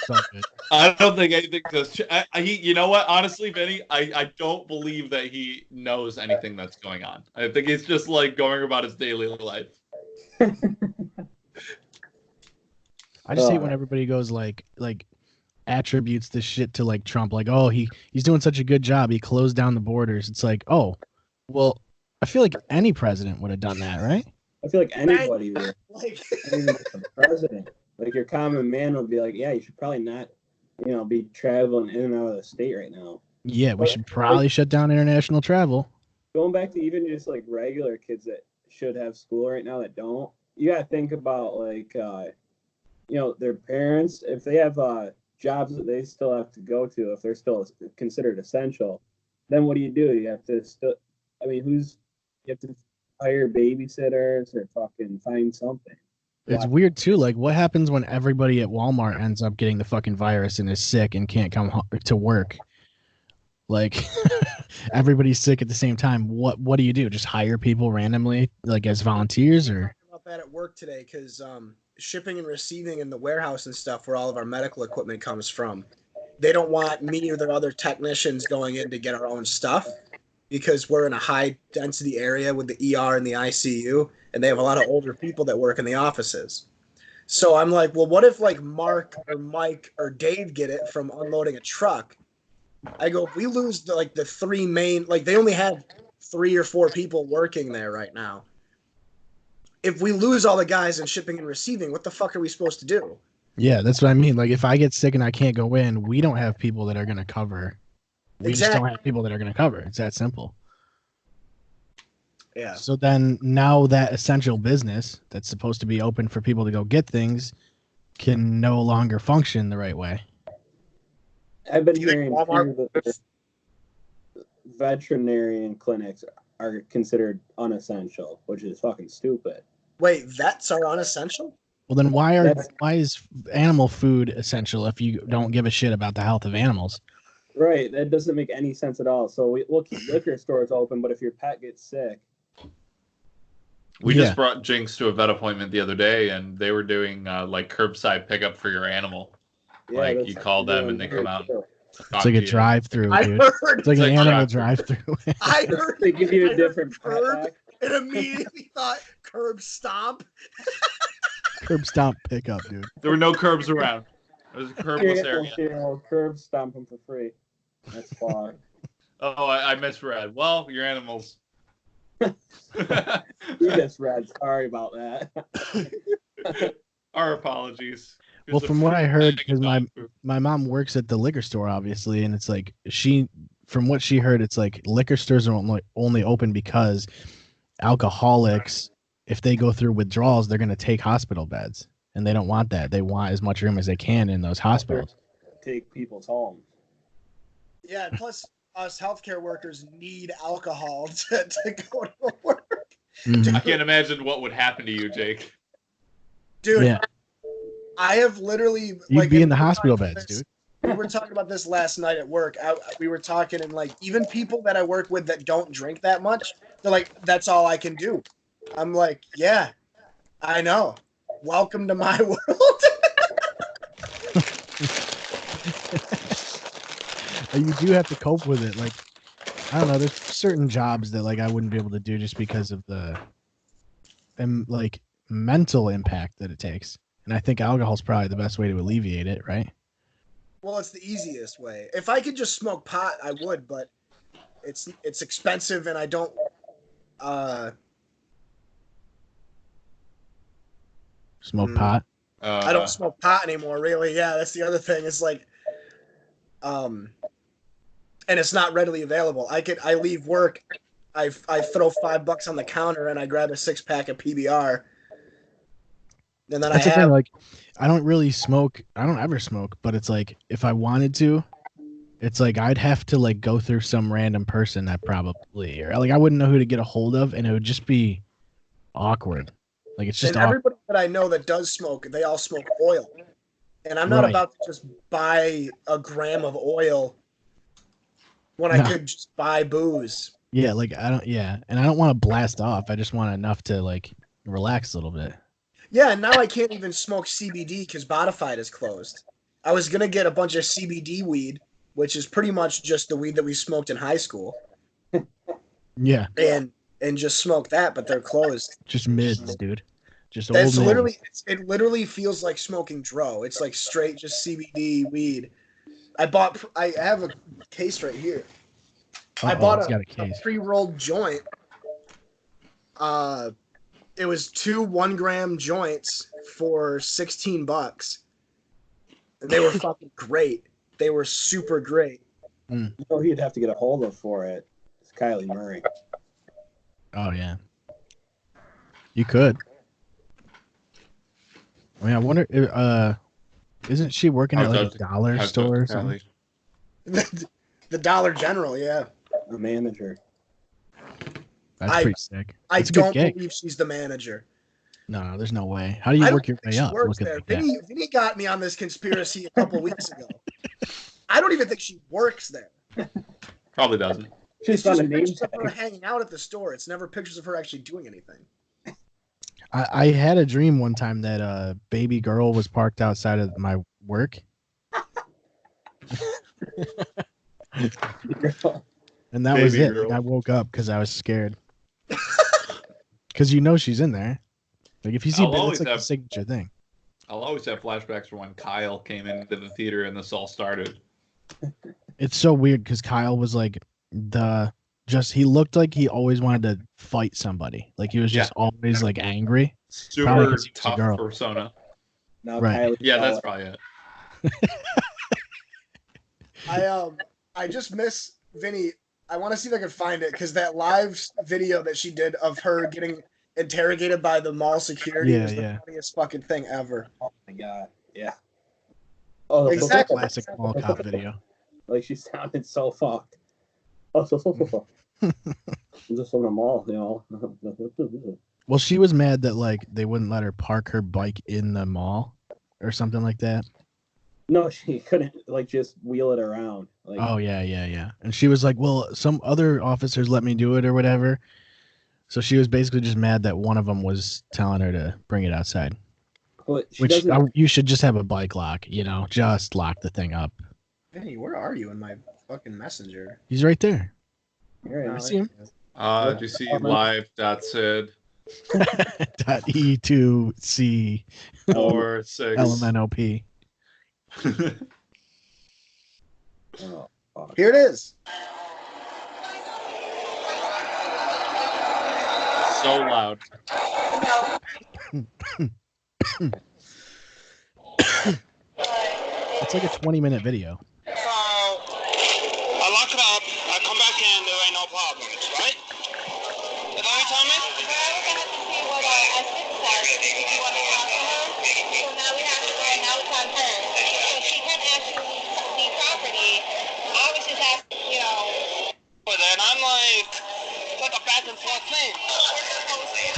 [SPEAKER 2] So good.
[SPEAKER 1] I don't think anything does. You know what? Honestly, Vinny, I don't believe that he knows anything that's going on. I think he's just like going about his daily life.
[SPEAKER 2] I just hate when everybody goes like attributes this shit to like Trump, like, oh, he's doing such a good job, he closed down the borders. It's like, oh, well, I feel like any president would have done that, right?
[SPEAKER 7] I feel like anybody would.
[SPEAKER 3] Like,
[SPEAKER 7] Even like the president. Like, your common man would be like, yeah, you should probably not, you know, be traveling in and out of the state right now.
[SPEAKER 2] Yeah, we should probably shut down international travel.
[SPEAKER 7] Going back to even just like regular kids that should have school right now that don't, you gotta think about like, you know, their parents, if they have jobs that they still have to go to, if they're still considered essential, then what do? You have to still, I mean, you have to hire babysitters or fucking find something.
[SPEAKER 2] It's weird too. Like, what happens when everybody at Walmart ends up getting the fucking virus and is sick and can't come to work? Like, everybody's sick at the same time. What do you do? Just hire people randomly, like as volunteers, or?
[SPEAKER 3] about that at work today because shipping and receiving in the warehouse and stuff, where all of our medical equipment comes from, they don't want me or their other technicians going in to get our own stuff because we're in a high density area with the ER and the ICU, and they have a lot of older people that work in the offices. So I'm like, well, what if like Mark or Mike or Dave get it from unloading a truck? I go, if we lose the three main, like they only have 3 or 4 people working there right now. If we lose all the guys in shipping and receiving, what the fuck are we supposed to do?
[SPEAKER 2] Yeah, that's what I mean. Like if I get sick and I can't go in, we don't have people that are going to cover. We just don't have people that are going to cover. It's that simple.
[SPEAKER 3] Yeah.
[SPEAKER 2] So then now that essential business that's supposed to be open for people to go get things can no longer function the right way.
[SPEAKER 7] I've been
[SPEAKER 3] Do you think
[SPEAKER 7] hearing
[SPEAKER 3] Walmart-
[SPEAKER 7] that veterinarian clinics are considered unessential, which is fucking stupid.
[SPEAKER 3] Wait, vets are unessential?
[SPEAKER 2] Well, then why is animal food essential if you don't give a shit about the health of animals?
[SPEAKER 7] Right, that doesn't make any sense at all. So we'll keep liquor stores open, but if your pet gets sick,
[SPEAKER 1] We just brought Jinx to a vet appointment the other day, and they were doing like curbside pickup for your animal.
[SPEAKER 7] yeah,
[SPEAKER 1] Like
[SPEAKER 7] that's
[SPEAKER 1] you call them and they come
[SPEAKER 7] great
[SPEAKER 1] out.
[SPEAKER 7] too.
[SPEAKER 2] It's like a drive-through,
[SPEAKER 3] I
[SPEAKER 2] dude.
[SPEAKER 3] heard.
[SPEAKER 2] It's like an
[SPEAKER 1] It's like
[SPEAKER 2] animal
[SPEAKER 1] drive-through.
[SPEAKER 2] drive-through.
[SPEAKER 3] I heard.
[SPEAKER 7] They give you
[SPEAKER 3] I
[SPEAKER 7] a
[SPEAKER 3] heard
[SPEAKER 7] different pet
[SPEAKER 3] curb
[SPEAKER 7] back.
[SPEAKER 3] and immediately thought curb stomp.
[SPEAKER 2] Curb stomp pickup, dude.
[SPEAKER 1] There were no curbs around. It was a curbless area.
[SPEAKER 7] We'll curb stomp them for free. That's fine.
[SPEAKER 1] Oh, I misread. Well, your animals.
[SPEAKER 7] You just read. Sorry about that.
[SPEAKER 1] Our apologies.
[SPEAKER 2] Well, from what I heard, because my mom works at the liquor store, obviously, and it's like from what she heard, it's like liquor stores are only open because alcoholics, if they go through withdrawals, they're going to take hospital beds, and they don't want that. They want as much room as they can in those hospitals.
[SPEAKER 7] Take people's homes.
[SPEAKER 3] Yeah, and plus us healthcare workers need alcohol to go to work.
[SPEAKER 2] Mhm.
[SPEAKER 1] I can't imagine what would happen to you, Jake.
[SPEAKER 3] Dude,
[SPEAKER 2] Yeah.
[SPEAKER 3] I have literally
[SPEAKER 2] You'd be in the
[SPEAKER 3] we were
[SPEAKER 2] hospital
[SPEAKER 3] talking
[SPEAKER 2] beds,
[SPEAKER 3] this-
[SPEAKER 2] dude.
[SPEAKER 3] We were talking about this last night at work. We were talking, and like even people that I work with that don't drink that much, they're like, "That's all I can do." I'm like, "Yeah, I know. Welcome to my world."
[SPEAKER 2] You do have to cope with it. Like, I don't know. There's certain jobs that like I wouldn't be able to do just because of the like mental impact that it takes. And I think alcohol is probably the best way to alleviate it, right?
[SPEAKER 3] Well, it's the easiest way. If I could just smoke pot, I would, but it's expensive, and I don't.
[SPEAKER 2] Smoke pot.
[SPEAKER 3] I don't smoke pot anymore, really. Yeah, that's the other thing. It's like, and it's not readily available. I leave work, I throw $5 on the counter, and I grab a 6-pack of PBR. And then
[SPEAKER 2] That's the thing. Like, I don't really smoke. I don't ever smoke. But it's like if I wanted to, it's like I'd have to like go through some random person that probably, or like I wouldn't know who to get a hold of, and it would just be awkward. Like it's just
[SPEAKER 3] and everybody that I know that does smoke, they all smoke oil. And I'm not
[SPEAKER 2] Right.
[SPEAKER 3] about to just buy a gram of oil when I could just buy booze.
[SPEAKER 2] Yeah, like I don't. Yeah, and I don't want to blast off. I just want enough to like relax a little bit.
[SPEAKER 3] Yeah, and now I can't even smoke CBD because Bonafide is closed. I was gonna get a bunch of CBD weed, which is pretty much just the weed that we smoked in high school,
[SPEAKER 2] Yeah,
[SPEAKER 3] and just smoke that, but they're closed.
[SPEAKER 2] just mids, dude. Just
[SPEAKER 3] That's
[SPEAKER 2] old
[SPEAKER 3] literally it. Literally feels like smoking dro. It's like straight just CBD weed. I have a case right here. I bought
[SPEAKER 2] it's got
[SPEAKER 3] a
[SPEAKER 2] a case.
[SPEAKER 3] pre-rolled joint. It was 2 1-gram joints for $16, and they were fucking great. They were super great.
[SPEAKER 7] You know who you'd have to get a hold of for it? It's Kylie Murray.
[SPEAKER 2] Oh yeah, you could. I mean, I wonder. Isn't she working at like a dollar store or something?
[SPEAKER 3] The Dollar General, yeah.
[SPEAKER 7] A manager.
[SPEAKER 2] That's pretty sick.
[SPEAKER 3] I
[SPEAKER 2] It's a good
[SPEAKER 3] don't
[SPEAKER 2] gig.
[SPEAKER 3] believe she's the manager.
[SPEAKER 2] No, there's no way. How do you
[SPEAKER 3] I don't
[SPEAKER 2] work your
[SPEAKER 3] think
[SPEAKER 2] way
[SPEAKER 3] she
[SPEAKER 2] up?
[SPEAKER 3] works
[SPEAKER 2] Looking
[SPEAKER 3] there.
[SPEAKER 2] like that?
[SPEAKER 3] Vinnie got me on this conspiracy a couple weeks ago. I don't even think she works there.
[SPEAKER 1] Probably doesn't.
[SPEAKER 3] It's
[SPEAKER 7] She's on
[SPEAKER 3] just
[SPEAKER 7] a name
[SPEAKER 3] pictures of
[SPEAKER 7] tag.
[SPEAKER 3] her hanging out at the store. It's never pictures of her actually doing anything.
[SPEAKER 2] I had a dream one time that a baby girl was parked outside of my work. And that was
[SPEAKER 1] Baby
[SPEAKER 2] it.
[SPEAKER 1] girl.
[SPEAKER 2] Like, I woke up because I was scared. Because she's in there. Like if you see,
[SPEAKER 1] I'll
[SPEAKER 2] that's
[SPEAKER 1] always
[SPEAKER 2] like
[SPEAKER 1] have-
[SPEAKER 2] the signature thing.
[SPEAKER 1] I'll always have flashbacks for when Kyle came into the theater and this all started.
[SPEAKER 2] It's so weird because Kyle was like he looked like he always wanted to fight somebody. Like he was just always like angry. Probably
[SPEAKER 1] Super
[SPEAKER 2] 'cause he was a
[SPEAKER 1] tough
[SPEAKER 2] girl.
[SPEAKER 1] persona.
[SPEAKER 7] Now
[SPEAKER 2] Right.
[SPEAKER 7] Kylie
[SPEAKER 1] Yeah, that's
[SPEAKER 7] Jenner.
[SPEAKER 1] probably it.
[SPEAKER 3] I just miss Vinny. I want to see if I can find it because that live video that she did of her getting interrogated by the mall security was the funniest fucking thing ever.
[SPEAKER 7] Oh my god, yeah. Oh,
[SPEAKER 3] Exactly.
[SPEAKER 2] Classic mall cop video.
[SPEAKER 7] Like she sounded so fucked. Oh, so just on the mall, you know.
[SPEAKER 2] Well, she was mad that like they wouldn't let her park her bike in the mall or something like that.
[SPEAKER 7] No, she couldn't like just wheel it around. Like,
[SPEAKER 2] Oh yeah. And she was like, "Well, some other officers let me do it or whatever." So she was basically just mad that one of them was telling her to bring it outside.
[SPEAKER 7] but she
[SPEAKER 2] Which
[SPEAKER 7] doesn't.
[SPEAKER 2] you should just have a bike lock, you know, just lock the thing up.
[SPEAKER 3] Vinny, where are you in my fucking messenger?
[SPEAKER 2] He's right there.
[SPEAKER 7] You're
[SPEAKER 2] I
[SPEAKER 7] right.
[SPEAKER 2] see him.
[SPEAKER 1] Do you see live.sid
[SPEAKER 2] .E2C
[SPEAKER 1] or 6?
[SPEAKER 2] LMNOP.
[SPEAKER 7] Oh, fuck.
[SPEAKER 3] Here it is.
[SPEAKER 1] So loud.
[SPEAKER 2] It's like a 20-minute video.
[SPEAKER 8] So, I lock it up, I come back in, there ain't no problems, right? Is that what you tell me?
[SPEAKER 9] Well, we're going to have to see what Sid says, if you want to talk to her. So now we have to go, and now it's on her. So she can actually leave property. I was just asking, you know.
[SPEAKER 8] But then I'm like, it's like a back and forth thing.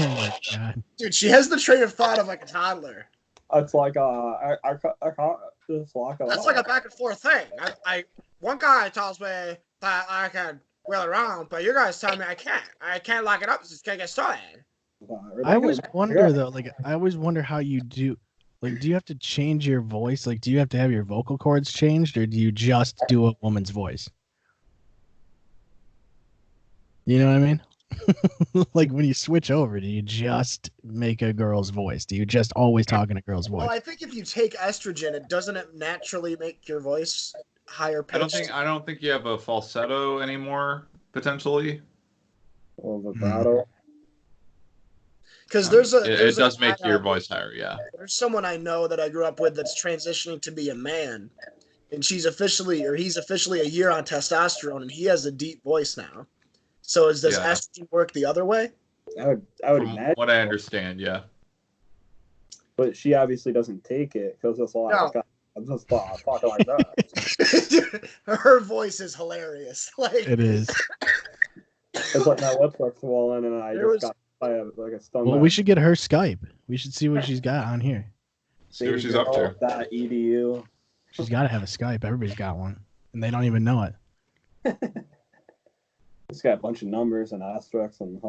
[SPEAKER 2] Oh my god.
[SPEAKER 3] Dude, she has the train of thought of like a toddler.
[SPEAKER 7] It's like I can't just lock it
[SPEAKER 3] That's
[SPEAKER 7] up.
[SPEAKER 3] like a back and forth thing. One guy tells me that I can wheel it around, but you guys tell me I can't. I can't lock it up. It's just gonna get started.
[SPEAKER 2] I always wonder though, like I always wonder how you do. Like, do you have to change your voice? Like, do you have to have your vocal cords changed, or do you just do a woman's voice? You know what I mean? Like when you switch over, do you just make a girl's voice? Do you just always talk in a girl's voice?
[SPEAKER 3] Well, I think if you take estrogen, it doesn't naturally make your voice higher pitched.
[SPEAKER 1] I don't think you have a falsetto anymore, potentially.
[SPEAKER 7] Or vibrato.
[SPEAKER 3] Because
[SPEAKER 1] it does make your voice higher, yeah.
[SPEAKER 3] There's someone I know that I grew up with that's transitioning to be a man, and he's officially a year on testosterone, and he has a deep voice now. So does estrogen work the other way?
[SPEAKER 7] I would
[SPEAKER 1] From
[SPEAKER 7] imagine.
[SPEAKER 1] what I understand, yeah.
[SPEAKER 7] But she obviously doesn't take it because it's like I'm just talking like that.
[SPEAKER 3] Her voice is hilarious. Like
[SPEAKER 2] It is.
[SPEAKER 7] It's like my lips are swollen and I just got like a stomach.
[SPEAKER 2] Well, we should get her Skype. We should see what she's got on here.
[SPEAKER 1] See what she's up to.
[SPEAKER 7] .edu.
[SPEAKER 2] She's got to have a Skype. Everybody's got one, and they don't even know it.
[SPEAKER 7] It's got a bunch of numbers and asterisks and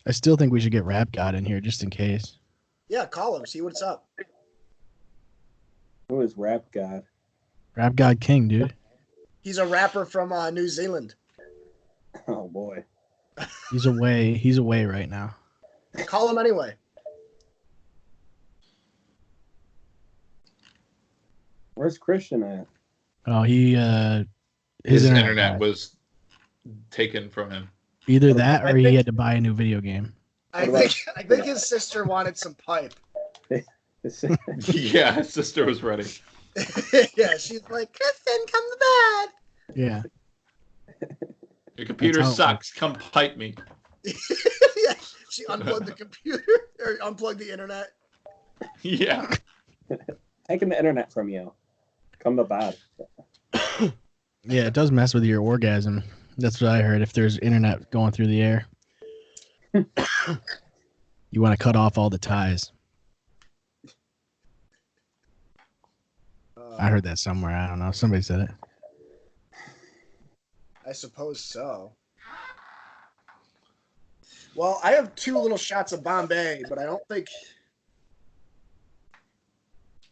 [SPEAKER 2] I still think we should get Rap God in here just in case.
[SPEAKER 3] yeah, call him, see what's up.
[SPEAKER 7] Who is Rap God?
[SPEAKER 2] Rap God King, dude.
[SPEAKER 3] He's a rapper from New Zealand.
[SPEAKER 7] Oh boy.
[SPEAKER 2] He's away. He's away right now.
[SPEAKER 3] Call him anyway.
[SPEAKER 7] Where's Christian at?
[SPEAKER 2] Oh, he
[SPEAKER 1] His internet was taken from him.
[SPEAKER 2] Either that or he had to buy a new video game.
[SPEAKER 3] I think his sister wanted some pipe.
[SPEAKER 1] Yeah, his sister was ready.
[SPEAKER 3] Yeah, she's like, Kristen, come to bed.
[SPEAKER 2] Yeah.
[SPEAKER 1] Your computer sucks. Come pipe me.
[SPEAKER 3] Yeah, she unplugged the computer or unplugged the internet.
[SPEAKER 1] Yeah.
[SPEAKER 7] Taking the internet from you. Come to bed.
[SPEAKER 2] Yeah, it does mess with your orgasm. That's what I heard. If there's internet going through the air, you want to cut off all the ties. I heard that somewhere. I don't know. Somebody said it.
[SPEAKER 3] I suppose so. Well, I have 2 little shots of Bombay, but I don't think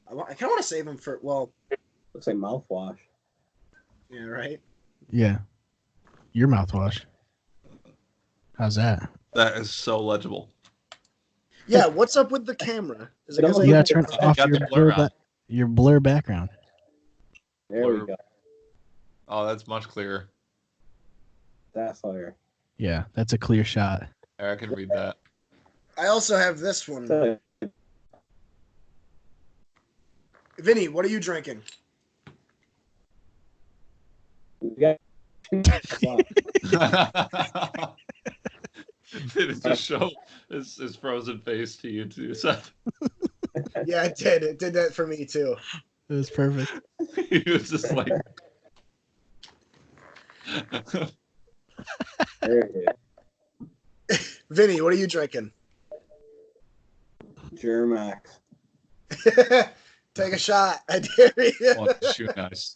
[SPEAKER 3] I kind of want to save them for
[SPEAKER 7] Looks like mouthwash.
[SPEAKER 3] Yeah, right.
[SPEAKER 2] Yeah. Your mouthwash. How's that?
[SPEAKER 1] That is so legible.
[SPEAKER 3] Yeah, what's up with the camera? Is it
[SPEAKER 7] You
[SPEAKER 3] because
[SPEAKER 2] You gotta turn off
[SPEAKER 1] got
[SPEAKER 2] your
[SPEAKER 1] the blur
[SPEAKER 2] blur.
[SPEAKER 1] on.
[SPEAKER 2] Your blur background.
[SPEAKER 7] There we go.
[SPEAKER 1] Oh, that's much clearer.
[SPEAKER 7] That's fire.
[SPEAKER 2] Yeah, that's a clear shot.
[SPEAKER 1] I can read that.
[SPEAKER 3] I also have this one.
[SPEAKER 7] So,
[SPEAKER 3] Vinny, what are you drinking?
[SPEAKER 7] we got
[SPEAKER 1] It just show his frozen face to you too, Seth.
[SPEAKER 3] Yeah, it did. It did that for me too.
[SPEAKER 2] It was perfect.
[SPEAKER 1] He was just like.
[SPEAKER 7] there it is.
[SPEAKER 3] Vinny, what are you drinking?
[SPEAKER 7] Germax.
[SPEAKER 3] Take a shot. I dare you.
[SPEAKER 1] Oh, shoot, nice.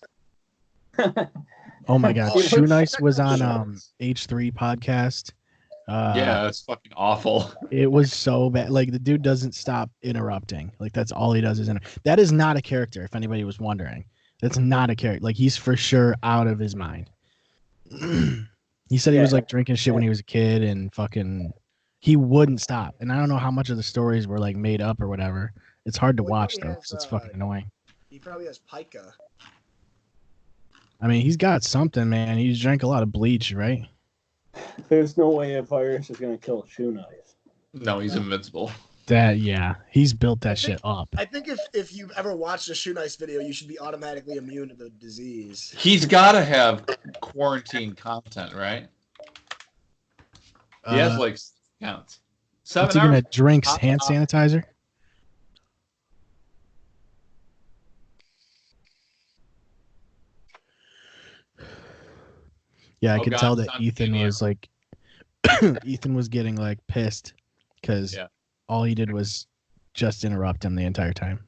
[SPEAKER 2] Oh my god,
[SPEAKER 3] Oh,
[SPEAKER 2] Shoe Nice was on
[SPEAKER 3] Shoes.
[SPEAKER 2] H3 podcast.
[SPEAKER 1] Yeah, it's fucking awful.
[SPEAKER 2] It was so bad. Like the dude doesn't stop interrupting. Like that's all he does is that is not a character. If anybody was wondering, that's not a character. Like he's for sure out of his mind. He said he was like drinking shit when he was a kid and fucking he wouldn't stop. And I don't know how much of the stories were like made up or whatever. It's hard to
[SPEAKER 3] Well, he
[SPEAKER 2] watch
[SPEAKER 3] probably
[SPEAKER 2] though,
[SPEAKER 3] has,
[SPEAKER 2] 'cause it's fucking annoying.
[SPEAKER 3] He probably has pica.
[SPEAKER 2] I mean, he's got something, man. He's drank a lot of bleach, right?
[SPEAKER 7] There's no way a virus is gonna kill Shoe Nice.
[SPEAKER 1] No, he's invincible.
[SPEAKER 2] That yeah, he's built that shit up.
[SPEAKER 3] I think if you've ever watched a Shoe Nice video, you should be automatically immune to the disease.
[SPEAKER 1] He's got to have quarantine content, right? He has like counts. 7
[SPEAKER 2] What's he gonna
[SPEAKER 1] hours.
[SPEAKER 2] drink? Hand sanitizer? Yeah, I
[SPEAKER 1] Oh,
[SPEAKER 2] could
[SPEAKER 1] God,
[SPEAKER 2] tell
[SPEAKER 1] it's
[SPEAKER 2] that
[SPEAKER 1] on
[SPEAKER 2] Ethan
[SPEAKER 1] video.
[SPEAKER 2] was like, Ethan was getting like pissed because
[SPEAKER 1] Yeah.
[SPEAKER 2] all he did was just interrupt him the entire time.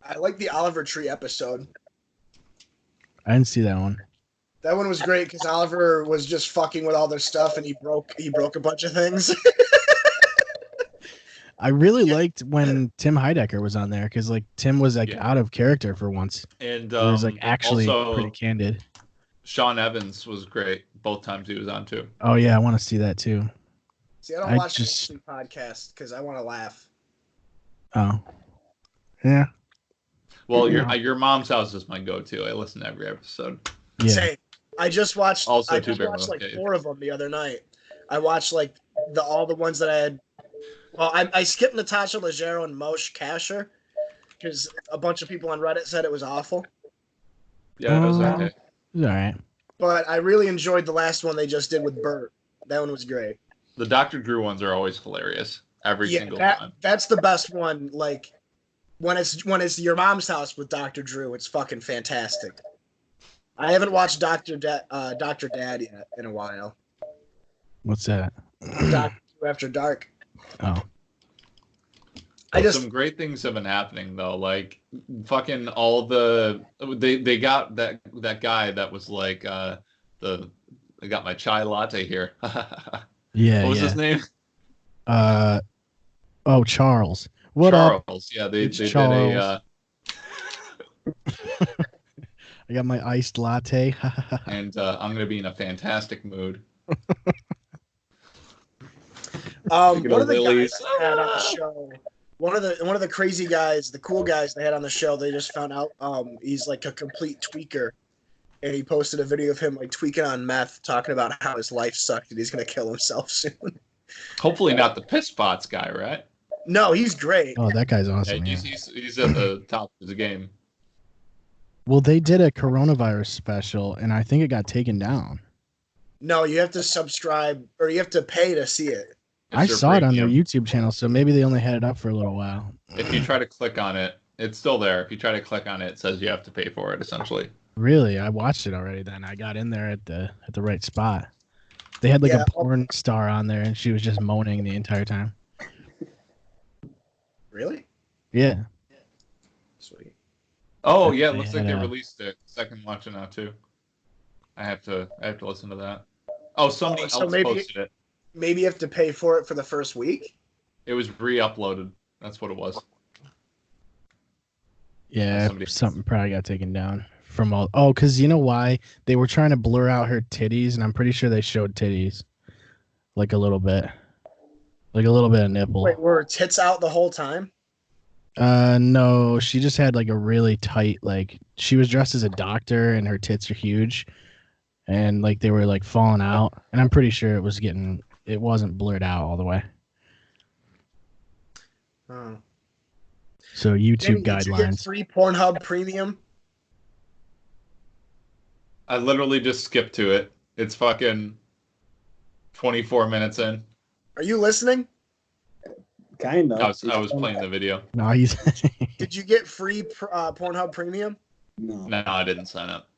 [SPEAKER 3] I like the Oliver Tree episode.
[SPEAKER 2] I didn't see that one.
[SPEAKER 3] That one was great because Oliver was just fucking with all their stuff and he broke a bunch of things.
[SPEAKER 2] I really liked when Tim Heidecker was on there because like Tim was like
[SPEAKER 1] Yeah.
[SPEAKER 2] out of character for once.
[SPEAKER 1] And
[SPEAKER 2] He was like actually
[SPEAKER 1] also,
[SPEAKER 2] pretty candid.
[SPEAKER 1] Sean Evans was great both times he was on too.
[SPEAKER 2] Oh yeah, I want to see that too.
[SPEAKER 3] See, I don't
[SPEAKER 2] I
[SPEAKER 3] watch
[SPEAKER 2] just-
[SPEAKER 3] the podcast because I want to laugh.
[SPEAKER 2] Oh, yeah,
[SPEAKER 1] Well, your mom's house is my go-to. I listen to every episode.
[SPEAKER 2] yeah.
[SPEAKER 3] Same. I just watched.
[SPEAKER 1] Also,
[SPEAKER 3] I
[SPEAKER 1] Two
[SPEAKER 3] just
[SPEAKER 1] Bear
[SPEAKER 3] watched like
[SPEAKER 1] Mountain, yeah.
[SPEAKER 3] 4 of them the other night. I watched like all the ones that I had. Well, I skipped Natasha Leggero and Moshe Kasher because a bunch of people on Reddit said it was awful.
[SPEAKER 1] Yeah, that was
[SPEAKER 2] Oh.
[SPEAKER 1] okay.
[SPEAKER 2] It's all right.
[SPEAKER 3] But I really enjoyed the last one they just did with Bert. That one was great.
[SPEAKER 1] The Dr. Drew ones are always hilarious every
[SPEAKER 3] Yeah,
[SPEAKER 1] single time.
[SPEAKER 3] that's the best one. Like when it's your mom's house with Dr. Drew, it's fucking fantastic. I haven't watched Dr. Dad yet in a while.
[SPEAKER 2] What's that?
[SPEAKER 3] Dr. Drew After Dark.
[SPEAKER 2] Oh,
[SPEAKER 1] Some great things have been happening though. Like fucking all the they got that guy that was like I got my chai latte here.
[SPEAKER 2] yeah.
[SPEAKER 1] What was
[SPEAKER 2] yeah.
[SPEAKER 1] his name?
[SPEAKER 2] Oh, Charles. What up?
[SPEAKER 1] Charles. Yeah, they
[SPEAKER 2] It's
[SPEAKER 1] did
[SPEAKER 2] Charles.
[SPEAKER 1] a
[SPEAKER 2] I got my iced latte.
[SPEAKER 1] and I'm gonna be in a fantastic mood.
[SPEAKER 3] One of the
[SPEAKER 1] Lily's.
[SPEAKER 3] guys they had on the show, one of the crazy guys, the cool guys they had on the show, they just found out he's like a complete tweaker, and he posted a video of him like tweaking on meth, talking about how his life sucked and he's gonna kill himself soon.
[SPEAKER 1] Hopefully not the piss pots guy, right?
[SPEAKER 3] No, he's great.
[SPEAKER 2] Oh, that guy's
[SPEAKER 1] Yeah,
[SPEAKER 2] awesome. Yeah.
[SPEAKER 1] he's at the top of the game.
[SPEAKER 2] Well, they did a coronavirus special, and I think it got taken down.
[SPEAKER 3] No, you have to subscribe or you have to pay to see it.
[SPEAKER 2] I
[SPEAKER 1] It's their
[SPEAKER 2] saw it on their
[SPEAKER 1] premium.
[SPEAKER 2] YouTube channel, so maybe they only had it up for a little while.
[SPEAKER 1] If you try to click on it, it's still there. If you try to click on it, it says you have to pay for it, essentially.
[SPEAKER 2] Really, I watched it already. Then I got in there at the right spot. They had like
[SPEAKER 3] Yeah.
[SPEAKER 2] a porn star on there, and she was just moaning the entire time.
[SPEAKER 3] Really?
[SPEAKER 2] Yeah.
[SPEAKER 3] Sweet.
[SPEAKER 1] Oh yeah, it
[SPEAKER 2] They
[SPEAKER 1] looks like
[SPEAKER 2] had
[SPEAKER 1] they
[SPEAKER 2] a-
[SPEAKER 1] released it. Second watch it now too. I have to listen to that. Oh, somebody
[SPEAKER 3] Oh, so
[SPEAKER 1] else
[SPEAKER 3] maybe-
[SPEAKER 1] posted it.
[SPEAKER 3] Maybe you have to pay for it for the first week.
[SPEAKER 1] It was re-uploaded. That's what it was.
[SPEAKER 2] Yeah,
[SPEAKER 1] Somebody-
[SPEAKER 2] something probably got taken down from all. Oh, because you know why? They were trying to blur out her titties, and I'm pretty sure they showed titties, like a little bit of nipple.
[SPEAKER 3] Wait, were her tits out the whole time?
[SPEAKER 2] No, she just had like a really tight, like she was dressed as a doctor and her tits are huge and like they were like falling out. And I'm pretty sure it wasn't blurred out all the way.
[SPEAKER 3] Oh.
[SPEAKER 2] So YouTube
[SPEAKER 3] Vinny, did you get
[SPEAKER 2] guidelines.
[SPEAKER 3] free Pornhub Premium?
[SPEAKER 1] I literally just skipped to it. It's fucking 24 minutes in.
[SPEAKER 3] Are you listening?
[SPEAKER 7] Kind of.
[SPEAKER 1] I was playing the video.
[SPEAKER 2] No, he's
[SPEAKER 3] Did you get free Pornhub Premium?
[SPEAKER 7] No.
[SPEAKER 1] No, I didn't sign up.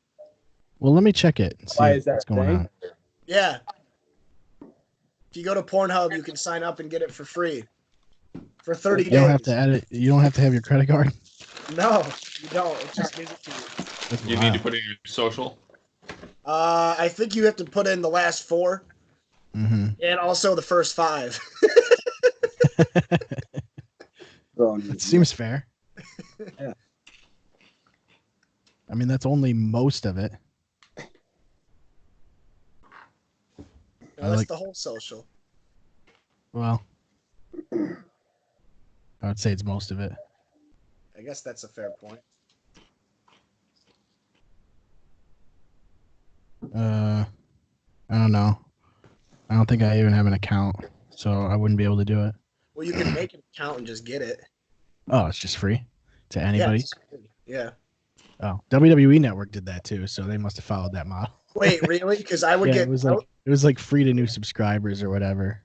[SPEAKER 2] Well, let me check it and see
[SPEAKER 7] Why is that
[SPEAKER 2] what's going
[SPEAKER 7] thing?
[SPEAKER 2] on.
[SPEAKER 3] Yeah. If you go to Pornhub, you can sign up and get it for free for 30
[SPEAKER 2] You
[SPEAKER 3] days.
[SPEAKER 2] don't have to add it. You don't have to have your credit card.
[SPEAKER 3] No, you don't. It just gives it to you.
[SPEAKER 2] That's
[SPEAKER 1] You
[SPEAKER 2] wild.
[SPEAKER 1] need to put in your social.
[SPEAKER 3] I think you have to put in the last 4
[SPEAKER 2] Mm-hmm.
[SPEAKER 3] and also the first 5.
[SPEAKER 2] That seems fair.
[SPEAKER 7] Yeah.
[SPEAKER 2] I mean, that's only most of it.
[SPEAKER 3] That's
[SPEAKER 2] like-
[SPEAKER 3] the whole social.
[SPEAKER 2] Well, I would say it's most of it.
[SPEAKER 3] I guess that's a fair point.
[SPEAKER 2] I don't know. I don't think I even have an account, so I wouldn't be able to do it.
[SPEAKER 3] Well, you can make an account and just get it.
[SPEAKER 2] Oh, it's just free to
[SPEAKER 3] Yeah,
[SPEAKER 2] anybody.
[SPEAKER 3] it's free. Yeah.
[SPEAKER 2] Oh, WWE Network did that too, so they must have followed that model.
[SPEAKER 3] Wait, really? Because I would
[SPEAKER 2] Yeah,
[SPEAKER 3] get.
[SPEAKER 2] it was like free to new subscribers or whatever.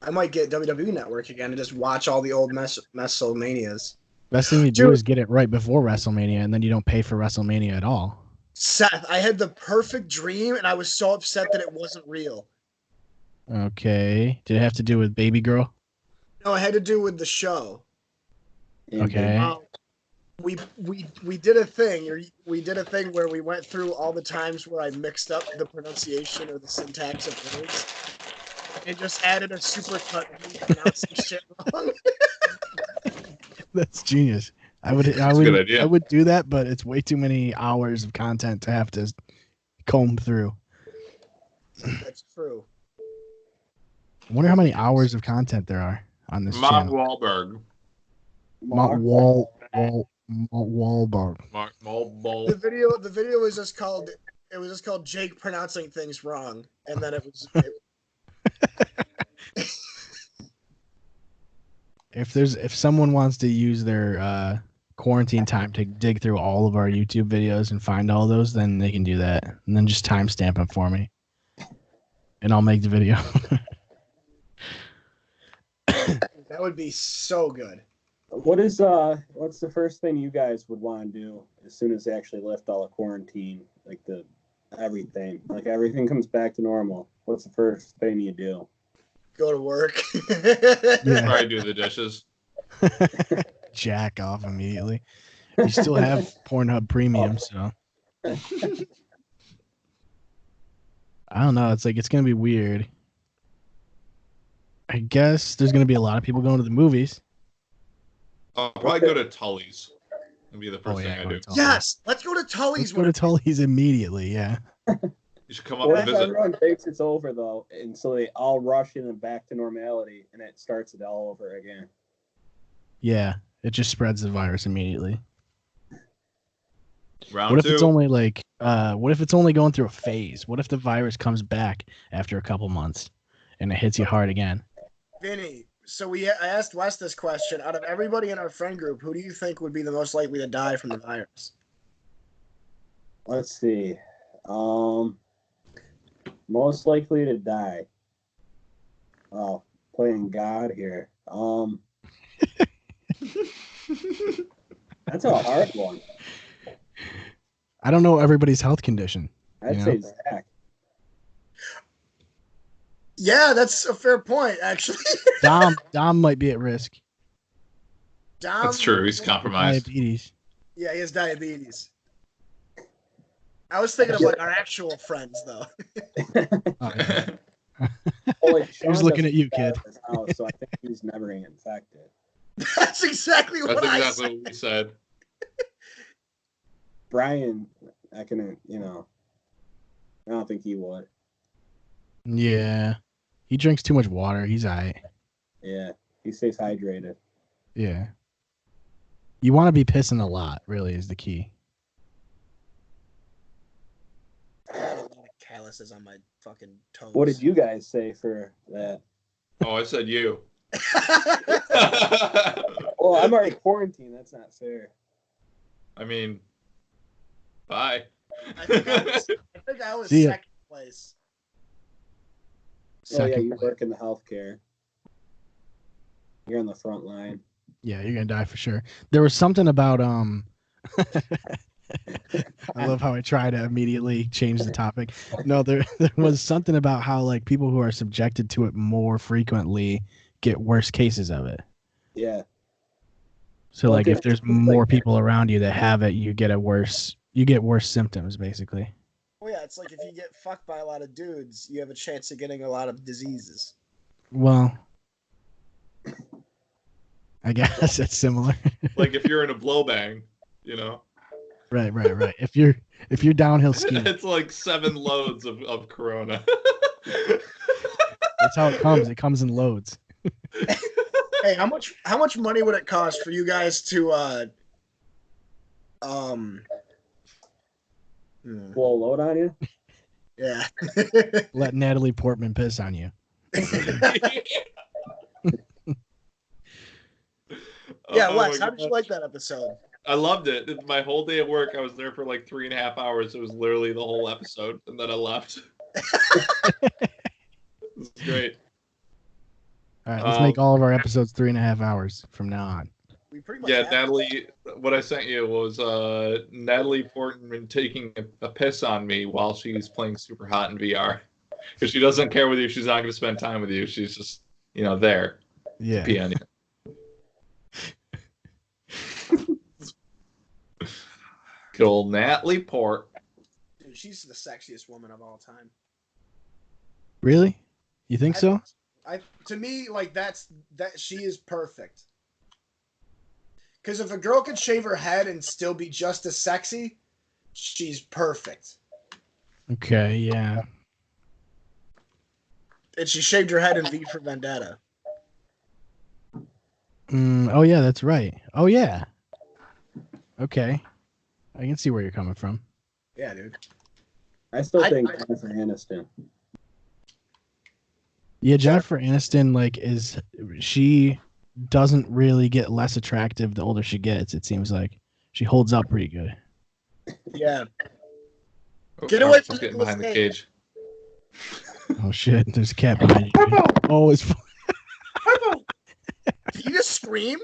[SPEAKER 3] I might get WWE Network again and just watch all the old WrestleManias.
[SPEAKER 2] Best thing you do
[SPEAKER 3] Dude.
[SPEAKER 2] is get it right before WrestleMania, and then you don't pay for WrestleMania at all.
[SPEAKER 3] Seth, I had the perfect dream, and I was so upset that it wasn't real.
[SPEAKER 2] Okay. Did it have to do with Baby Girl?
[SPEAKER 3] No, it had to do with the show.
[SPEAKER 2] Okay.
[SPEAKER 3] We did a thing. We did a thing where we went through all the times where I mixed up the pronunciation or the syntax of words, and just added a supercut of me pronouncing shit wrong.
[SPEAKER 2] That's genius. I
[SPEAKER 1] a
[SPEAKER 2] would
[SPEAKER 1] good idea.
[SPEAKER 2] I would do that, but it's way too many hours of content to have to comb through.
[SPEAKER 3] That's true.
[SPEAKER 2] I wonder how many hours of content there are on this
[SPEAKER 1] Mark
[SPEAKER 2] channel.
[SPEAKER 1] Wahlberg.
[SPEAKER 2] Wahlberg.
[SPEAKER 1] Mark Wahlberg.
[SPEAKER 3] The video was just called. It was just called Jake pronouncing things wrong, and then it was.
[SPEAKER 2] If someone wants to use their quarantine time to dig through all of our YouTube videos and find all those, then they can do that, and then just timestamp them for me, and I'll make the video.
[SPEAKER 3] That would be so good.
[SPEAKER 7] What's the first thing you guys would want to do as soon as they actually lift all the quarantine, like everything comes back to normal? What's the first thing you do?
[SPEAKER 3] Go to work.
[SPEAKER 2] Yeah.
[SPEAKER 1] Probably do the dishes.
[SPEAKER 2] Jack off immediately. You still have Pornhub Premium, so I don't know. It's gonna be weird. I guess there's gonna be a lot of people going to the movies.
[SPEAKER 1] I'll probably go to Tully's. That'd be the first thing I
[SPEAKER 2] go
[SPEAKER 1] do.
[SPEAKER 2] to Tully's.
[SPEAKER 3] Yes, let's go to Tully's.
[SPEAKER 2] Let's go to Tully's immediately. Yeah.
[SPEAKER 1] You should come up
[SPEAKER 7] What
[SPEAKER 1] and
[SPEAKER 7] if
[SPEAKER 1] visit.
[SPEAKER 7] everyone thinks it's over though, and so they all rush in and back to normality, and it starts it all over again?
[SPEAKER 2] Yeah. It just spreads the virus immediately.
[SPEAKER 1] Round
[SPEAKER 2] What if
[SPEAKER 1] 2.
[SPEAKER 2] it's only what if it's only going through a phase? What if the virus comes back after a couple months and it hits you hard again?
[SPEAKER 3] Vinny, so I asked Wes this question. Out of everybody in our friend group, who do you think would be the most likely to die from the virus?
[SPEAKER 7] Let's see. Most likely to die. Oh, playing God here. That's a hard one.
[SPEAKER 2] I don't know everybody's health condition.
[SPEAKER 7] I'd say Zach.
[SPEAKER 3] Yeah, that's a fair point, actually.
[SPEAKER 2] Dom might be at risk.
[SPEAKER 3] Dom,
[SPEAKER 1] That's true. He's compromised.
[SPEAKER 2] Diabetes.
[SPEAKER 3] Yeah, he has diabetes. I was thinking of our actual friends, though.
[SPEAKER 2] Oh, yeah.
[SPEAKER 7] Well, like,
[SPEAKER 2] He was
[SPEAKER 7] Sean
[SPEAKER 2] looking
[SPEAKER 7] doesn't
[SPEAKER 2] at you,
[SPEAKER 7] get out
[SPEAKER 2] kid.
[SPEAKER 7] of his house, so I think he's never gonna get infected.
[SPEAKER 3] That's exactly what
[SPEAKER 1] That's
[SPEAKER 3] I
[SPEAKER 1] exactly
[SPEAKER 3] said.
[SPEAKER 1] what we said.
[SPEAKER 7] Brian, I don't think he would.
[SPEAKER 2] Yeah. He drinks too much water. He's all right.
[SPEAKER 7] Yeah, he stays hydrated.
[SPEAKER 2] Yeah. You want to be pissing a lot, really, is the key.
[SPEAKER 3] I have a lot of calluses on my fucking toes.
[SPEAKER 7] What did you guys say for that?
[SPEAKER 1] Oh, I said you.
[SPEAKER 7] Well, I'm already quarantined. That's not fair.
[SPEAKER 1] I mean, bye.
[SPEAKER 3] I think I was
[SPEAKER 2] See ya.
[SPEAKER 3] second place.
[SPEAKER 7] Oh yeah,
[SPEAKER 2] Second
[SPEAKER 7] you
[SPEAKER 2] place.
[SPEAKER 7] work in the healthcare. You're on the front line.
[SPEAKER 2] Yeah, you're gonna die for sure. There was something about I love how I try to immediately change the topic. No, there was something about how like people who are subjected to it more frequently get worse cases of it.
[SPEAKER 7] Yeah.
[SPEAKER 2] So
[SPEAKER 7] Well,
[SPEAKER 2] like
[SPEAKER 7] okay,
[SPEAKER 2] if there's
[SPEAKER 7] it's like
[SPEAKER 2] more
[SPEAKER 7] that.
[SPEAKER 2] people around you that have it, you get worse symptoms basically.
[SPEAKER 3] Well, yeah, it's like if you get fucked by a lot of dudes, you have a chance of getting a lot of diseases.
[SPEAKER 2] Well, I guess that's similar.
[SPEAKER 1] Like if you're in a blow bang, you know.
[SPEAKER 2] Right. If you're downhill skiing,
[SPEAKER 1] It's like 7 loads of Corona.
[SPEAKER 2] that's how it comes. It comes in loads.
[SPEAKER 3] Hey, how much money would it cost for you guys to
[SPEAKER 7] Blow a load on you?
[SPEAKER 3] yeah.
[SPEAKER 2] Let Natalie Portman piss on you.
[SPEAKER 3] Yeah,
[SPEAKER 1] Oh
[SPEAKER 3] Wes,
[SPEAKER 1] my
[SPEAKER 3] how did you
[SPEAKER 1] God.
[SPEAKER 3] like that episode?
[SPEAKER 1] I loved it. My whole day at work, I was there for like 3.5 hours. It was literally the whole episode, and then I left. It was great.
[SPEAKER 2] All right, let's make all of our episodes 3.5 hours from now on.
[SPEAKER 3] We pretty much
[SPEAKER 1] Yeah,
[SPEAKER 3] have
[SPEAKER 1] Natalie, what I sent you was Natalie Portman taking a piss on me while she's playing Super Hot in VR. Because she doesn't care with you. She's not going to spend time with you. She's just, there.
[SPEAKER 2] Yeah.
[SPEAKER 1] Pee on you. Good old Natalie Port.
[SPEAKER 3] Dude, she's the sexiest woman of all time.
[SPEAKER 2] Really? You think so?
[SPEAKER 3] To me, like that she is perfect. Because if a girl could shave her head and still be just as sexy, she's perfect.
[SPEAKER 2] Okay, yeah.
[SPEAKER 3] And she shaved her head in V for Vendetta.
[SPEAKER 2] Oh yeah, that's right. Oh yeah. Okay. I can see where you're coming from.
[SPEAKER 3] Yeah, dude.
[SPEAKER 7] I still think Jennifer Aniston.
[SPEAKER 2] Yeah, Jennifer Aniston, she doesn't really get less attractive the older she gets. It seems like she holds up pretty good.
[SPEAKER 3] Yeah.
[SPEAKER 1] Oh,
[SPEAKER 3] Get away
[SPEAKER 1] Mark's
[SPEAKER 3] from
[SPEAKER 1] getting
[SPEAKER 3] Nicolas
[SPEAKER 1] behind the
[SPEAKER 3] Cage.
[SPEAKER 1] cage.
[SPEAKER 2] Oh shit! There's a cat behind you. Oh, it's.
[SPEAKER 3] Did he just scream?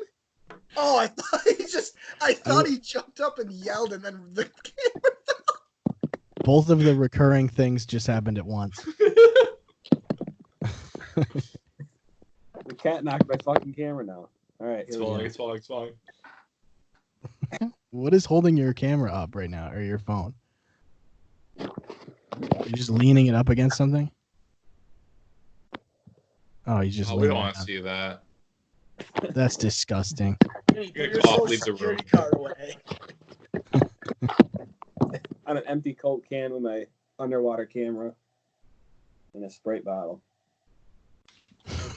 [SPEAKER 3] Oh, I thought he jumped up and yelled, and then the camera.
[SPEAKER 2] Both of the recurring things just happened at once.
[SPEAKER 7] The cat knocked my fucking camera down. All right,
[SPEAKER 1] It's
[SPEAKER 7] here we
[SPEAKER 1] falling,
[SPEAKER 7] go.
[SPEAKER 1] it's falling.
[SPEAKER 2] What is holding your camera up right now, or your phone? You're just leaning it up against something? Oh, you just.
[SPEAKER 1] Oh, we
[SPEAKER 2] leaning
[SPEAKER 1] don't
[SPEAKER 2] it
[SPEAKER 1] want to
[SPEAKER 2] up.
[SPEAKER 1] see that.
[SPEAKER 2] That's disgusting.
[SPEAKER 3] Put
[SPEAKER 1] Get
[SPEAKER 3] your
[SPEAKER 1] off,
[SPEAKER 3] social
[SPEAKER 1] leave the room.
[SPEAKER 3] security card away.
[SPEAKER 7] On an empty Coke can with my underwater camera and a Sprite bottle.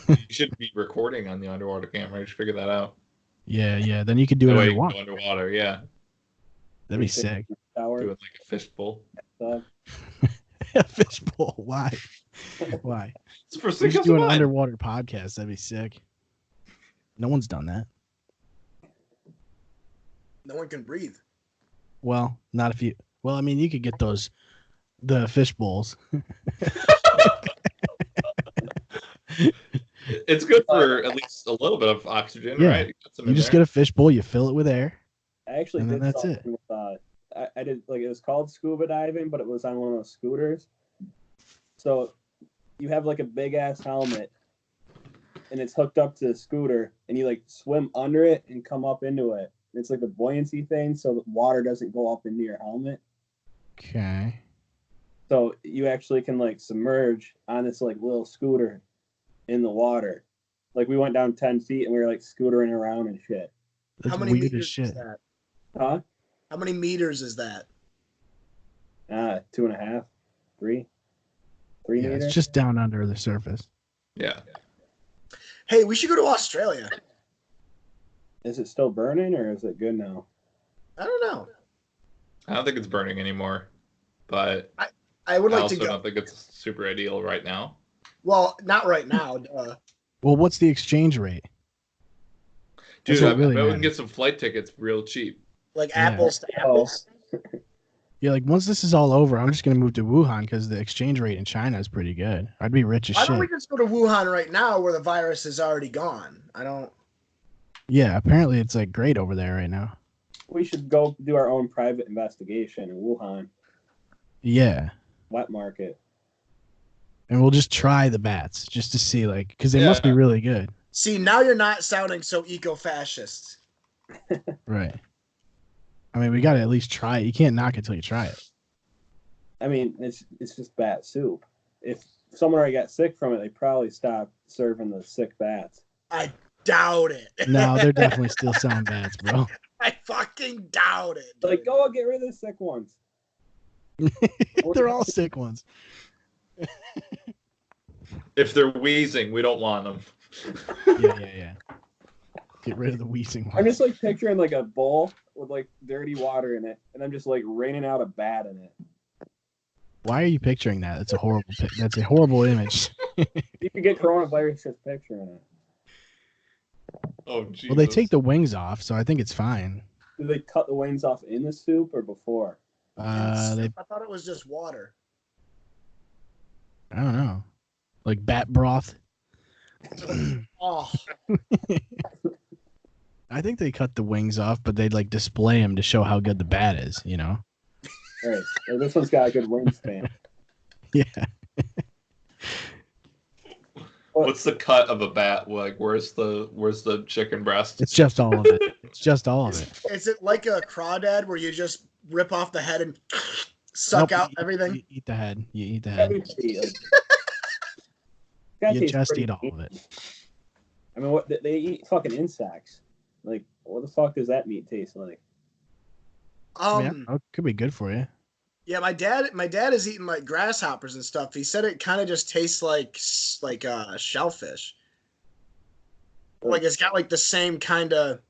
[SPEAKER 1] You should be recording on the underwater camera. You should figure that out.
[SPEAKER 2] Yeah. Then you could do
[SPEAKER 1] That
[SPEAKER 2] it
[SPEAKER 1] way you can
[SPEAKER 2] underwater.
[SPEAKER 1] go underwater, yeah.
[SPEAKER 2] That'd be sick.
[SPEAKER 7] Tower.
[SPEAKER 1] Do it like a fishbowl.
[SPEAKER 2] A fishbowl. Why? Why?
[SPEAKER 1] It's the first
[SPEAKER 2] We
[SPEAKER 1] thing
[SPEAKER 2] should
[SPEAKER 1] comes
[SPEAKER 2] do
[SPEAKER 1] to
[SPEAKER 2] an
[SPEAKER 1] mind.
[SPEAKER 2] underwater podcast. That'd be sick. No one's done that.
[SPEAKER 3] No one can breathe.
[SPEAKER 2] Well, not if you. Well, I mean, you could get the fish bowls.
[SPEAKER 1] It's good for at least a little bit of oxygen,
[SPEAKER 2] Yeah.
[SPEAKER 1] right?
[SPEAKER 2] You just get a fish bowl, you fill it with air.
[SPEAKER 7] I actually
[SPEAKER 2] And then
[SPEAKER 7] did
[SPEAKER 2] that's
[SPEAKER 7] something with, I did, like, it was called scuba diving, but it was on one of those scooters. So you have like a big ass helmet and it's hooked up to the scooter and you like swim under it and come up into it. It's like a buoyancy thing so the water doesn't go up into your helmet.
[SPEAKER 2] Okay.
[SPEAKER 7] So you actually can like submerge on this like little scooter in the water. Like we went down 10 feet and we were like scootering around and shit.
[SPEAKER 2] That's
[SPEAKER 3] How many
[SPEAKER 2] weird as
[SPEAKER 3] meters
[SPEAKER 2] shit.
[SPEAKER 3] is that?
[SPEAKER 7] Huh?
[SPEAKER 3] How many meters is that?
[SPEAKER 7] 2.5, 3
[SPEAKER 2] Yeah,
[SPEAKER 7] meters.
[SPEAKER 2] it's just down under the surface.
[SPEAKER 1] Yeah.
[SPEAKER 3] Hey, we should go to Australia.
[SPEAKER 7] Is it still burning or is it good now?
[SPEAKER 3] I don't know.
[SPEAKER 1] I don't think it's burning anymore, but
[SPEAKER 3] I would
[SPEAKER 1] I
[SPEAKER 3] like
[SPEAKER 1] also
[SPEAKER 3] to go.
[SPEAKER 1] don't think it's super ideal right now.
[SPEAKER 3] Well, not right now.
[SPEAKER 2] Well, what's the exchange rate? That's
[SPEAKER 1] Dude,
[SPEAKER 2] what
[SPEAKER 1] I bet
[SPEAKER 2] really
[SPEAKER 1] we can
[SPEAKER 2] matters.
[SPEAKER 1] get some flight tickets real cheap.
[SPEAKER 3] Like
[SPEAKER 2] Yeah.
[SPEAKER 3] apples to apples.
[SPEAKER 2] Yeah, like once this is all over, I'm just gonna move to Wuhan because the exchange rate in China is pretty good. I'd be rich as
[SPEAKER 3] Why don't we
[SPEAKER 2] shit.
[SPEAKER 3] just go to Wuhan right now where the virus is already gone? I don't.
[SPEAKER 2] Yeah, apparently it's like great over there right now.
[SPEAKER 7] We should go do our own private investigation in Wuhan
[SPEAKER 2] Yeah,
[SPEAKER 7] wet market.
[SPEAKER 2] and we'll just try the bats just to see, like, because they must be
[SPEAKER 1] Yeah.
[SPEAKER 2] really good,
[SPEAKER 3] See, now you're not sounding so eco-fascist.
[SPEAKER 2] right? I mean, we gotta at least try it. You can't knock it till you try it.
[SPEAKER 7] I mean, it's just bat soup. If someone already got sick from it, they probably stopped serving the sick bats.
[SPEAKER 3] I doubt it.
[SPEAKER 2] No, they're definitely still selling bats, bro.
[SPEAKER 3] I fucking doubt it.
[SPEAKER 7] Like, go get rid of the sick ones.
[SPEAKER 2] They're all sick ones.
[SPEAKER 1] If they're wheezing, we don't want them.
[SPEAKER 2] Yeah. Get rid of the wheezing
[SPEAKER 7] I'm
[SPEAKER 2] ones.
[SPEAKER 7] just like picturing like a bowl with like dirty water in it, and I'm just like raining out a bat in it.
[SPEAKER 2] Why are you picturing that? That's a horrible. That's a horrible image.
[SPEAKER 7] You can get coronavirus just picturing it.
[SPEAKER 1] Oh, Jesus.
[SPEAKER 2] Well, they take the wings off, so I think it's fine.
[SPEAKER 7] Do they cut the wings off in the soup or before?
[SPEAKER 2] They.
[SPEAKER 3] I thought it was just water.
[SPEAKER 2] I don't know. Like bat broth.
[SPEAKER 3] Oh,
[SPEAKER 2] I think they cut the wings off, but they'd like display them to show how good the bat is, you know?
[SPEAKER 7] All right. Well, this one's got a good wingspan.
[SPEAKER 2] Yeah.
[SPEAKER 1] What's the cut of a bat? Like, where's the chicken breast?
[SPEAKER 2] It's just all of it. It's just all of it.
[SPEAKER 3] is it like a crawdad where you just rip off the head and suck
[SPEAKER 2] Nope,
[SPEAKER 3] out everything?
[SPEAKER 2] You eat the head. You eat the head. You just eat all of it.
[SPEAKER 7] I mean, what they eat fucking insects. Like, what the fuck does that meat taste like?
[SPEAKER 2] I mean, it could be good for you.
[SPEAKER 3] Yeah, my dad is eating like grasshoppers and stuff. He said it kind of just tastes like shellfish. Like it's got like the same kind of.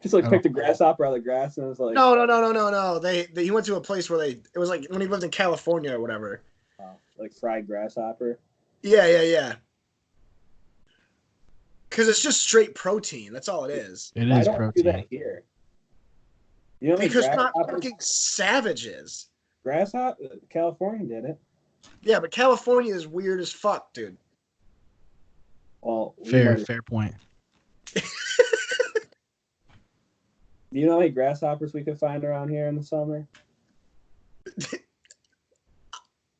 [SPEAKER 7] Just like picked a grasshopper out of the grass and it was like.
[SPEAKER 3] No. He went to a place where it was like when he lived in California or whatever.
[SPEAKER 7] Like fried grasshopper.
[SPEAKER 3] Yeah. Because it's just straight protein. That's all it is.
[SPEAKER 2] It
[SPEAKER 7] I
[SPEAKER 2] is
[SPEAKER 7] don't
[SPEAKER 2] protein.
[SPEAKER 7] do that here. You know,
[SPEAKER 3] Because we're not fucking savages.
[SPEAKER 7] Grasshopper. California did it.
[SPEAKER 3] Yeah, but California is weird as fuck, dude.
[SPEAKER 7] Well,
[SPEAKER 2] Fair point.
[SPEAKER 7] Do you know how many grasshoppers we could find around here in the summer?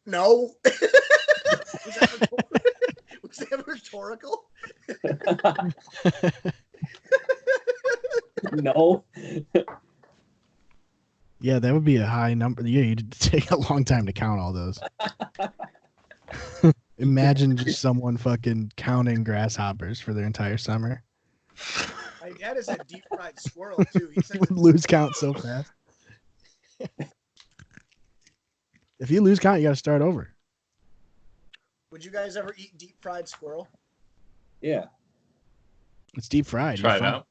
[SPEAKER 3] No. Was that rhetorical?
[SPEAKER 7] No.
[SPEAKER 2] Yeah, that would be a high number. Yeah, you'd take a long time to count all those. Imagine just someone fucking counting grasshoppers for their entire summer.
[SPEAKER 3] My dad is a deep fried squirrel too. He said
[SPEAKER 2] Would lose count so fast. If you lose count, you got to start over.
[SPEAKER 3] Would you guys ever eat deep fried squirrel?
[SPEAKER 7] Yeah.
[SPEAKER 2] It's deep fried.
[SPEAKER 1] Try
[SPEAKER 2] You're
[SPEAKER 1] it
[SPEAKER 2] fine.
[SPEAKER 1] out.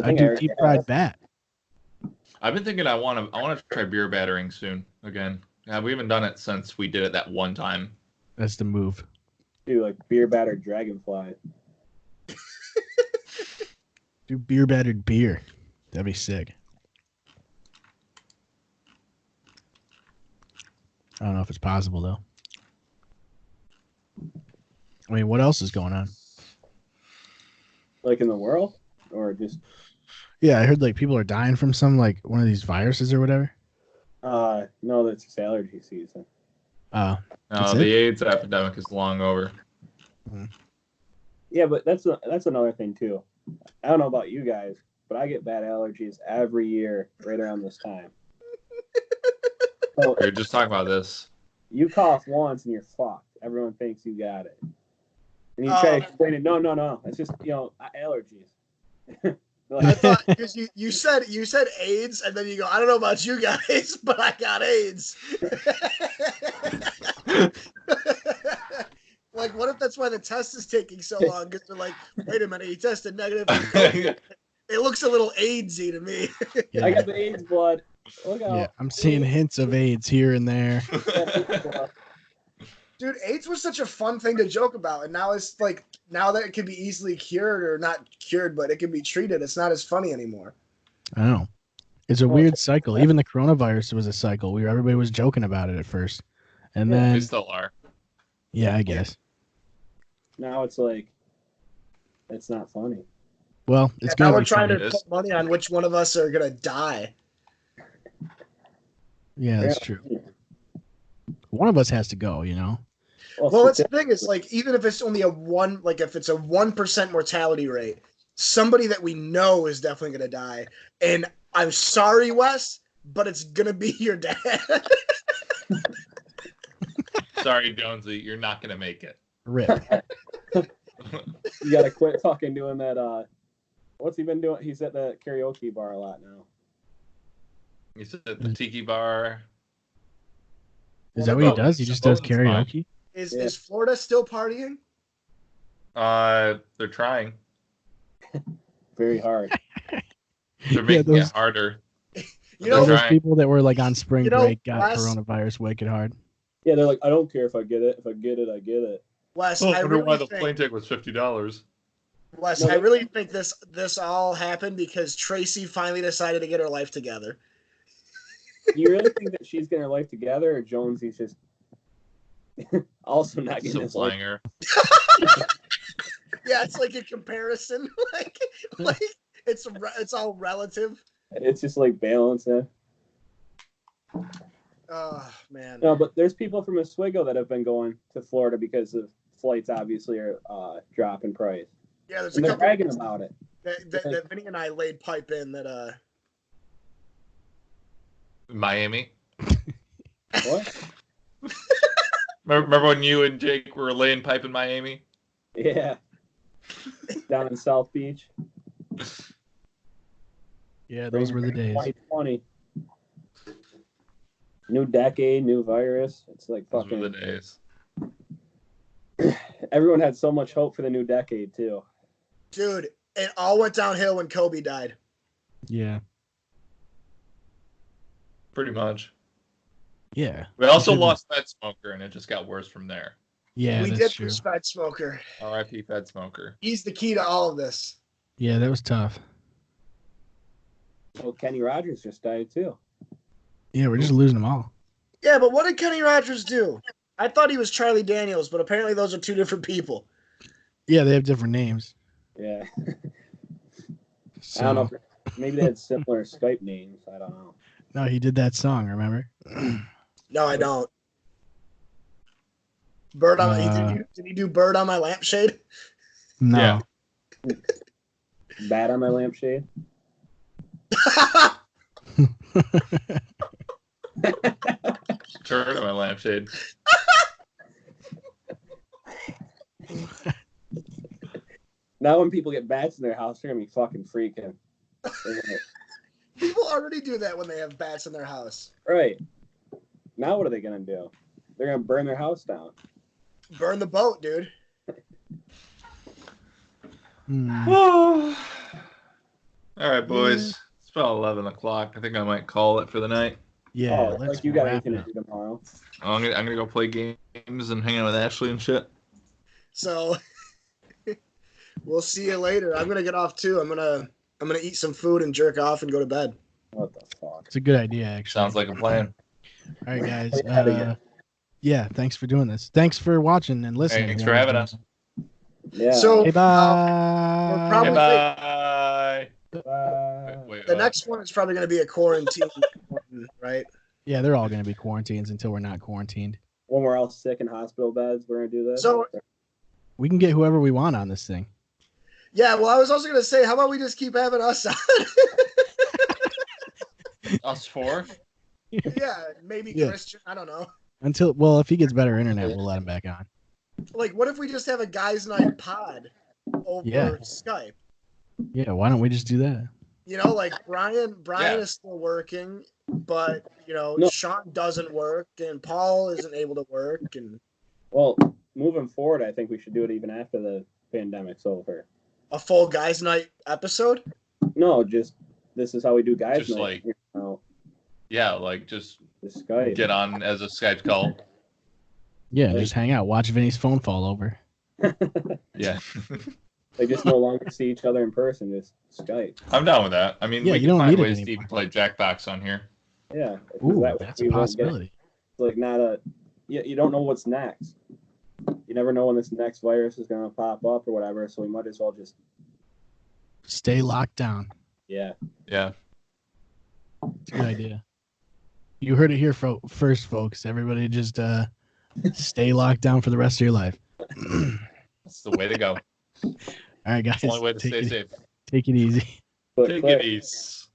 [SPEAKER 2] I do deep fried bat.
[SPEAKER 1] I've been thinking I want to try beer battering soon again. Yeah, we haven't done it since we did it that one time.
[SPEAKER 2] That's the move.
[SPEAKER 7] Do like beer battered dragonfly.
[SPEAKER 2] Do beer battered beer. That'd be sick. I don't know if it's possible though. I mean, what else is going on?
[SPEAKER 7] Like in the world? Or just
[SPEAKER 2] Yeah, I heard like people are dying from some like one of these viruses or whatever.
[SPEAKER 7] no, that's just allergy season.
[SPEAKER 1] No, the AIDS epidemic is long over.
[SPEAKER 7] Yeah, but that's another thing too. I don't know about you guys, but I get bad allergies every year right around this time. So
[SPEAKER 1] We were just talking about this.
[SPEAKER 7] you cough once and you're fucked. Everyone thinks you got it. And you try to explain it. No. It's just, allergies.
[SPEAKER 3] I thought because you said AIDS and then you go, I don't know about you guys, but I got AIDS. Like, what if that's why the test is taking so long? Because they're like, wait a minute, he tested negative. It looks a little AIDSy to me.
[SPEAKER 2] Yeah.
[SPEAKER 7] I got the AIDS blood. Look out.
[SPEAKER 2] Yeah, I'm seeing hints of AIDS here and there.
[SPEAKER 3] Dude, AIDS was such a fun thing to joke about, and now it's like, now that it can be easily cured, or not cured, but it can be treated, it's not as funny anymore.
[SPEAKER 2] I don't know. It's a weird cycle. Even the coronavirus was a cycle where everybody was joking about it at first. And then
[SPEAKER 1] We still are.
[SPEAKER 2] yeah, I guess.
[SPEAKER 7] Now it's like, it's not funny.
[SPEAKER 2] Well, it's
[SPEAKER 3] now
[SPEAKER 2] gonna
[SPEAKER 3] we're
[SPEAKER 2] be
[SPEAKER 3] trying
[SPEAKER 2] funny.
[SPEAKER 3] to put money on which one of us are gonna die.
[SPEAKER 2] Yeah, that's true. One of us has to go, you know.
[SPEAKER 3] Well, that's the thing is, like, even if it's only if it's a 1% mortality rate, somebody that we know is definitely gonna die. And I'm sorry, Wes, but it's gonna be your dad.
[SPEAKER 1] Sorry, Jonesy, you're not gonna make it.
[SPEAKER 2] Rip.
[SPEAKER 7] You gotta quit fucking doing that. What's he been doing? He's at the karaoke bar a lot now.
[SPEAKER 1] He's at the tiki bar.
[SPEAKER 2] Is that what he does? He just does karaoke?
[SPEAKER 3] Is Florida still partying?
[SPEAKER 1] They're trying.
[SPEAKER 7] Very hard.
[SPEAKER 1] They're making it harder.
[SPEAKER 3] You know,
[SPEAKER 2] those people that were like on spring break got
[SPEAKER 3] Wes,
[SPEAKER 2] coronavirus wicked hard.
[SPEAKER 7] Yeah, they're like, I don't care if I get it. If I get it, I get it.
[SPEAKER 3] Wes,
[SPEAKER 1] I
[SPEAKER 3] I
[SPEAKER 1] wonder
[SPEAKER 3] really
[SPEAKER 1] why the
[SPEAKER 3] think,
[SPEAKER 1] plane ticket was $50.
[SPEAKER 3] Wes, I really think this all happened because Tracy finally decided to get her life together.
[SPEAKER 7] Do you really think that she's getting her life together, or Jonesy's just also not getting his life?
[SPEAKER 1] Her.
[SPEAKER 3] Yeah, it's like a comparison. like it's all relative.
[SPEAKER 7] It's just like balancing.
[SPEAKER 3] Oh man.
[SPEAKER 7] No, but there's people from Oswego that have been going to Florida because of flights. Obviously, are dropping price.
[SPEAKER 3] Yeah, there's
[SPEAKER 7] and
[SPEAKER 3] a
[SPEAKER 7] they're
[SPEAKER 3] couple
[SPEAKER 7] bragging about it.
[SPEAKER 3] that Vinnie and I laid pipe in that.
[SPEAKER 1] Miami.
[SPEAKER 7] What?
[SPEAKER 1] Remember when you and Jake were laying pipe in Miami?
[SPEAKER 7] Yeah. Down in South Beach.
[SPEAKER 2] Yeah, those were the days.
[SPEAKER 7] 2020. New decade, new virus. It's like fucking.
[SPEAKER 1] Those were the days.
[SPEAKER 7] Everyone had so much hope for the new decade too.
[SPEAKER 3] Dude, it all went downhill when Kobe died.
[SPEAKER 2] Yeah.
[SPEAKER 1] Pretty much.
[SPEAKER 2] Yeah.
[SPEAKER 1] We also lost Fed Smoker, and it just got worse from there.
[SPEAKER 2] Yeah,
[SPEAKER 3] we
[SPEAKER 2] that's
[SPEAKER 3] did
[SPEAKER 2] true.
[SPEAKER 3] lose Fed Smoker.
[SPEAKER 1] R.I.P. Fed Smoker.
[SPEAKER 3] He's the key to all of this.
[SPEAKER 2] Yeah, that was tough.
[SPEAKER 7] Well, Kenny Rogers just died too.
[SPEAKER 2] Yeah, we're just losing them all.
[SPEAKER 3] Yeah, but what did Kenny Rogers do? I thought he was Charlie Daniels, but apparently those are two different people.
[SPEAKER 2] Yeah, they have different names.
[SPEAKER 7] Yeah.
[SPEAKER 2] So,
[SPEAKER 7] I don't know. Maybe they had similar Skype names. I don't know.
[SPEAKER 2] No, he did that song, remember?
[SPEAKER 3] No, I don't. Bird on did he do Bird on My Lampshade?
[SPEAKER 2] No.
[SPEAKER 1] Yeah.
[SPEAKER 7] Bat on my lampshade.
[SPEAKER 1] Turn on my lampshade.
[SPEAKER 7] Now when people get bats in their house, they're gonna be fucking freaking.
[SPEAKER 3] People already do that when they have bats in their house.
[SPEAKER 7] Right. Now what are they gonna do? They're gonna burn their house down.
[SPEAKER 3] Burn the boat, dude.
[SPEAKER 1] All right, boys. It's about 11 o'clock. I think I might call it for the night.
[SPEAKER 2] Yeah, let's
[SPEAKER 7] like you got
[SPEAKER 2] wrap
[SPEAKER 7] anything
[SPEAKER 2] it
[SPEAKER 7] to do tomorrow?
[SPEAKER 1] I'm gonna go play games and hang out with Ashley and shit.
[SPEAKER 3] So we'll see you later. I'm gonna get off too. I'm gonna eat some food and jerk off and go to bed.
[SPEAKER 7] What the fuck?
[SPEAKER 2] It's a good idea, actually.
[SPEAKER 1] Sounds like a plan.
[SPEAKER 2] All right, guys. Yeah, thanks for doing this. Thanks for watching and listening.
[SPEAKER 1] Thanks for having us.
[SPEAKER 7] Yeah.
[SPEAKER 3] So
[SPEAKER 2] Hey, bye.
[SPEAKER 3] we're probably
[SPEAKER 1] Bye.
[SPEAKER 3] the next one is probably gonna be a quarantine one, right?
[SPEAKER 2] Yeah, they're all going to be quarantines until we're not quarantined.
[SPEAKER 7] When we're all sick in hospital beds, we're gonna do this.
[SPEAKER 3] So
[SPEAKER 2] We can get whoever we want on this thing.
[SPEAKER 3] yeah, well, I was also gonna say, how about we just keep having us on?
[SPEAKER 1] Us four?
[SPEAKER 3] Yeah, maybe
[SPEAKER 2] Yeah.
[SPEAKER 3] Christian. I don't know.
[SPEAKER 2] If he gets better internet, we'll let him back on.
[SPEAKER 3] Like, what if we just have a guys' night pod over
[SPEAKER 2] Yeah.
[SPEAKER 3] Skype?
[SPEAKER 2] Yeah, why don't we just do that?
[SPEAKER 3] You know, like Brian
[SPEAKER 1] Yeah.
[SPEAKER 3] is still working, but
[SPEAKER 7] No.
[SPEAKER 3] Sean doesn't work, and Paul isn't able to work, and
[SPEAKER 7] Well, moving forward, I think we should do it even after the pandemic's over.
[SPEAKER 3] A full guys' night episode?
[SPEAKER 7] No, just this is how we do guys'
[SPEAKER 1] Just
[SPEAKER 7] night.
[SPEAKER 1] like-
[SPEAKER 7] You know,
[SPEAKER 1] Yeah, like just
[SPEAKER 7] Skype.
[SPEAKER 1] get on as a Skype call.
[SPEAKER 2] Yeah, just hang out. Watch Vinny's phone fall over.
[SPEAKER 1] Yeah.
[SPEAKER 7] They just no longer see each other in person, just Skype.
[SPEAKER 1] I'm down with that. I mean,
[SPEAKER 2] Yeah,
[SPEAKER 1] we
[SPEAKER 2] you
[SPEAKER 1] can
[SPEAKER 2] don't
[SPEAKER 1] find
[SPEAKER 2] need it
[SPEAKER 1] ways to
[SPEAKER 2] anymore.
[SPEAKER 1] even play Jackbox on here.
[SPEAKER 7] Yeah.
[SPEAKER 2] Ooh,
[SPEAKER 7] that way
[SPEAKER 2] that's a
[SPEAKER 7] we won't get-
[SPEAKER 2] possibility.
[SPEAKER 7] like not a you don't know what's next. You never know when this next virus is gonna pop up or whatever, so we might as well just
[SPEAKER 2] Stay locked down.
[SPEAKER 7] yeah.
[SPEAKER 1] Yeah.
[SPEAKER 2] It's a good idea. You heard it here first, folks. Everybody just stay locked down for the rest of your life.
[SPEAKER 1] That's the way to go.
[SPEAKER 2] All right, guys.
[SPEAKER 1] It's the only way to stay safe.
[SPEAKER 2] Take it easy.
[SPEAKER 7] But
[SPEAKER 1] Take
[SPEAKER 7] Claire,
[SPEAKER 1] it easy.